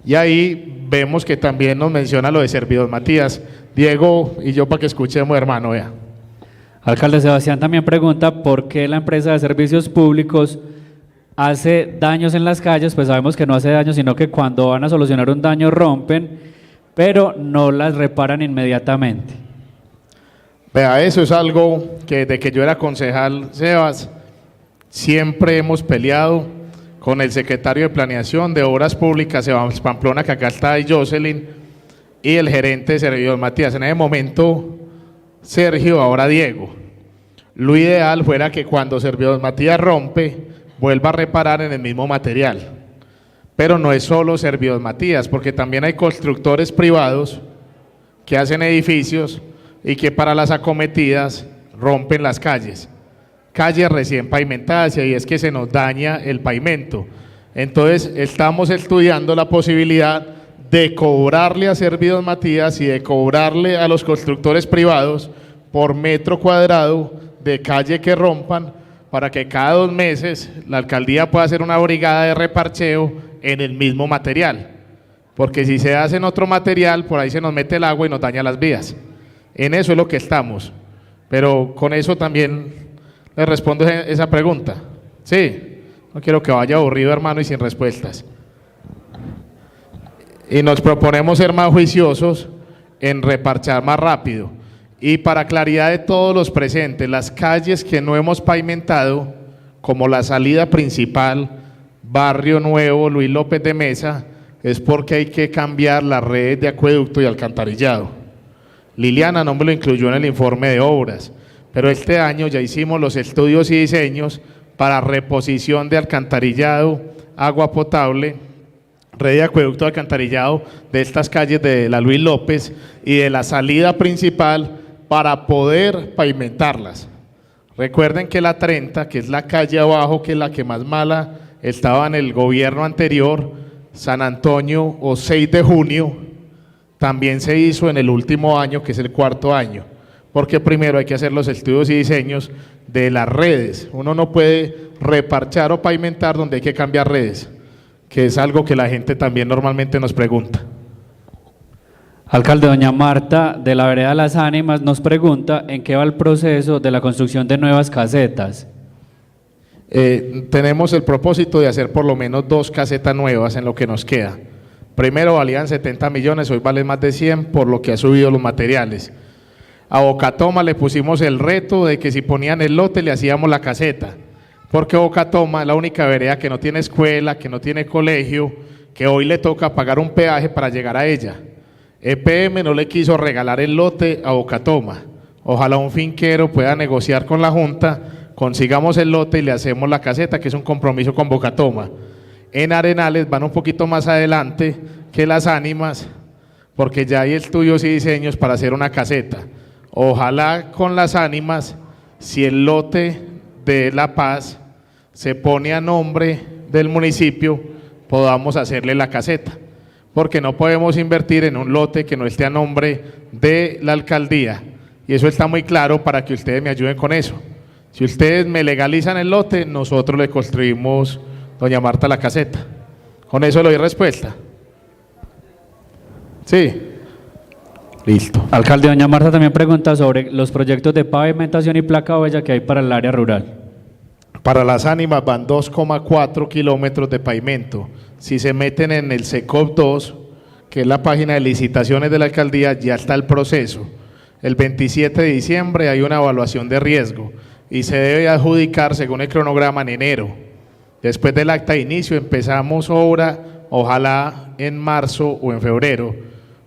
Y ahí vemos que también nos menciona lo de Servidor Matías. Diego y yo para que escuchemos, hermano, vea. Alcalde Sebastián también pregunta por qué la empresa de servicios públicos hace daños en las calles. Pues sabemos que no hace daño, sino que cuando van a solucionar un daño rompen, pero no las reparan inmediatamente. Vea, eso es algo que desde que yo era concejal, Sebas, siempre hemos peleado con el secretario de Planeación de Obras Públicas, Sebas Pamplona, que acá está, y Jocelyn, y el gerente de Servidor Matías. En ese momento, Sergio, ahora Diego. Lo ideal fuera que cuando Servidor Matías rompe, vuelva a reparar en el mismo material. Pero no es solo Servidor Matías, porque también hay constructores privados que hacen edificios y que para las acometidas rompen las calles recién pavimentadas, y es que se nos daña el pavimento. Entonces estamos estudiando la posibilidad de cobrarle a Servidor Matías y de cobrarle a los constructores privados por metro cuadrado de calle que rompan, para que cada 2 meses la alcaldía pueda hacer una brigada de reparcheo en el mismo material, porque si se hace en otro material, por ahí se nos mete el agua y nos daña las vías. En eso es lo que estamos, pero con eso también le respondo esa pregunta. Sí, no quiero que vaya aburrido, hermano, y sin respuestas. Y nos proponemos ser más juiciosos en reparchar más rápido. Y para claridad de todos los presentes, las calles que no hemos pavimentado, como la salida principal, Barrio Nuevo, Luis López de Mesa, es porque hay que cambiar las redes de acueducto y alcantarillado. Liliana no me lo incluyó en el informe de obras, pero este año ya hicimos los estudios y diseños para reposición de alcantarillado, agua potable, red de acueducto de alcantarillado de estas calles de la Luis López y de la salida principal para poder pavimentarlas. Recuerden que la 30, que es la calle abajo, que es la que más mala estaba en el gobierno anterior, San Antonio o 6 de junio, también se hizo en el último año, que es el 4.º año, porque primero hay que hacer los estudios y diseños de las redes. Uno no puede reparchar o pavimentar donde hay que cambiar redes, que es algo que la gente también normalmente nos pregunta. Alcalde, doña Marta de la vereda Las Ánimas nos pregunta en qué va el proceso de la construcción de nuevas casetas. Tenemos el propósito de hacer por lo menos 2 casetas nuevas en lo que nos queda. Primero valían 70 millones, hoy valen más de 100 por lo que ha subido los materiales. A Bocatoma le pusimos el reto de que si ponían el lote le hacíamos la caseta, porque Bocatoma es la única vereda que no tiene escuela, que no tiene colegio, que hoy le toca pagar un peaje para llegar a ella. EPM no le quiso regalar el lote a Bocatoma. Ojalá un finquero pueda negociar con la Junta, consigamos el lote y le hacemos la caseta, que es un compromiso con Bocatoma. En Arenales van un poquito más adelante que Las Ánimas, porque ya hay estudios y diseños para hacer una caseta. Ojalá con Las Ánimas, si el lote de La Paz se pone a nombre del municipio, podamos hacerle la caseta, porque no podemos invertir en un lote que no esté a nombre de la alcaldía, y eso está muy claro para que ustedes me ayuden con eso. Si ustedes me legalizan el lote, nosotros le construimos, doña Marta, la caseta. Con eso le doy respuesta. Sí. Listo. Alcalde, doña Marta también pregunta sobre los proyectos de pavimentación y placa huella que hay para el área rural. Para Las Ánimas van 2,4 kilómetros de pavimento. Si se meten en el SECOP 2, que es la página de licitaciones de la alcaldía, ya está el proceso. El 27 de diciembre hay una evaluación de riesgo y se debe adjudicar según el cronograma en enero. Después del acta de inicio empezamos obra, ojalá en marzo o en febrero,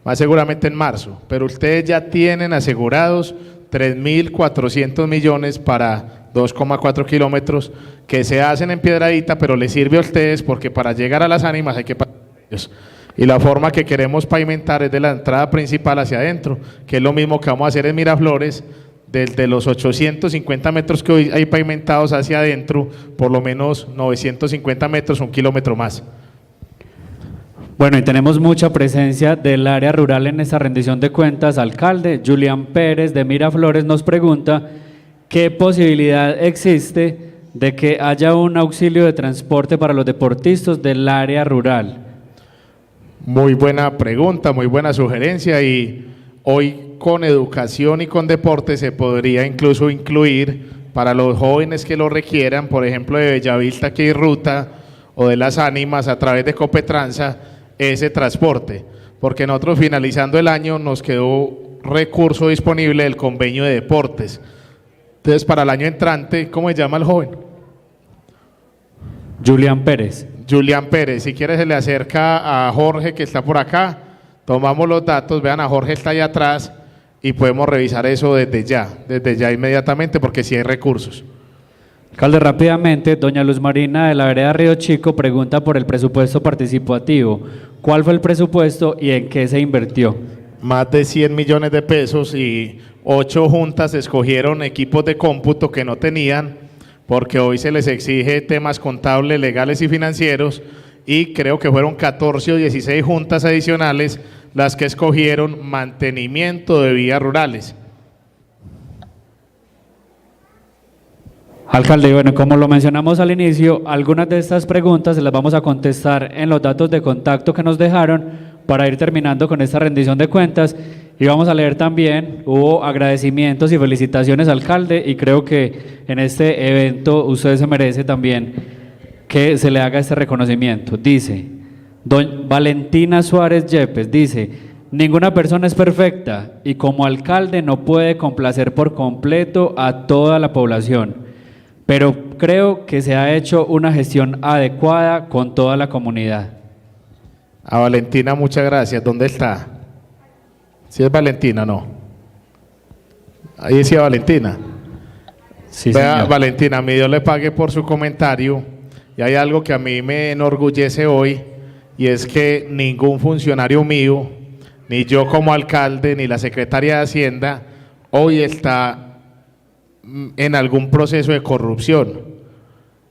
más seguramente en marzo, pero ustedes ya tienen asegurados 3.400 millones para 2,4 kilómetros que se hacen en Piedradita, pero les sirve a ustedes porque para llegar a Las Ánimas hay que pagar ellos. Y la forma que queremos pavimentar es de la entrada principal hacia adentro, que es lo mismo que vamos a hacer en Miraflores, desde los 850 metros que hoy hay pavimentados hacia adentro, por lo menos 950 metros, 1 kilómetro más. Bueno, y tenemos mucha presencia del área rural en esta rendición de cuentas. Alcalde, Julián Pérez de Miraflores nos pregunta qué posibilidad existe de que haya un auxilio de transporte para los deportistas del área rural. Muy buena pregunta, muy buena sugerencia, y hoy con educación y con deporte se podría incluso incluir para los jóvenes que lo requieran, por ejemplo de Bellavista que hay ruta, o de Las Ánimas a través de Copetranza, ese transporte, porque nosotros finalizando el año nos quedó recurso disponible del convenio de deportes. Entonces para el año entrante, ¿cómo se llama el joven? Julián Pérez. Julián Pérez, si quiere se le acerca a Jorge que está por acá, tomamos los datos, vean, a Jorge está allá atrás y podemos revisar eso desde ya inmediatamente, porque sí hay recursos. Alcalde, rápidamente, doña Luz Marina de la vereda Río Chico pregunta por el presupuesto participativo. ¿Cuál fue el presupuesto y en qué se invirtió? Más de 100 millones de pesos, y 8 juntas escogieron equipos de cómputo que no tenían, porque hoy se les exige temas contables, legales y financieros, y creo que fueron 14 o 16 juntas adicionales las que escogieron mantenimiento de vías rurales. Alcalde, bueno, como lo mencionamos al inicio, algunas de estas preguntas se las vamos a contestar en los datos de contacto que nos dejaron para ir terminando con esta rendición de cuentas, y vamos a leer también, hubo agradecimientos y felicitaciones, alcalde, y creo que en este evento usted se merece también que se le haga este reconocimiento. Dice, Valentina Suárez Yepes, dice, ninguna persona es perfecta y como alcalde no puede complacer por completo a toda la población, pero creo que se ha hecho una gestión adecuada con toda la comunidad. A Valentina, muchas gracias. ¿Dónde está? ¿Sí es Valentina o no? Ahí decía Valentina. Sí, Vea, señor. Valentina, mi Dios le pague por su comentario, y hay algo que a mí me enorgullece hoy, y es que ningún funcionario mío, ni yo como alcalde, ni la secretaria de Hacienda, hoy está en algún proceso de corrupción.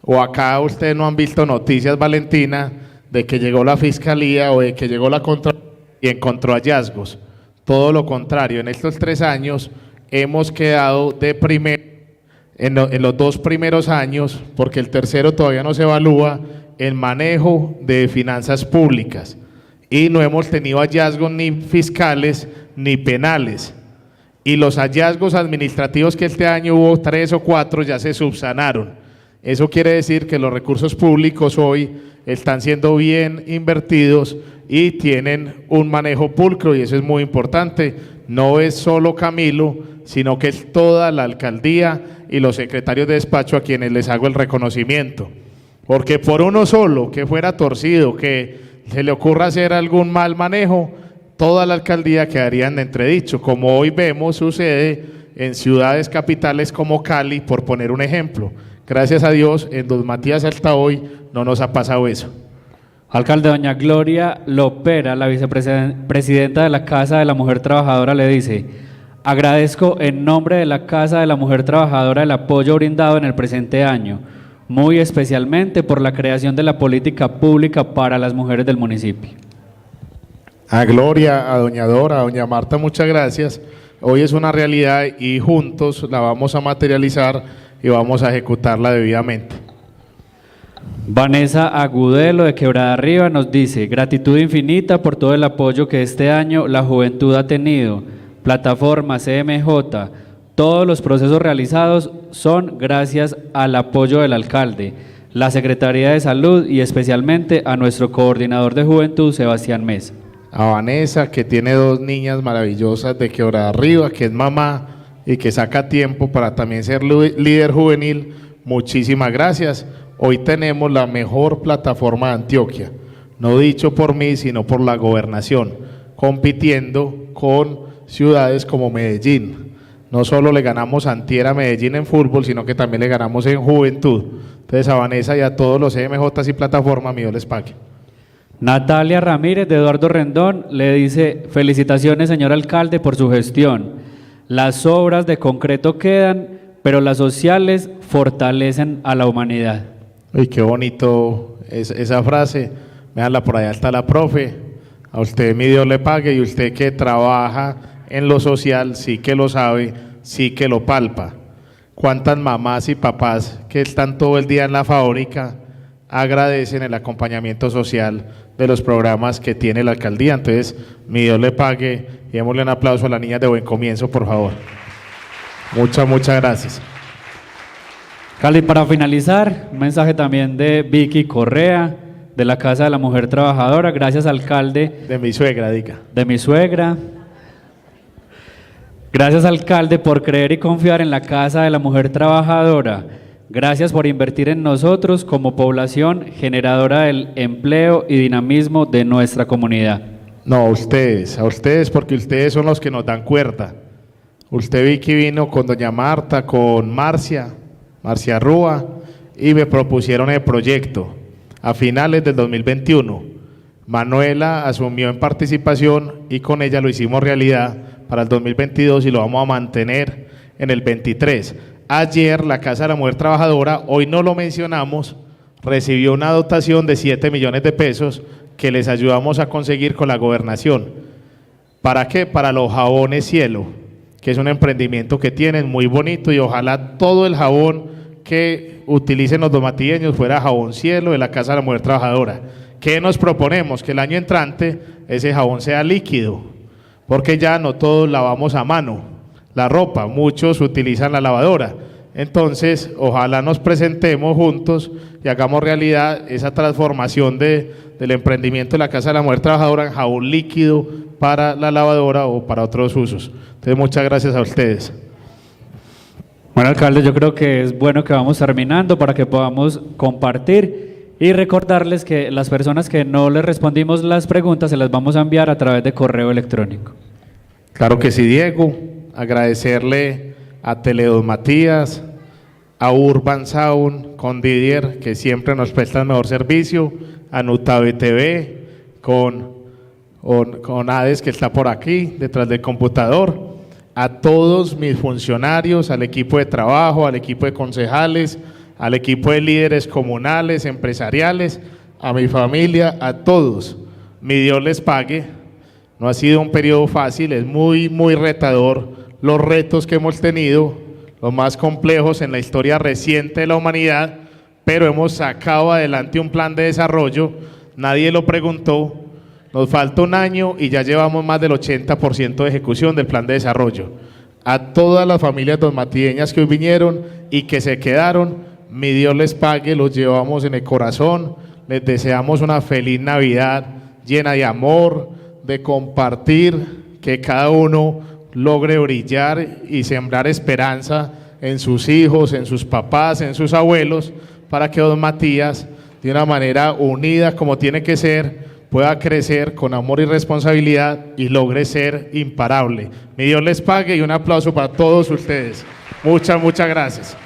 O acá ustedes no han visto noticias, Valentina, de que llegó la fiscalía o de que llegó la Contraloría y encontró hallazgos. Todo lo contrario, en estos 3 años hemos quedado de primero en los 2 primeros años, porque el tercero todavía no se evalúa, en manejo de finanzas públicas, y no hemos tenido hallazgos ni fiscales ni penales. Y los hallazgos administrativos que este año hubo 3 o 4 ya se subsanaron. Eso quiere decir que los recursos públicos hoy están siendo bien invertidos y tienen un manejo pulcro, y eso es muy importante. No es solo Camilo, sino que es toda la alcaldía y los secretarios de despacho a quienes les hago el reconocimiento. Porque por uno solo que fuera torcido, que se le ocurra hacer algún mal manejo, toda la alcaldía quedaría en entredicho, como hoy vemos sucede en ciudades capitales como Cali, por poner un ejemplo. Gracias a Dios, en Don Matías hasta hoy no nos ha pasado eso. Alcalde, doña Gloria Lopera, la vicepresidenta de la Casa de la Mujer Trabajadora, le dice, agradezco en nombre de la Casa de la Mujer Trabajadora el apoyo brindado en el presente año, muy especialmente por la creación de la política pública para las mujeres del municipio. A Gloria, a doña Dora, a doña Marta, muchas gracias. Hoy es una realidad y juntos la vamos a materializar y vamos a ejecutarla debidamente. Vanessa Agudelo de Quebrada Arriba nos dice, gratitud infinita por todo el apoyo que este año la juventud ha tenido, plataforma, CMJ, todos los procesos realizados son gracias al apoyo del alcalde, la Secretaría de Salud y especialmente a nuestro coordinador de juventud, Sebastián Mesa. A Vanessa, que tiene 2 niñas maravillosas de Quebrada Arriba, que es mamá y que saca tiempo para también ser líder juvenil, muchísimas gracias. Hoy tenemos la mejor plataforma de Antioquia, no dicho por mí, sino por la gobernación, compitiendo con ciudades como Medellín. No solo le ganamos antier a Medellín en fútbol, sino que también le ganamos en juventud. Entonces a Vanessa y a todos los CMJs y plataformas, mi Dios les pague. Natalia Ramírez de Eduardo Rendón le dice, felicitaciones señor alcalde por su gestión. Las obras de concreto quedan, pero las sociales fortalecen a la humanidad. Uy, qué bonito esa frase. Véanla, por allá está la profe. A usted mi Dios le pague, y usted que trabaja en lo social sí que lo sabe, sí que lo palpa. Cuántas mamás y papás que están todo el día en la fábrica agradecen el acompañamiento social de los programas que tiene la alcaldía. Entonces, mi Dios le pague, y démosle un aplauso a las niñas de Buen Comienzo, por favor. Muchas gracias. Cali, para finalizar, un mensaje también de Vicky Correa, de la Casa de la Mujer Trabajadora. Gracias, alcalde. De mi suegra, diga. De mi suegra. Gracias, alcalde, por creer y confiar en la Casa de la Mujer Trabajadora. Gracias por invertir en nosotros como población generadora del empleo y dinamismo de nuestra comunidad. No, a ustedes, porque ustedes son los que nos dan cuerda. Usted, Vicky, vino con doña Marta, con Marcia Rúa, y me propusieron el proyecto a finales del 2021. Manuela asumió en participación y con ella lo hicimos realidad para el 2022 y lo vamos a mantener en el 23. Ayer la Casa de la Mujer Trabajadora, hoy no lo mencionamos, recibió una dotación de 7 millones de pesos que les ayudamos a conseguir con la gobernación. ¿Para qué? Para los jabones Cielo, que es un emprendimiento que tienen muy bonito, y ojalá todo el jabón que utilicen los domatilleños fuera jabón Cielo de la Casa de la Mujer Trabajadora. ¿Qué nos proponemos? Que el año entrante ese jabón sea líquido, porque ya no todos lavamos a mano la ropa, muchos utilizan la lavadora. Entonces, ojalá nos presentemos juntos y hagamos realidad esa transformación del emprendimiento de la Casa de la Mujer Trabajadora en jabón líquido para la lavadora o para otros usos. Entonces, muchas gracias a ustedes. Bueno, alcalde, yo creo que es bueno que vamos terminando para que podamos compartir y recordarles que las personas que no les respondimos las preguntas se las vamos a enviar a través de correo electrónico. Claro que sí, Diego. Agradecerle a Tele2 Matías, a Urban Sound con Didier, que siempre nos presta el mejor servicio, a Nutabe TV, con Hades, que está por aquí, detrás del computador, a todos mis funcionarios, al equipo de trabajo, al equipo de concejales, al equipo de líderes comunales, empresariales, a mi familia, a todos. Mi Dios les pague. No ha sido un periodo fácil, es muy retador los retos que hemos tenido, los más complejos en la historia reciente de la humanidad, pero hemos sacado adelante un plan de desarrollo, nadie lo preguntó, nos falta un año y ya llevamos más del 80% de ejecución del plan de desarrollo. A todas las familias donmatilleñas que hoy vinieron y que se quedaron, mi Dios les pague, los llevamos en el corazón, les deseamos una feliz Navidad llena de amor, de compartir, que cada uno logre brillar y sembrar esperanza en sus hijos, en sus papás, en sus abuelos, para que don Matías, de una manera unida como tiene que ser, pueda crecer con amor y responsabilidad y logre ser imparable. Mi Dios les pague, y un aplauso para todos ustedes. Muchas gracias.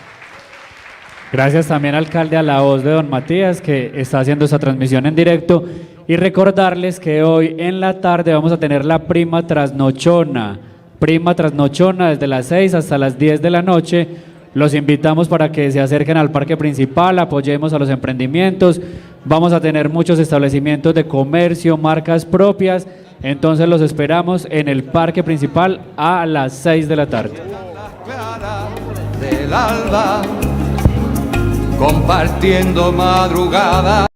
Gracias también, alcalde, a la voz de don Matías, que está haciendo esta transmisión en directo, y recordarles que hoy en la tarde vamos a tener la prima trasnochona desde las 6 hasta las 10 de la noche. Los invitamos para que se acerquen al parque principal, apoyemos a los emprendimientos. Vamos a tener muchos establecimientos de comercio, marcas propias, entonces los esperamos en el parque principal a las 6 de la tarde. Del alba, compartiendo madrugada.